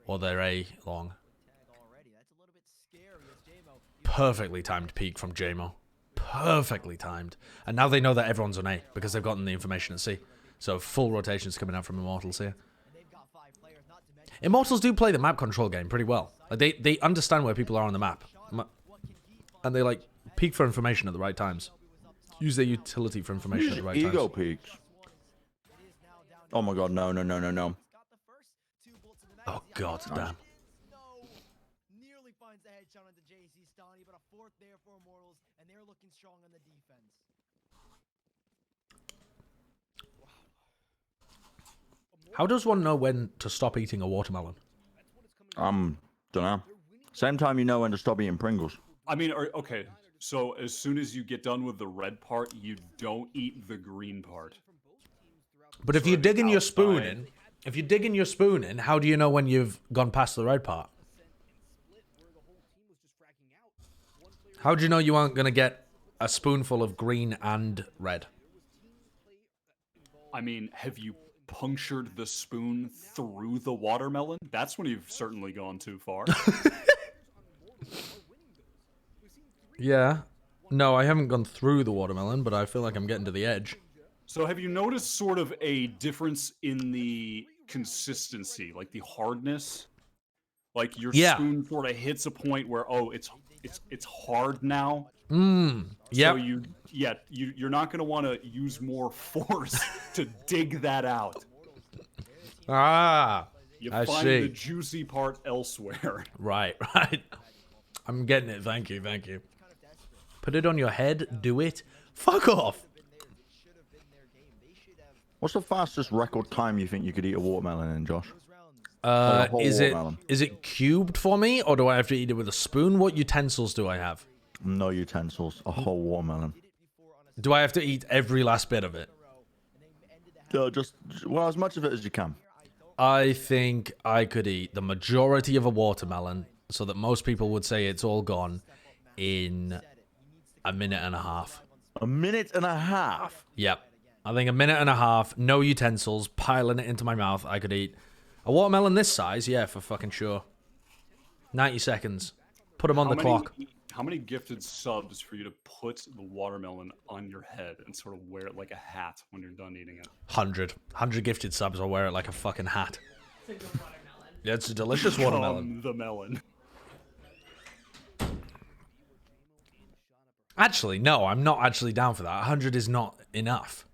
or they're A long. Perfectly timed peek from JMO. Perfectly timed. And now they know that everyone's on A because they've gotten the information at C. So full rotations coming out from Immortals here. Immortals do play the map control game pretty well. Like they understand where people are on the map. And they like peek for information at the right times. Use their utility for information at the right times. Ego peaks. Oh my god, no. Oh god, damn. Nearly finds the headshot onto JC Stani, but a fourth there for Immortals, and they're looking strong on the defense. How does one know when to stop eating a watermelon? Don't know. Same time you know when to stop eating Pringles. I mean, okay, so as soon as you get done with the red part, you don't eat the green part. But if you're digging your spoon in, how do you know when you've gone past the red part? How do you know you aren't going to get a spoonful of green and red? I mean, have you punctured the spoon through the watermelon? That's when you've certainly gone too far. Yeah. No, I haven't gone through the watermelon, but I feel like I'm getting to the edge. So have you noticed sort of a difference in the consistency, like the hardness Like your Yeah. spoon sort of hits a point where it's hard now. Yeah. So you're not going to want to use more force to dig that out. Ah. You I find see. the juicy part elsewhere. Right. I'm getting it. Thank you. Put it on your head. Do it. Fuck off. What's the fastest record time you think you could eat a watermelon in, Josh? Is watermelon. it cubed for me, or do I have to eat it with a spoon? What utensils do I have? No utensils. A whole watermelon. Do I have to eat every last bit of it? Well, as much of it as you can. I think I could eat the majority of a watermelon, so that most people would say it's all gone, in a minute and a half. A minute and a half? Yep. I think a minute and a half, no utensils, piling it into my mouth, I could eat. A watermelon this size, yeah, for fucking sure. 90 seconds. Put them on the clock. How many gifted subs for you to put the watermelon on your head and sort of wear it like a hat when you're done eating it? 100. 100 gifted subs, I'll wear it like a fucking hat. It's a good watermelon. Yeah, it's a delicious watermelon. The melon. Actually, no, I'm not actually down for that. 100 is not enough.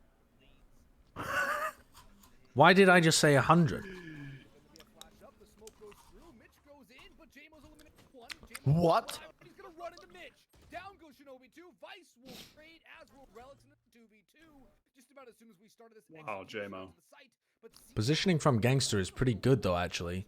Why did I just say 100? What? He's gonna run into Mitch. Down goes Shinobi 2. Vice will trade, as will Relics in the 2v2. Just about as soon as we started this. Wow, JMO. Positioning from Gangster is pretty good, though, actually.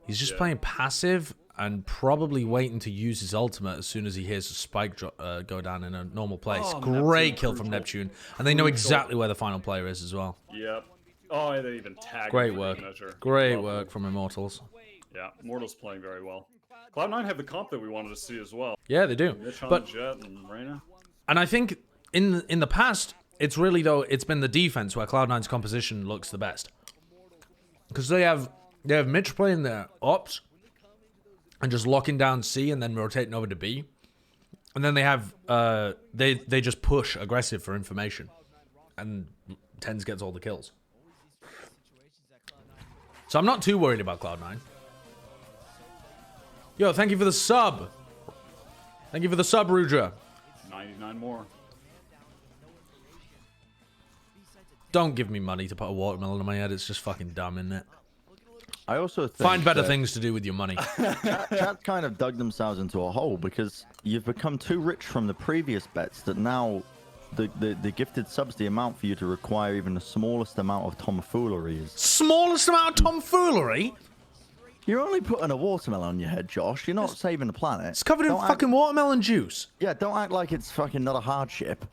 He's just playing passive and probably waiting to use his ultimate as soon as he hears a spike go down in a normal place. Oh, Great Neptune, kill from crucial. Neptune. And they know exactly where the final player is as well. Yep. Oh, and they even tagged Great him for work. good measure. Great Lovely. work from Immortals. Yeah, Immortals playing very well. Cloud9 have the comp that we wanted to see as well. Yeah, they do. Mitch on But Jet and Reyna. And I think in the past, it's really, though, it's been the defense where Cloud9's composition looks the best. Because they have Mitch playing their ops and just locking down C and then rotating over to B. And then they have, they just push aggressive for information. And Tenz gets all the kills. So I'm not too worried about Cloud9. Yo, thank you for the sub. Thank you for the sub, Rudra. 99 more. Don't give me money to put a watermelon on my head. It's just fucking dumb, isn't it? I also think Find better that things to do with your money. Chat kind of dug themselves into a hole because you've become too rich from the previous bets that now the gifted subs, the amount for you to require even the smallest amount of tomfoolery is. Smallest amount of tomfoolery? You're only putting a watermelon on your head, Josh. You're not saving the planet. It's covered in Don't fucking watermelon juice. Yeah, don't act like it's fucking not a hardship.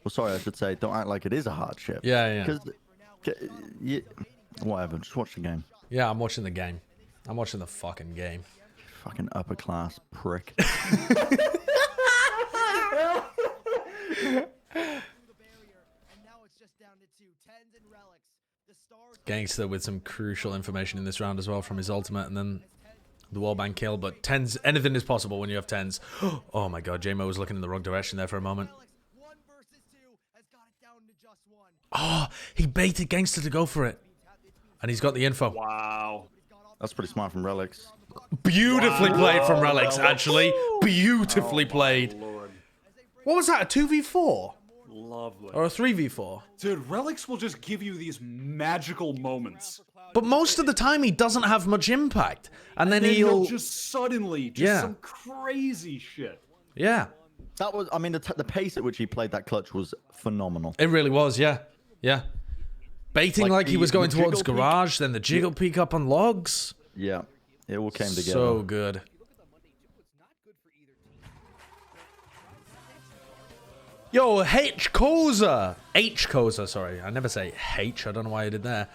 Well, sorry, I should say, don't act like it is a hardship. Yeah. Because, whatever, just watch the game. Yeah, I'm watching the game. I'm watching the fucking game. Fucking upper class prick. Gangster with some crucial information in this round as well from his ultimate and then the wallbang kill. But Tenz, anything is possible when you have Tenz. Oh my god, JMO was looking in the wrong direction there for a moment. Oh, he baited Gangster to go for it. And he's got the info. Wow. That's pretty smart from Relics. Beautifully played from Relics, actually. Beautifully played. Lord. What was that, a 2v4? Lovely. Or a 3v4? Dude, Relics will just give you these magical moments. But most of the time he doesn't have much impact. And then Then he'll... just suddenly, just some crazy shit. Yeah. That was, I mean, the pace at which he played that clutch was phenomenal. It really was, yeah. Yeah. Baiting like he was going towards jiggle garage, then the jiggle peek up on logs. Yeah, it all came together. So good. Yo, H. Koza. H. Koza, sorry. I never say H. I don't know why I did there.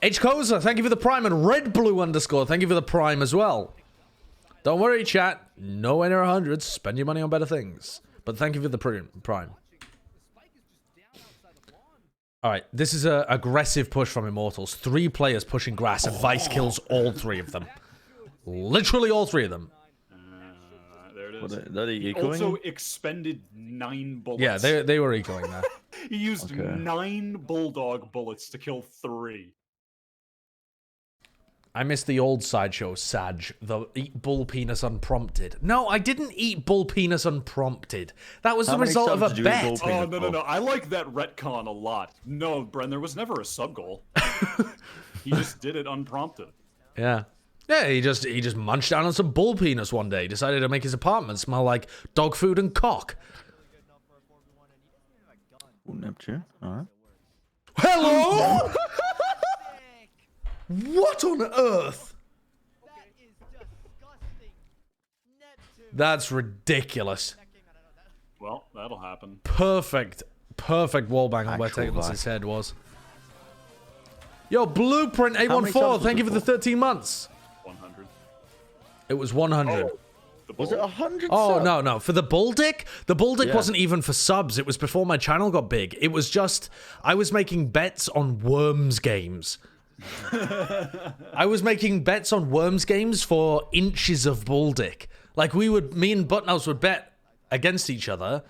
H. Koza, thank you for the prime. And Red Blue underscore, thank you for the prime as well. Don't worry, chat. No NR100s. Spend your money on better things. But thank you for the prime. Alright, this is an aggressive push from Immortals. 3 players pushing grass, and Vice kills all 3 of them. Literally all 3 of them. There it is. What, are they ecoing? Also expended 9 bullets. Yeah, they were ecoing that. He used 9 bulldog bullets to kill 3. I miss the old sideshow, Sag. The eat bull penis unprompted. No, I didn't eat bull penis unprompted. That was the result of a bet. Oh, no. I like that retcon a lot. No, Bren, there was never a sub-goal. He just did it unprompted. Yeah. Yeah, he just munched down on some bull penis one day. Decided to make his apartment smell like dog food and cock. Ooh, Neptune. All right. Hello? What on earth? That is disgusting. Neptune. That's ridiculous. Well, that'll happen. Perfect wallbang on where Takeless's head was. Yo, Blueprint 814, thank you for the 13 months. 100. It was 100. Oh, Was it 100? Oh, no. For the bull dick? The bull dick wasn't even for subs. It was before my channel got big. It was just, I was making bets on Worms games. I was making bets on Worms games for inches of bull dick. Like, me and Buttnose would bet against each other,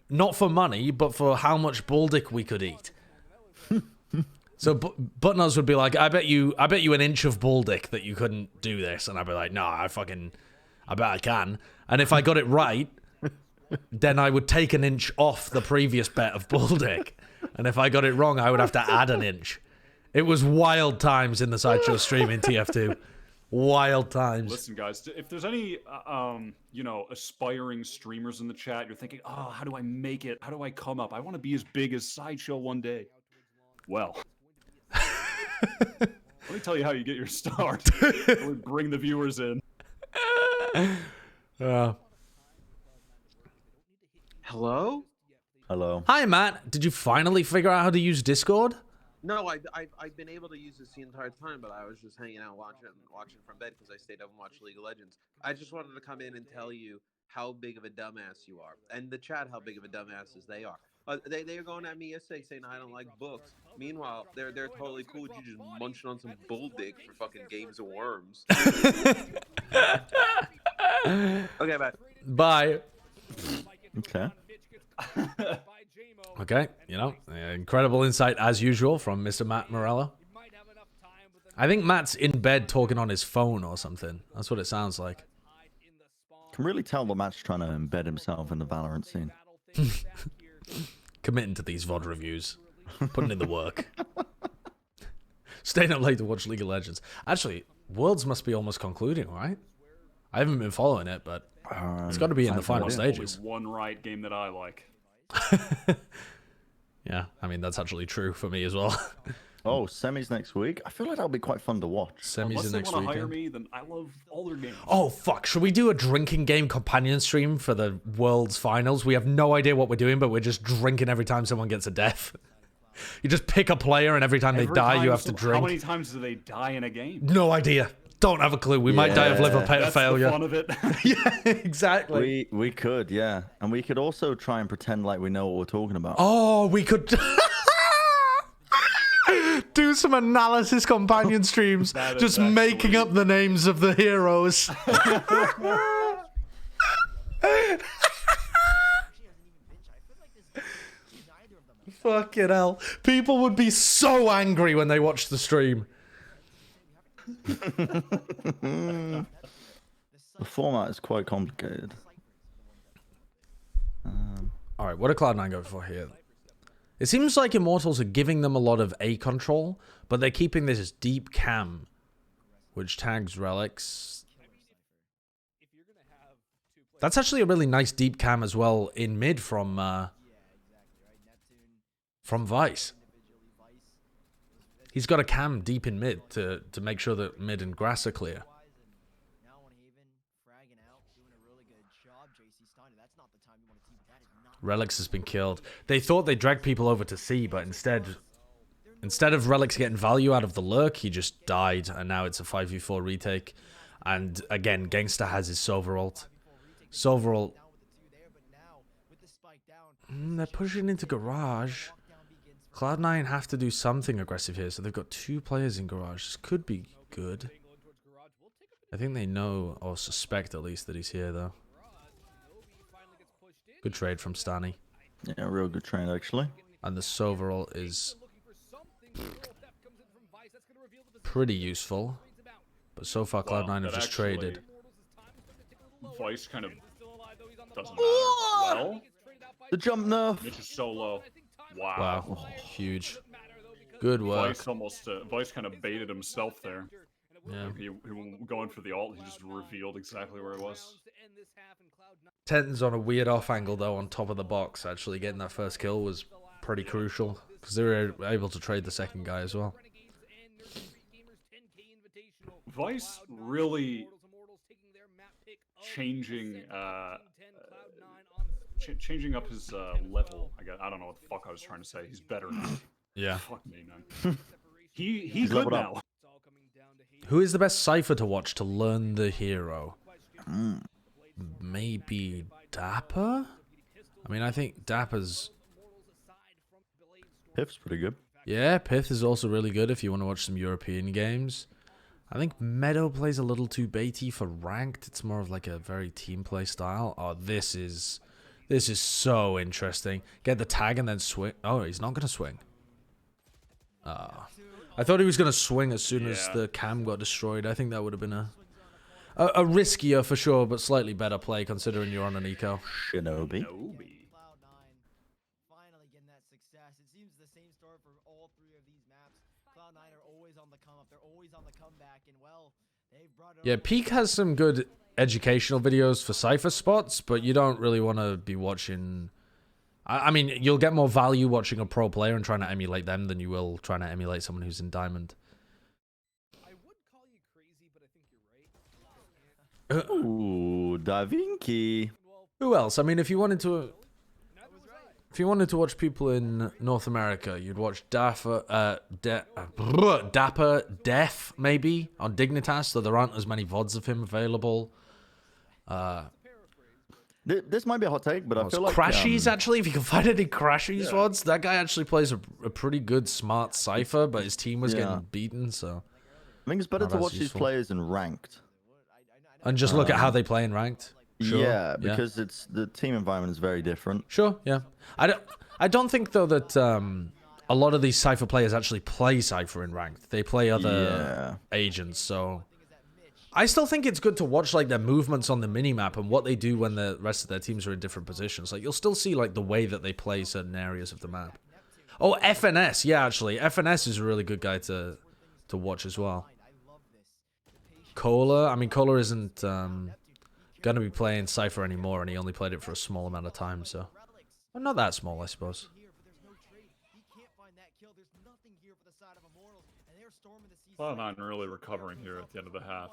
not for money, but for how much bull dick we could eat. So Buttnose would be like, I bet you an inch of bull dick that you couldn't do this. And I'd be like, no, I bet I can. And if I got it right, then I would take an inch off the previous bet of bull dick. And if I got it wrong, I would have to add an inch. It was wild times in the Sideshow stream in TF2. Wild times. Listen, guys, if there's any, aspiring streamers in the chat, you're thinking, oh, how do I make it? How do I come up? I want to be as big as Sideshow one day. Well, let me tell you how you get your start. Bring the viewers in. Hello? Hello. Hi, Matt. Did you finally figure out how to use Discord? No, I've been able to use this the entire time, but I was just hanging out watching from bed because I stayed up and watched League of Legends. I just wanted to come in and tell you how big of a dumbass you are, and the chat how big of a dumbasses they are. They are going at me yesterday saying I don't like books. Meanwhile, they're totally cool with you just munching on some bull dick for fucking games of worms. Okay, bye. Bye. Okay. Okay, incredible insight as usual from Mr. Matt Morello. I think Matt's in bed talking on his phone or something. That's what it sounds like. Can really tell the Matt's trying to embed himself in the Valorant scene. Committing to these VOD reviews. Putting in the work. Staying up late to watch League of Legends. Actually, Worlds must be almost concluding, right? I haven't been following it, but it's got to be in the final stages. Only one right game that I like. Yeah, I mean, that's actually true for me as well. Oh, semis next week? I feel like that'll be quite fun to watch. Semis Unless next they want weekend. to hire me, then I love all their games. Oh, fuck. Should we do a drinking game companion stream for the World's Finals? We have no idea what we're doing, but we're just drinking every time someone gets a death. You just pick a player, and every time they die, you have to drink. How many times do they die in a game? No idea. Don't have a clue. We might die of liver failure. That's the fun of it. Yeah, exactly. We could, yeah. And we could also try and pretend like we know what we're talking about. Oh, we could do some analysis companion streams, just making up the names of the heroes. Fucking hell. People would be so angry when they watch the stream. The format is quite complicated. Alright, what are Cloud9 going for here? It seems like Immortals are giving them a lot of A control, but they're keeping this deep cam, which tags relics. That's actually a really nice deep cam as well in mid from Vice. He's got a cam deep in mid to make sure that mid and grass are clear. Relics has been killed. They thought they dragged people over to C, but instead of Relics getting value out of the lurk, he just died, and now it's a 5v4 retake. And again, Gangsta has his Silver ult. Silver ult. They're pushing into Garage. Cloud9 have to do something aggressive here, so they've got 2 players in Garage. This could be good. I think they know, or suspect at least, that he's here, though. Good trade from Stani. Yeah, real good trade, actually. And the Sovereign is pretty useful. But so far, Cloud9 have just traded. Vice kind of doesn't matter. Well, the jump nerf. Mitch is so low. Wow. Wow. Huge. Good work. Vice kind of baited himself there. Yeah. He going for the ult, he just revealed exactly where he was. Tenz on a weird off angle though on top of the box. Actually getting that first kill was pretty crucial because they were able to trade the second guy as well. Vice really changing changing up his level. I don't know what the fuck I was trying to say. He's better now. Yeah. Fuck me, man. He's good now. Who is the best Cypher to watch to learn the hero? Maybe Dapper? I mean, I think Dapper's... Pith's pretty good. Yeah, Pith is also really good if you want to watch some European games. I think Meadow plays a little too baity for ranked. It's more of like a very team play style. Oh, this is so interesting. Get the tag and then swing. Oh, he's not going to swing. I thought he was going to swing as soon as the cam got destroyed. I think that would have been a riskier for sure, but slightly better play considering you're on an eco. Shinobi. Finally getting that success. It seems the same story for all three of these maps. Cloud9 are always on the come up. They're always on the comeback, and well, they've brought it. Yeah, Peak has some good educational videos for Cypher spots, but you don't really want to be watching... I mean, you'll get more value watching a pro player and trying to emulate them than you will trying to emulate someone who's in Diamond. I would call you crazy, but I think you're right. Ooh, Da Vinci. Who else? I mean, if you wanted to watch people in North America, you'd watch Dapper, Def, maybe, on Dignitas, though there aren't as many VODs of him available. This might be a hot take, but I feel like... Crashies, actually, if you can find any Crashies VODs. That guy actually plays a pretty good, smart Cypher, but his team was getting beaten, so... I think it's better to watch these players in ranked. And just look at how they play in ranked. Sure. Yeah, because the team environment is very different. Sure, yeah. I don't think, though, that a lot of these Cypher players actually play Cypher in ranked. They play other agents, so... I still think it's good to watch like their movements on the minimap and what they do when the rest of their teams are in different positions. Like you'll still see like the way that they play certain areas of the map. Oh, FNS. Yeah, actually. FNS is a really good guy to watch as well. Cola. I mean, Cola isn't going to be playing Cypher anymore, and he only played it for a small amount of time, so... Well, not that small, I suppose. Cloud9 really recovering here at the end of the half.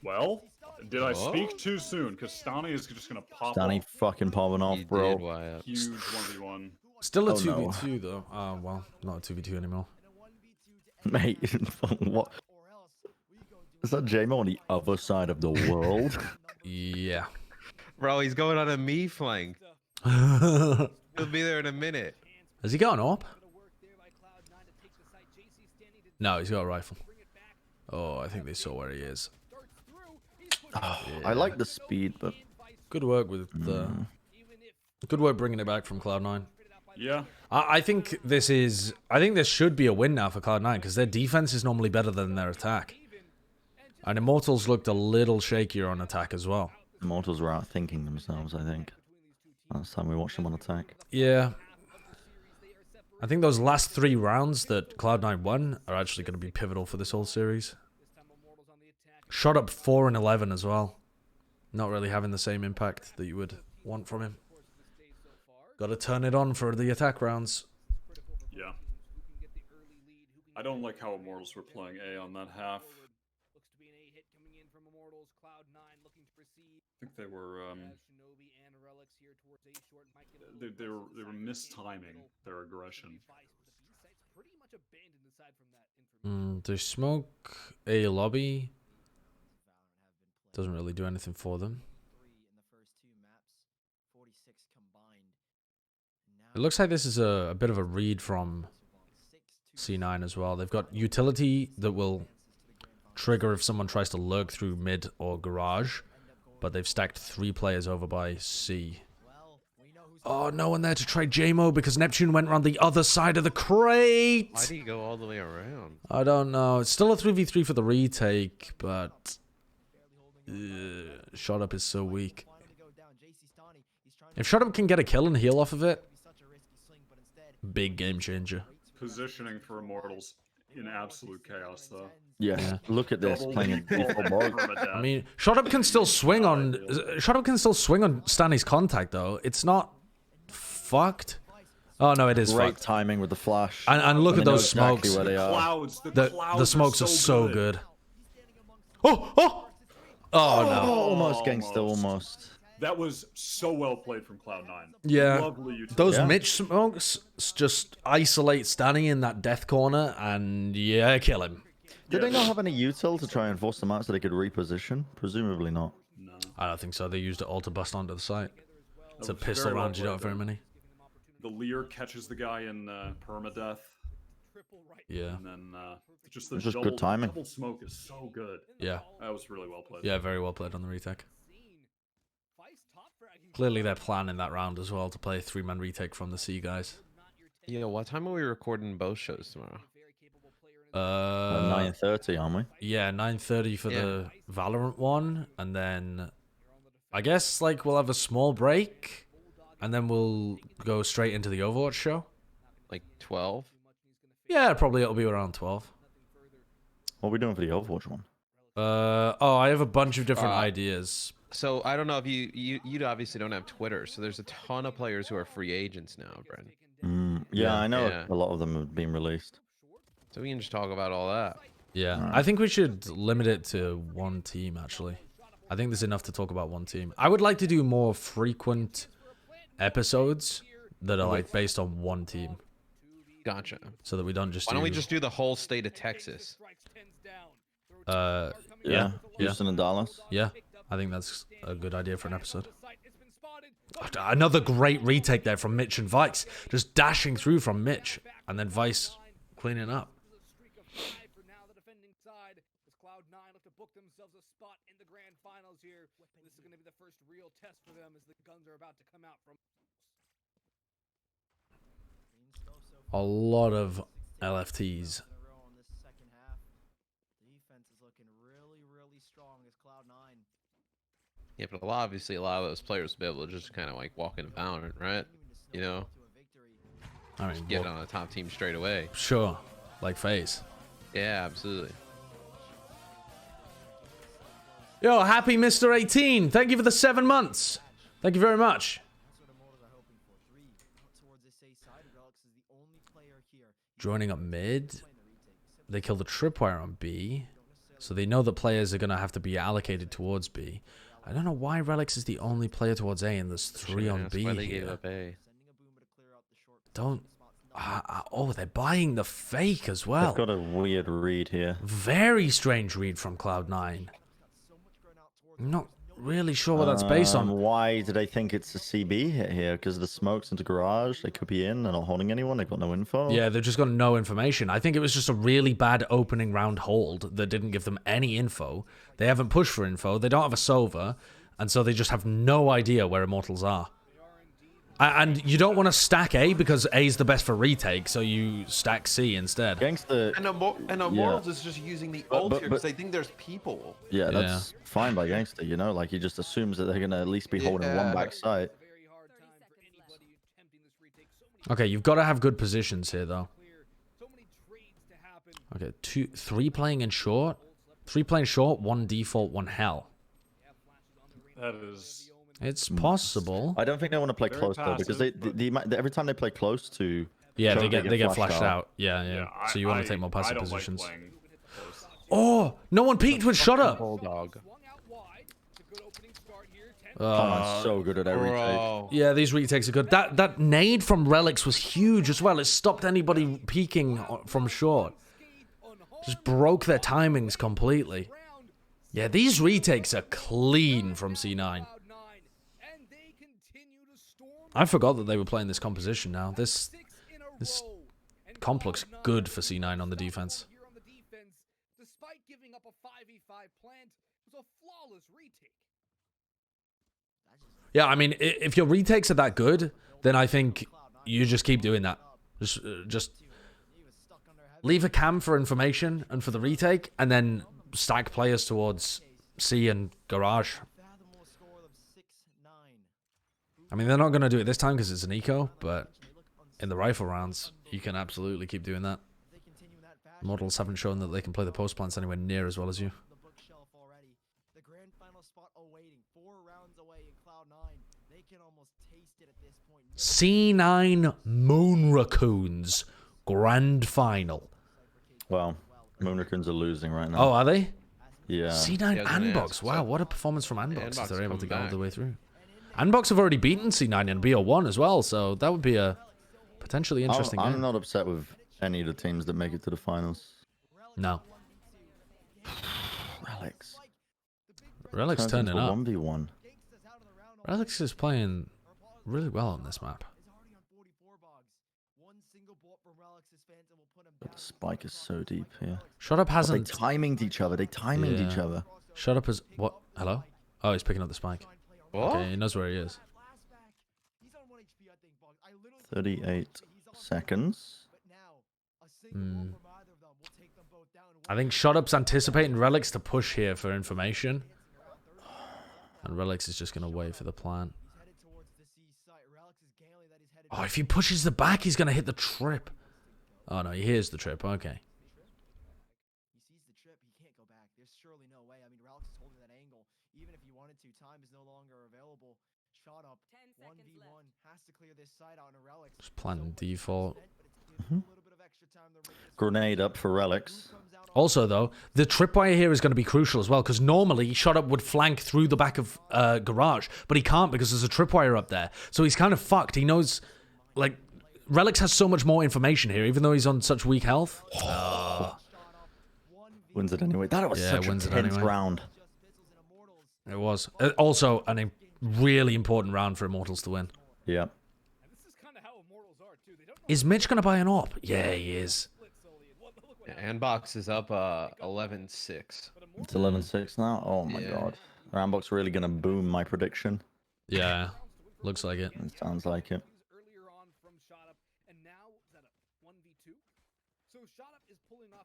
Well, did I speak too soon? Because Stani is just going to pop off. Stani fucking popping off, bro. Huge 1v1. Still a 2v2, though. Oh, well, not a 2v2 anymore. Mate, what? Is that JMO on the other side of the world? Yeah. Bro, he's going on a me flank. He'll be there in a minute. Has he got an AWP? No, he's got a rifle. Oh, I think they saw where he is. Oh, yeah. I like the speed, but good work with the good work bringing it back from Cloud9. Yeah, I think this should be a win now for Cloud9 because their defense is normally better than their attack. And Immortals looked a little shakier on attack as well. Immortals were outthinking themselves, I think. Last time we watched them on attack. Yeah. I think those last 3 rounds that Cloud9 won are actually going to be pivotal for this whole series. Shot up 4 and 11 as well. Not really having the same impact that you would want from him. Got to turn it on for the attack rounds. Yeah. I don't like how Immortals were playing A on that half. I think they were they were mistiming their aggression. They smoke A lobby. Doesn't really do anything for them. It looks like this is a bit of a read from C9 as well. They've got utility that will trigger if someone tries to lurk through mid or garage, but they've stacked 3 players over by C. Oh, no one there to try JMO because Neptune went around the other side of the crate. Why do you go all the way around? I don't know. It's still a 3v3 for the retake, but ShoT up is so weak. If ShoT up can get a kill and heal off of it, big game changer. Positioning for Immortals in absolute chaos, though. Yeah. Look at this playing in default mode. I mean, ShoT up can still swing on Stanny's contact though. It's not fucked. Oh no, it is Great fucked. timing with the flash. And look at those exactly smokes. where they are. Clouds, The smokes are so good. Oh no. Almost gangster, almost. That was so well played from Cloud9. Yeah. Lovely utility. Those Mitch smokes just isolate Stanny in that death corner and kill him. Did they not have any util to try and force them out so they could reposition? Presumably not. No. I don't think so. They used it all to bust onto the site. It's a pistol round, you don't have very many. The Lear catches the guy in permadeath. Yeah. And then just It's the just good timing. double smoke is so good. Yeah. That was really well played. Yeah, very well played on the retake. Clearly they're planning that round as well to play a 3-man retake from the C guys. Yeah, what time are we recording both shows tomorrow? 9:30, aren't we? Yeah, 9:30 for the Valorant one, and then I guess like we'll have a small break, and then we'll go straight into the Overwatch show. Like 12? Yeah, probably it'll be around 12. What are we doing for the Overwatch one? I have a bunch of different ideas. So I don't know if you obviously don't have Twitter, so there's a ton of players who are free agents now, Bren. Yeah, I know a lot of them have been released. So we can just talk about all that. Yeah, I think we should limit it to one team, actually. I think there's enough to talk about one team. I would like to do more frequent episodes that are like based on one team. Gotcha. So that we don't just Why don't we just do the whole state of Texas? Yeah. Houston and Dallas. Yeah, I think that's a good idea for an episode. Another great retake there from Mitch and Vice. Just dashing through from Mitch. And then Vice cleaning up. Cloud9 look to book themselves a spot in the grand finals here. This is going to be the first real test for them as the guns are about to come out from. A lot of LFTs. Yeah, but obviously a lot of those players will be able to just kind of like walk into Valorant, right? You know? I mean, get on a top team straight away. Sure. Like FaZe. Yeah, absolutely. Yo, happy Mr. 18. Thank you for the 7 months. Thank you very much. Joining up mid. They kill the tripwire on B. So they know that players are going to have to be allocated towards B. I don't know why Relics is the only player towards A and there's 3 on B why they here. gave up A. Don't... oh, they're buying the fake as well. They've got a weird read here. Very strange read from Cloud9. I'm not really sure what that's based on. Why do they think it's a CB hit here? Because the smokes into garage, they could be in. They're not holding anyone. They've got no info. Yeah, they've just got no information. I think it was just a really bad opening round hold that didn't give them any info. They haven't pushed for info. They don't have a Sova. And so they just have no idea where Immortals are. And you don't want to stack A because A is the best for retake, so you stack C instead. Gangster. And Immortals is just using the ult here because they think there's people. Yeah, that's fine by Gangster, you know? Like, he just assumes that they're going to at least be holding one back site. Okay, you've got to have good positions here, though. Okay, 3 playing in short. 3 playing short, 1 default, 1 hell. That is... It's possible. I don't think they want to play close though, because every time they play close to, they get flashed out. Yeah. So you want to take more passive positions. Oh, no one peeked with ShoT up. Bulldog. So good at every retake. Yeah, these retakes are good. That nade from Relics was huge as well. It stopped anybody peeking from short. Just broke their timings completely. Yeah, these retakes are clean from C9. I forgot that they were playing this composition now. This comp looks good for C9 on the defense. Despite giving up a 5v5 plant, it was a flawless retake. Yeah, I mean, if your retakes are that good, then I think you just keep doing that. Just leave a cam for information and for the retake, and then stack players towards C and Garage. I mean, they're not going to do it this time because it's an eco, but in the rifle rounds, you can absolutely keep doing that. Immortals haven't shown that they can play the post plants anywhere near as well as you. C9 Moon Raccoons Grand Final. Well, Moon Raccoons are losing right now. Oh, are they? Yeah. C9 Anbox. Wow, what a performance from Anbox if they're able to get all the way through. Anbox have already beaten C9 in BO1 as well, so that would be a potentially interesting game. I'm not upset with any of the teams that make it to the finals. No. Relics. Relics turning up. 1v1. Relics is playing really well on this map. But the spike is so deep here. ShoT hasn't... They timinged each other. They timinged each other. ShoT has... What? Hello? Oh, he's picking up the spike. What? Okay, he knows where he is. 38 seconds. I think ShoT's anticipating Relics to push here for information. And Relics is just going to wait for the plant. Oh, if he pushes the back, he's going to hit the trip. Oh, no, he hears the trip. Okay. He sees the trip. He can't go back. There's surely no way. I mean, Relics is holding that angle. Even if he wanted to, time is no longer available. Shot up. 1v1. Has to clear this side out on Relics. Just planting default. Grenade up for Relics. Also, though, the tripwire here is going to be crucial as well, because normally ShoT would flank through the back of Garage, but he can't because there's a tripwire up there. So he's kind of fucked. He knows, like, Relics has so much more information here, even though he's on such weak health. Wins it anyway. That was such a tense round. It was. Also, a really important round for Immortals to win. Yeah. Is Mitch going to buy an AWP? Yeah, he is. Yeah, Anbox is up 11-6. It's 11-6 now? Oh my god. Rambox really going to boom my prediction. Yeah, looks like it. It sounds like it.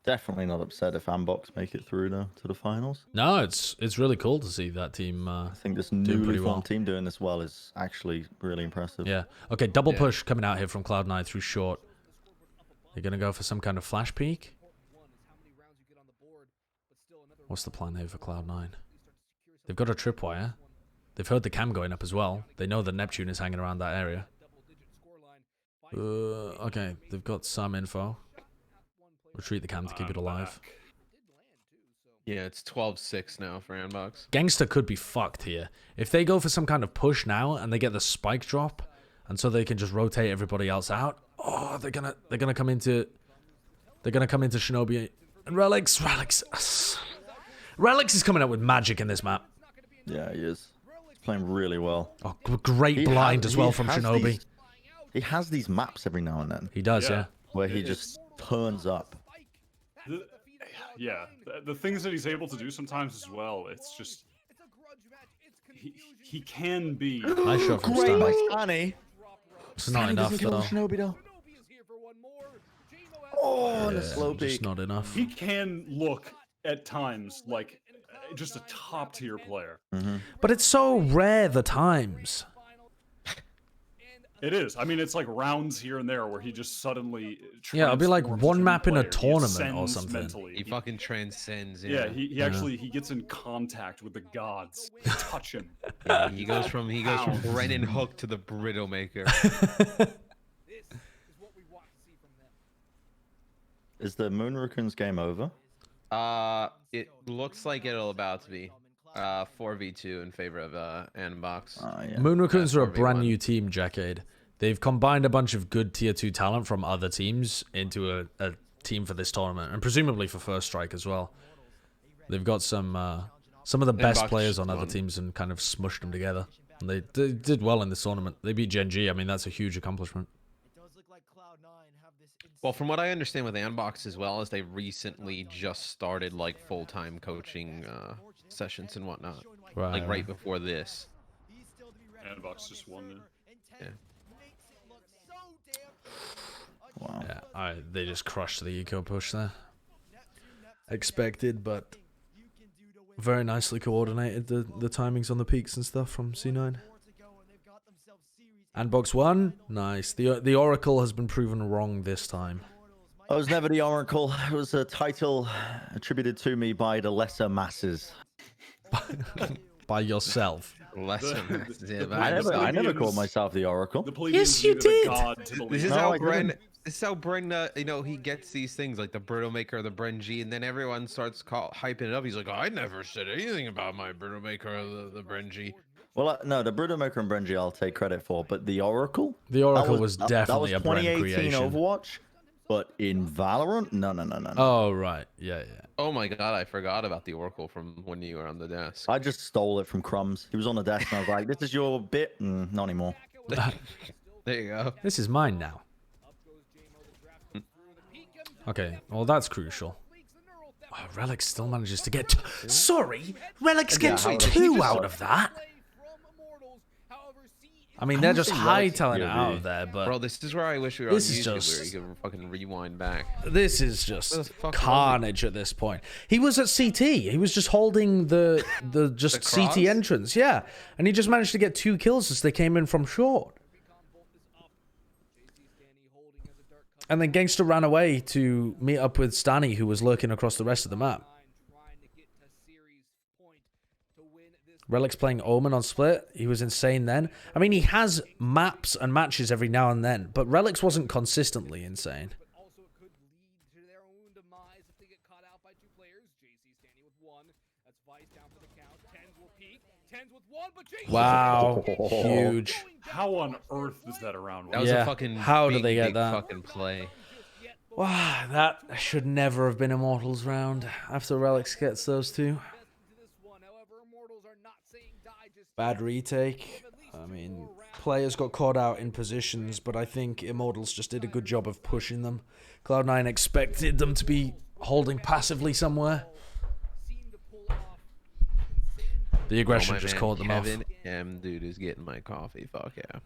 Definitely not upset if Ambox make it through though to the finals. No, it's really cool to see that team. I think this newly formed team doing this well is actually really impressive. Yeah. Okay, double push coming out here from Cloud9 through short. They're gonna go for some kind of flash peek. What's the plan here for Cloud9? They've got a tripwire. They've heard the cam going up as well. They know that Neptune is hanging around that area. Okay, they've got some info. Retreat the cam to keep it alive. Yeah, it's 12-6 now for Anbox. Gangster could be fucked here. If they go for some kind of push now and they get the spike drop, and so they can just rotate everybody else out. Oh, they're gonna come into Shinobi and Relics. Relics is coming up with magic in this map. Yeah, he is. He's playing really well. Oh, great blind as well from Shinobi. He has these maps every now and then. He does, yeah. Where he just turns up. The things that he's able to do sometimes as well, it's just he can be. Nice shot from Great by Stan. Stanny. It's not enough though. Shinobi, though. Oh, the slow peek. Just not enough. He can look at times like just a top tier player. But it's so rare the times. It is. I mean, it's like rounds here and there where he just suddenly. Yeah, it'll be like transforms one into a map in a player. He tournament or ascends something. mentally. He fucking transcends. Yeah, he actually he gets in contact with the gods. They touch him. Yeah, he goes from Brennan Hook to the Brittle Maker. Is the Moon Raccoons game over? It looks like it'll about to be 4v2 in favor of Anbox. Yeah. Moon Raccoons are a 4v1. brand new team, Jackade. They've combined a bunch of good tier 2 talent from other teams into a team for this tournament, and presumably for First Strike as well. They've got some of the best Inbox players on other won. teams and kind of smushed them together. And they did well in this tournament. They beat Gen G. I mean, that's a huge accomplishment. Well, from what I understand with Anbox as well, is they recently just started like full-time coaching sessions and whatnot, like right before this. Handbox just won. Yeah. Wow. Yeah, they just crushed the eco push there. Expected, but very nicely coordinated, the timings on the peaks and stuff from C9. And box 1, nice. The Oracle has been proven wrong this time. I was never the Oracle. It was a title attributed to me by the lesser masses. By yourself. I never called myself the Oracle. Yes, you did. This is how Bren. This is how Bren, you know, he gets these things like the Brittle Maker, the Bren G, and then everyone starts hyping it up. He's like, oh, I never said anything about my Brittle Maker or the Bren G. Well, no, the Brittle Maker and Bren G I'll take credit for, but the Oracle? The Oracle was definitely that was a Bren 2018 creation. Overwatch, but in Valorant? No. Oh, right. Yeah. Oh my god, I forgot about the Oracle from when you were on the desk. I just stole it from Crumbs. He was on the desk and I was like, this is your bit? Not anymore. There you go. This is mine now. Okay, well that's crucial. Oh, Relic still manages to get... Sorry, Relic's gets 2 out of that. I mean, they're just hightailing it out of there, but... Bro, this is where I wish we were on YouTube, where you could fucking rewind back. This is just carnage at this point. He was at CT. He was just holding the CT entrance, yeah. And he just managed to get 2 kills as they came in from short. And then Gangster ran away to meet up with Stanny, who was lurking across the rest of the map. Relic's playing Omen on Split. He was insane then. I mean, he has maps and matches every now and then, but Relic's wasn't consistently insane. Wow. Huge. How on earth is that around? That was a fucking how big, do they get big that? fucking play. Wow, that should never have been Immortals round after Relics gets those 2. Bad retake. I mean, players got caught out in positions, but I think Immortals just did a good job of pushing them. Cloud9 expected them to be holding passively somewhere. The aggression just caught them off. M dude is getting my coffee. Fuck yeah.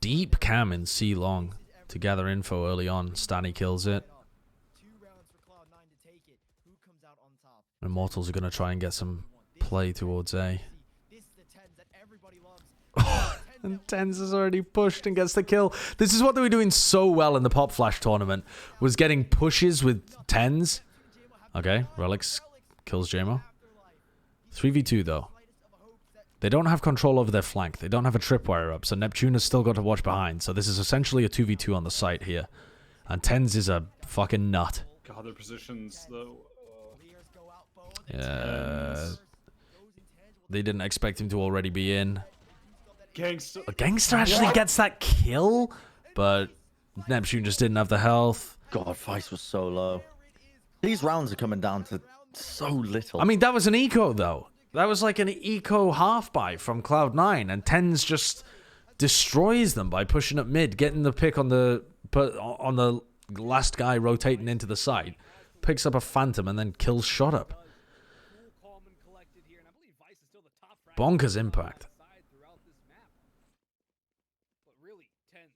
Deep cam in C long to gather info early on. Stanny kills it. Immortals are going to try and get some play towards A. And Tenz has already pushed and gets the kill. This is what they were doing so well in the Pop Flash tournament, was getting pushes with Tenz. Okay, Relics kills JMO. 3v2 though. They don't have control over their flank. They don't have a tripwire up, so Neptune has still got to watch behind. So this is essentially a 2v2 on the site here. And Tenz is a fucking nut. God, their positions though. Yeah. They didn't expect him to already be in. Gangster. Gangster actually gets that kill, but Neptune just didn't have the health. God, Vice was so low. These rounds are coming down to so little. I mean, that was an eco, though. That was like an eco half-buy from Cloud9, and Tenz just destroys them by pushing up mid, getting the pick on the last guy rotating into the side, picks up a Phantom, and then kills ShoT up. Bonkers impact.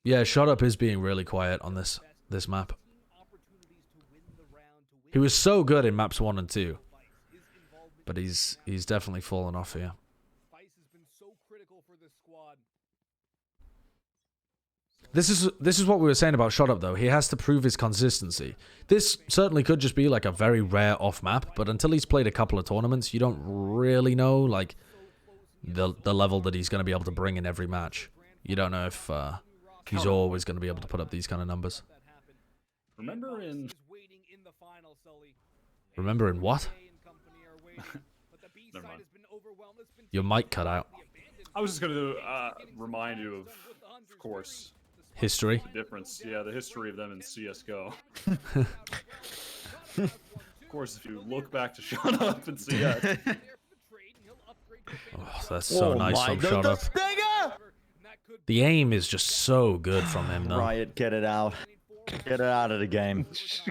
Yeah, ShoT up is being really quiet on this map. He was so good in maps 1 and 2, but he's definitely fallen off here. This is what we were saying about ShoT up though. He has to prove his consistency. This certainly could just be like a very rare off map, but until he's played a couple of tournaments, you don't really know like the level that he's going to be able to bring in every match. You don't know if he's always going to be able to put up these kind of numbers. Remember in what? Never mind. Your mic cut out. I was just going to remind you of course, History. the difference. Yeah, the history of them in CS:GO. Of course, if you look back to ShoT up and CS. Oh, that's so nice from ShoT up. The aim is just so good from him, though. Riot, get it out. Get it out of the game.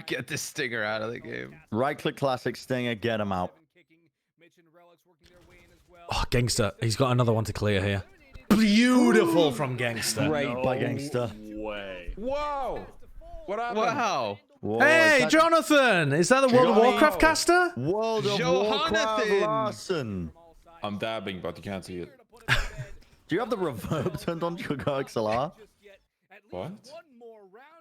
Get this stinger out of the game. Right-click classic stinger, get him out. Oh, Gangster. He's got another one to clear here. Beautiful from Gangster. Great by Gangster. Way. Whoa! What happened? Wow. Whoa, Hey, is that Jonathan! Is that the World of Johnny? Warcraft caster? World of Warcraft Jonathan! Larson. I'm dabbing, but you can't see it. Do you have the reverb turned on to your XLR? What?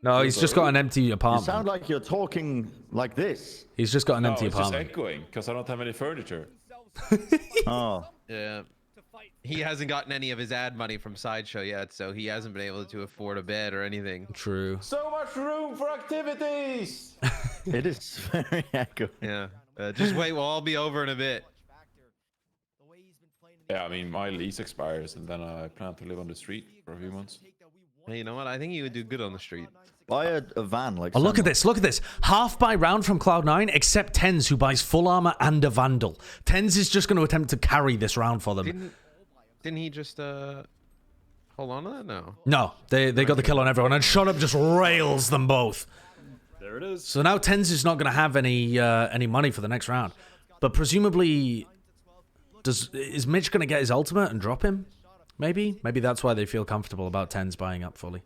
No, he's just got an empty You apartment. sound like you're talking like this. He's just got an No, empty it's just apartment. echoing because I don't have any furniture. Oh. Yeah. He hasn't gotten any of his ad money from Sideshow yet, so he hasn't been able to afford a bed or anything. True. So much room for activities! It is very echoey. Yeah. Just wait, we'll all be over in a bit. Yeah, I mean, my lease expires and then I plan to live on the street for a few months. Hey, you know what? I think you would do good on the street. Buy a van like Oh, look at Sam. this. Look at this. Half buy round from Cloud9, except Tenz, who buys full armor and a Vandal. Tenz is just going to attempt to carry this round for them. Didn't he just hold on to that? No. No, they got the kill on everyone, and ShoT just rails them both. There it is. So now Tenz is not going to have any money for the next round. But presumably, is Mitch going to get his ultimate and drop him? Maybe that's why they feel comfortable about Tenz buying up fully.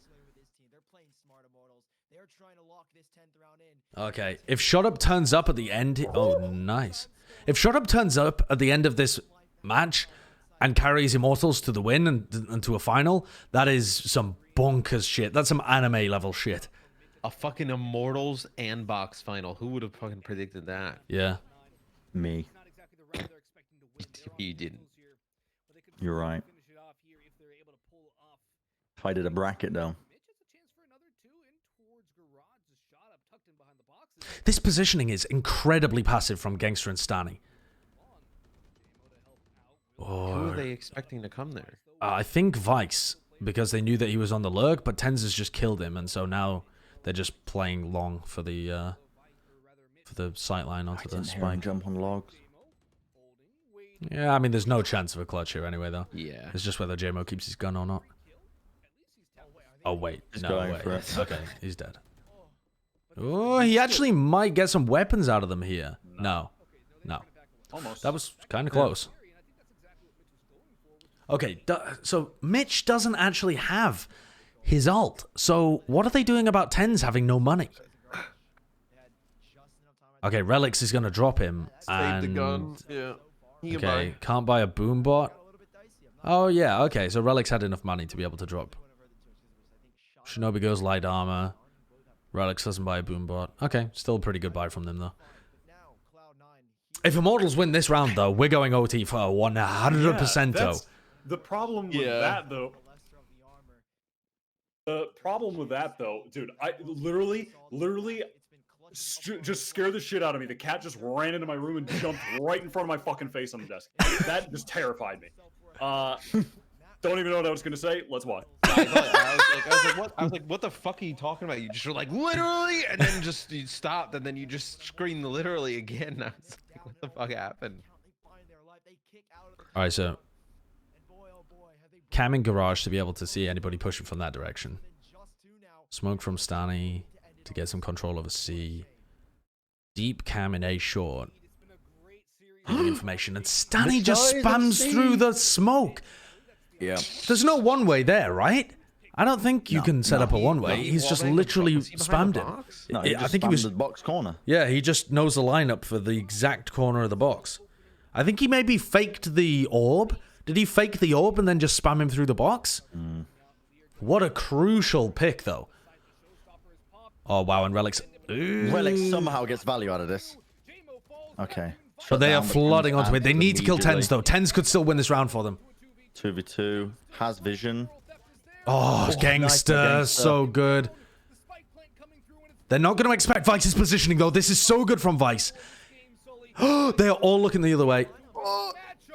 Okay, if ShoT turns up at the end, oh nice. If ShoT turns up at the end of this match and carries Immortals to the win and to a final, that is some bonkers shit. That's some anime level shit. A fucking Immortals and box final. Who would have fucking predicted that? Yeah. Me. You didn't. You're right. If I did a bracket though. This positioning is incredibly passive from Gangster and Stanny. Who are they expecting to come there? I think Vice, because they knew that he was on the lurk, but Tenz has just killed him, and so now they're just playing long for the sightline onto the spike. Jump on logs. Yeah, I mean, there's no chance of a clutch here anyway, though. Yeah. It's just whether JMO keeps his gun or not. Oh, wait. He's No, going wait. for it. Okay, he's dead. Oh, he actually might get some weapons out of them here. No. Almost. That was kind of close. Okay, so Mitch doesn't actually have his ult. So what are they doing about Tenz having no money? Okay, Relics is going to drop him. Save the gun. Yeah. Okay, can't buy a boom bot. Oh, yeah, okay. So Relics had enough money to be able to drop. Shinobi goes light armor. Relics doesn't buy a boom bot. Okay, still a pretty good buy from them, though. If Immortals win this round, though, we're going OT for 100%, though. The problem with that, though... The problem with that, though, dude, I literally just scared the shit out of me. The cat just ran into my room and jumped right in front of my fucking face on the desk. That just terrified me. Don't even know what I was gonna say. Let's watch. I was like, what the fuck are you talking about? You just were like, literally, and then just you stopped, and then you just screamed literally again. I was like, what the fuck happened? All right, so cam in garage to be able to see anybody pushing from that direction. Smoke from Stanny to get some control over C. Deep cam in A short. Information, and Stanny just spams through the smoke. Yeah. There's no one way there, right? I don't think you can set up a one way. He's just literally spammed him. No, he I think he was the box corner. Yeah, he just knows the lineup for the exact corner of the box. I think he maybe faked the orb. Did he fake the orb and then just spam him through the box? What a crucial pick, though. Oh, wow, and Relics... Relic somehow gets value out of this. Okay. But they are flooding onto it. They need to kill Tenz, though. Tenz could still win this round for them. 2v2. Has vision. Oh, Gangster. Nice So good. They're not going to expect Vice's positioning, though. This is so good from Vice. They are all looking the other way.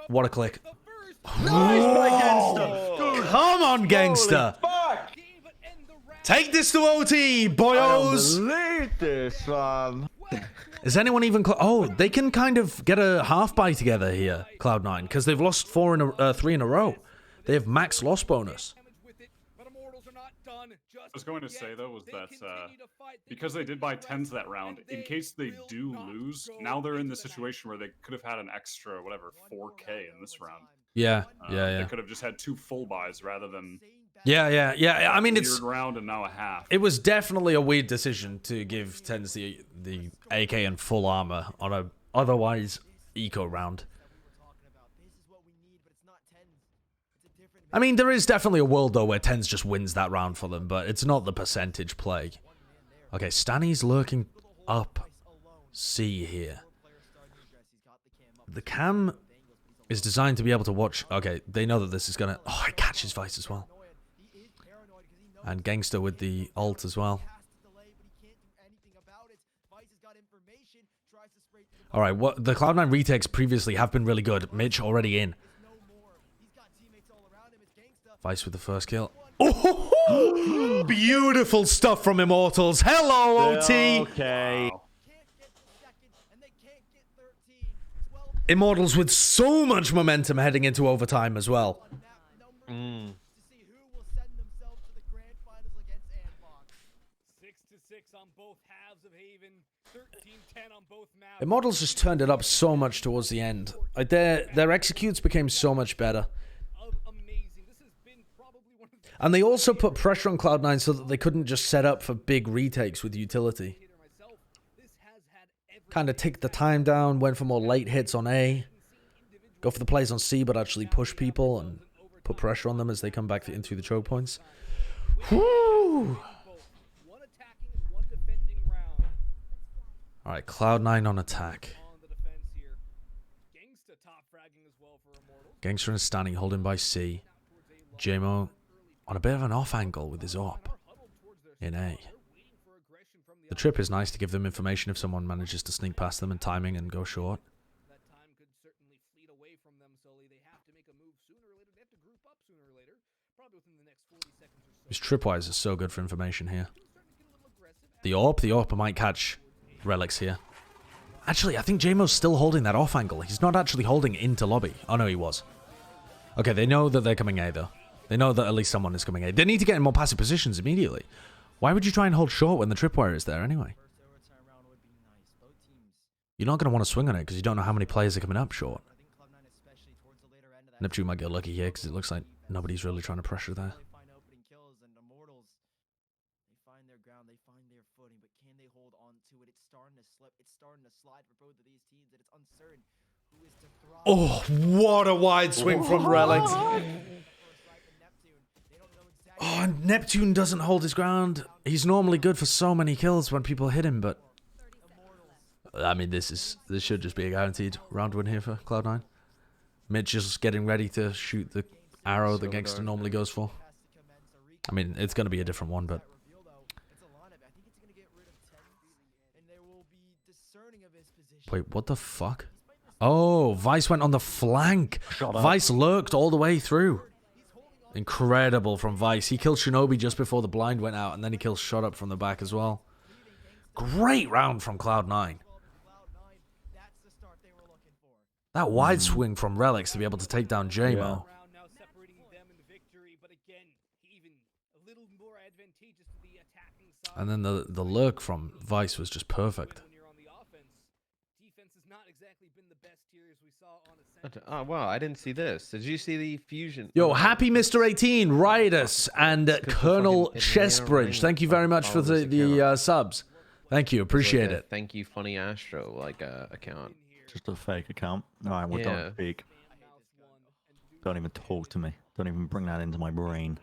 What a click. Nice by Gangster. Come on, Gangster. Take this to OT, boyos. I don't believe this, man. Is anyone even... Oh, they can kind of get a half buy together here, Cloud9, because they've lost 3 in a row. They have max loss bonus. was going to say though was that because they did buy Tenz that round, in case they do lose, now they're in the situation where they could have had an extra whatever 4K in this round. Yeah, They could have just had 2 full buys rather than yeah. I mean, it's weird round and now a half. it was definitely a weird decision to give Tenz the AK and full armor on a otherwise eco round. I mean, there is definitely a world though where Tenz just wins that round for them, but it's not the percentage play. Okay, Stanny's lurking up C here. The cam is designed to be able to watch. Okay, they know that this is gonna. Oh, it catches Vice as well. And Gangster with the ult as well. Alright, what the Cloud9 retakes previously have been really good. Mitch already in. Vice with the first kill. Oh, beautiful stuff from Immortals. Hello, OT. Okay. Wow. Immortals with so much momentum heading into overtime as well. Mm. 6-6 on both halves of Haven. 13-10 on both maps. Immortals just turned it up so much towards the end. Like their executes became so much better. Amazing. This has been probably one of the And they also put pressure on Cloud9 so that they couldn't just set up for big retakes with utility. Kind of ticked the time down, went for more late hits on A. Go for the plays on C, but actually push people and put pressure on them as they come back in through the choke points. Woo! Alright, Cloud9 on attack. Gangster and Stanny holding by C. JMO on a bit of an off angle with his AWP in A. The trip is nice to give them information if someone manages to sneak past them and timing and go short. His tripwires are so good for information here. The AWP might catch relics here. Actually, I think JMO's still holding that off angle. He's not actually holding into lobby. Oh no, he was. Okay, they know that they're coming A though. They know that at least someone is coming A. They need to get in more passive positions immediately. Why would you try and hold short when the tripwire is there anyway? You're not going to want to swing on it because you don't know how many players are coming up short. Neptune might get lucky here because it looks like nobody's really trying to pressure there. Oh, what a wide swing from Relics. Oh, and Neptune doesn't hold his ground. He's normally good for so many kills when people hit him, but I mean, this should just be a guaranteed round win here for Cloud9. Mitch is getting ready to shoot the arrow that Gangster normally goes for. I mean, it's going to be a different one, but wait, what the fuck? Oh, Vice went on the flank. Vice lurked all the way through. Incredible from Vice. He killed Shinobi just before the blind went out, and then he kills ShoT up from the back as well. Great round from Cloud9. That wide swing from Relics to be able to take down JMO. And then the lurk from Vice was just perfect. Oh, wow, I didn't see this. Did you see the fusion? Yo, happy Mr. 18, Riotous, and Colonel Chessbridge. Thank you very much for the subs. Thank you, appreciate it. Thank you, Funny Astro, account. Just a fake account. Alright, well, don't speak. Don't even talk to me. Don't even bring that into my brain.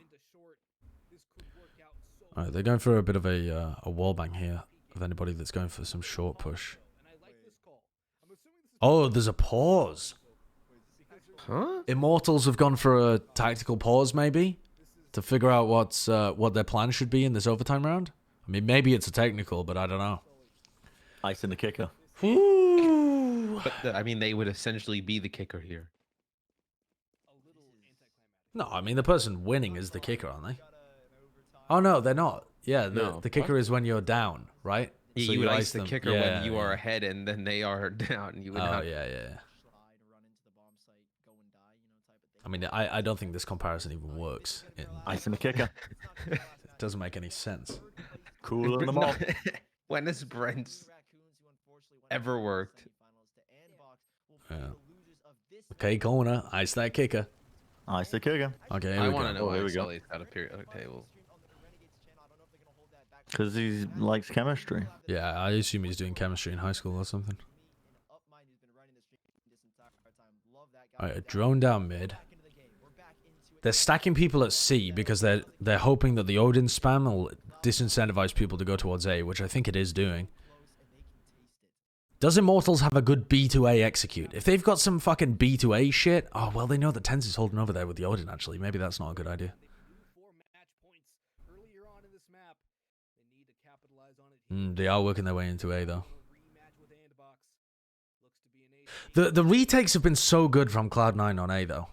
Alright, they're going for a bit of a wallbang here with anybody that's going for some short push. Oh, there's a pause. Huh? Immortals have gone for a tactical pause, maybe, to figure out what their plan should be in this overtime round. I mean, maybe it's a technical, but I don't know. Ice in the kicker. But I mean, they would essentially be the kicker here. No, I mean the person winning is the kicker, aren't they? Oh no, they're not. Yeah, the kicker is when you're down, right? Yeah, So you would ice ice the them. kicker Yeah, when you are ahead and then they are down. You would Oh yeah. I mean, I don't think this comparison even works. Ice in the kicker. Doesn't make any sense. Cooling them all. When has Brent's ever worked? Yeah. Okay, corner. Ice that kicker. Ice the kicker. Okay, here I we want to go. know Oh, why here we go. Sully's got a periodic table. Because he likes chemistry. Yeah, I assume he's doing chemistry in high school or something. Alright, a drone down mid. They're stacking people at C because they're hoping that the Odin spam will disincentivize people to go towards A, which I think it is doing. Does Immortals have a good B to A execute? If they've got some fucking B to A shit, oh, well, they know that Tenz is holding over there with the Odin, actually. Maybe that's not a good idea. They are working their way into A, though. The retakes have been so good from Cloud9 on A, though.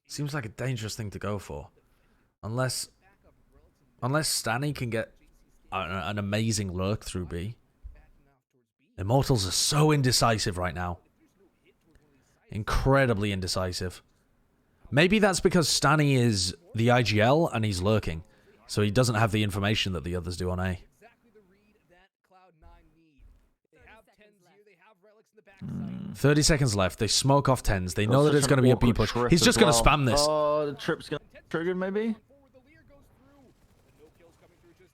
Seems like a dangerous thing to go for. Unless Stanny can get an amazing lurk through B. Immortals are so indecisive right now. Incredibly indecisive. Maybe that's because Stanny is the IGL and he's lurking. So he doesn't have the information that the others do on A. 30 seconds left. They smoke off Tenz. They know that it's going to be a B push. He's just going to spam this. Oh, the trip's going to trigger maybe?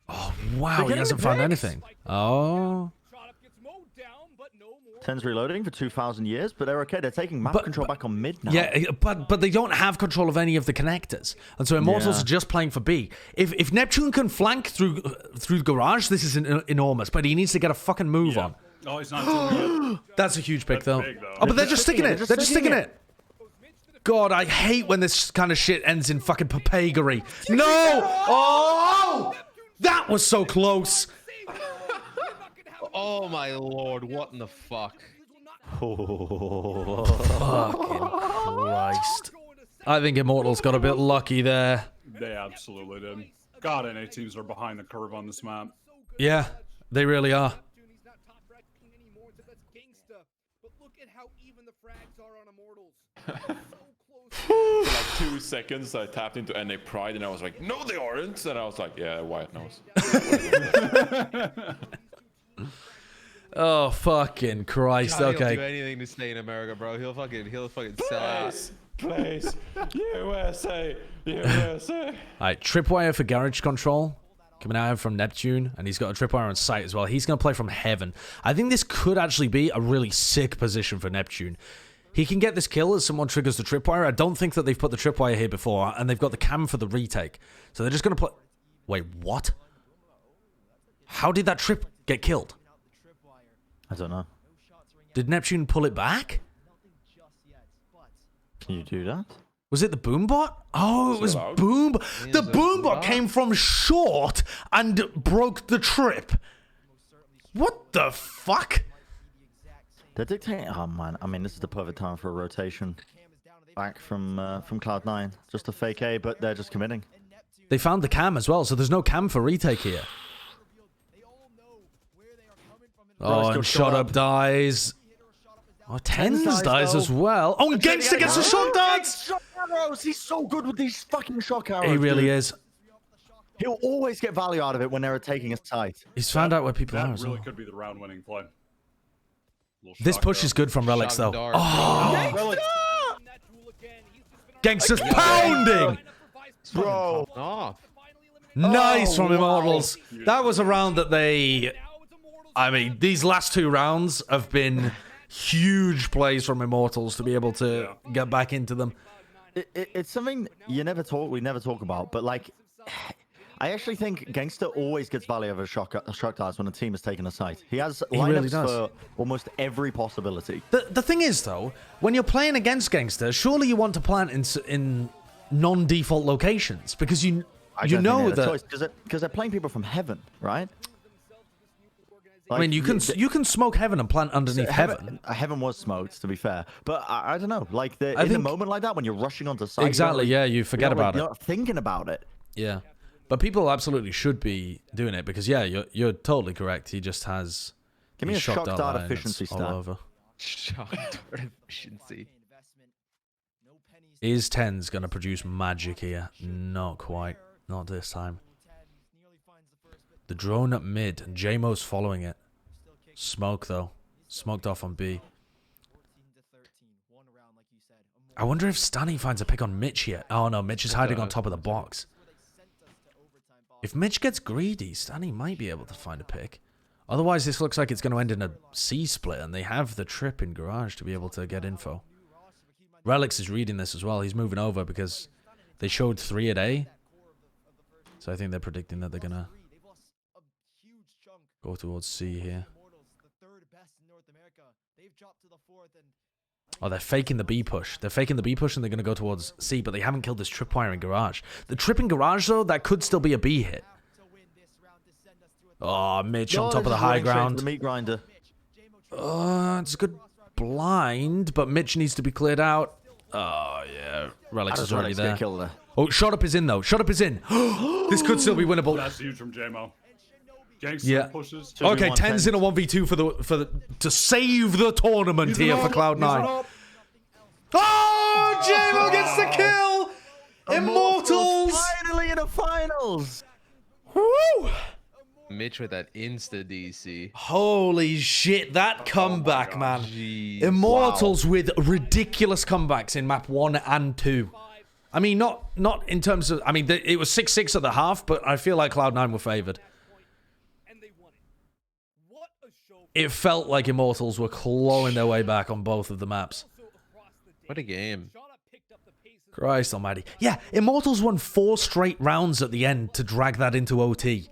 Oh, wow. He hasn't found anything. Oh. Tenz reloading for 2,000 years, but they're okay. They're taking map control back on mid now. Yeah, but they don't have control of any of the connectors. And so Immortals are just playing for B. If Neptune can flank through garage, this is enormous. But he needs to get a fucking move on. Oh, he's not doing it. That's a huge pick, though. Big, though. Oh, but they're just sticking it. They're just sticking it. God, I hate when this kind of shit ends in fucking papegery. No! Oh! That was so close. Oh my lord, what in the fuck? Oh. Fucking Christ. I think Immortals got a bit lucky there. They absolutely did. God, NA teams are behind the curve on this map. Yeah, they really are. For like 2 seconds, I tapped into NA Pride and I was like, no, they aren't. And I was like, yeah, Wyatt knows. Oh, fucking Christ. Johnny Okay. will do anything to stay in America, bro. He'll fucking sell out. Please, USA, USA. Alright, tripwire for garage control. Coming out from Neptune, and he's got a tripwire on site as well. He's going to play from heaven. I think this could actually be a really sick position for Neptune. He can get this kill as someone triggers the tripwire. I don't think that they've put the tripwire here before, and they've got the cam for the retake. So they're just going to play... Wait, what? How did that trip get killed? I don't know. Did Neptune pull it back? Can you do that? Was it the boombot? Oh, it was boom. The boombot came from short and broke the trip. What the fuck? They're dictating. Oh man, I mean, this is the perfect time for a rotation back from Cloud9. Just a fake A, but they're just committing. They found the cam as well, so there's no cam for retake here. Oh, and shot up dies. Oh, Tenz dies as well. Oh, and Gangster gets a shot dance! Shock arrows! He's so good with these fucking shock arrows. He really dude. is. He'll always get value out of it when they're taking a site. He's found out where people are That as really well. could be the round-winning play. This push is good from Relics, though. Oh! Gangster's pounding! Bro! Off. Nice from Immortals. That was a round that they... I mean, these last 2 rounds have been huge plays from Immortals to be able to get back into them. It's something we never talk about, but like, I actually think Gangster always gets value of a shock dice when a team has taken a site. He has lineups for almost every possibility. The thing is, though, when you're playing against Gangster, surely you want to plant in non-default locations because you know that because they're playing people from heaven, right? Like, I mean, you can smoke heaven and plant underneath heaven. Heaven was smoked, to be fair, but I don't know. Like in a moment like that, when you're rushing onto site, exactly, you forget about it. You're not thinking about it. Yeah, but people absolutely should be doing it because you're totally correct. He just has. Give me a shock dart efficiency stat. All over. Shock dart efficiency. Is Tenz going to produce magic here? Not quite. Not this time. The drone at mid, and JMO's following it. Smoke, though. Smoked off on B. I wonder if Stanny finds a pick on Mitch here. Oh, no, Mitch is hiding on top of the box. If Mitch gets greedy, Stanny might be able to find a pick. Otherwise, this looks like it's going to end in a C split, and they have the trip in Garage to be able to get info. Relix is reading this as well. He's moving over because they showed 3 at A. So I think they're predicting that they're going to go towards C here. Oh, they're faking the B push. They're faking the B push and they're going to go towards C, but they haven't killed this tripwire in Garage. The trip in Garage, though, that could still be a B hit. Oh, Mitch on top of the high ground. The meat grinder. It's a good blind, but Mitch needs to be cleared out. Oh, yeah. Relix is already there. Oh, ShoT up is in, though. ShoT up is in. This could still be winnable. That's huge from JMO. Yeah. Pushes. Okay, Tenz in a 1v2 to save the tournament here for Cloud9. Oh, JMO gets the kill! Immortals! Finally in the finals! Woo! Mitch with that insta DC. Holy shit, that comeback, man. Jeez. Immortals with ridiculous comebacks in map 1 and 2. I mean, not in terms of... I mean, it was 6-6 at the half, but I feel like Cloud9 were favored. It felt like Immortals were clawing their way back on both of the maps. What a game. Christ almighty. Yeah, Immortals won 4 straight rounds at the end to drag that into OT.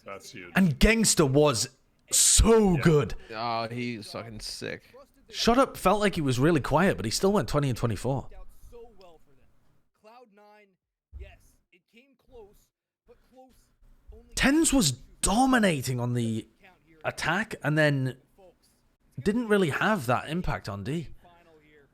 That's huge. And Gangster was so good. Oh, he's fucking sick. ShoT up felt like he was really quiet, but he still went 20 and 24. Tenz was dominating on the attack and then didn't really have that impact on D.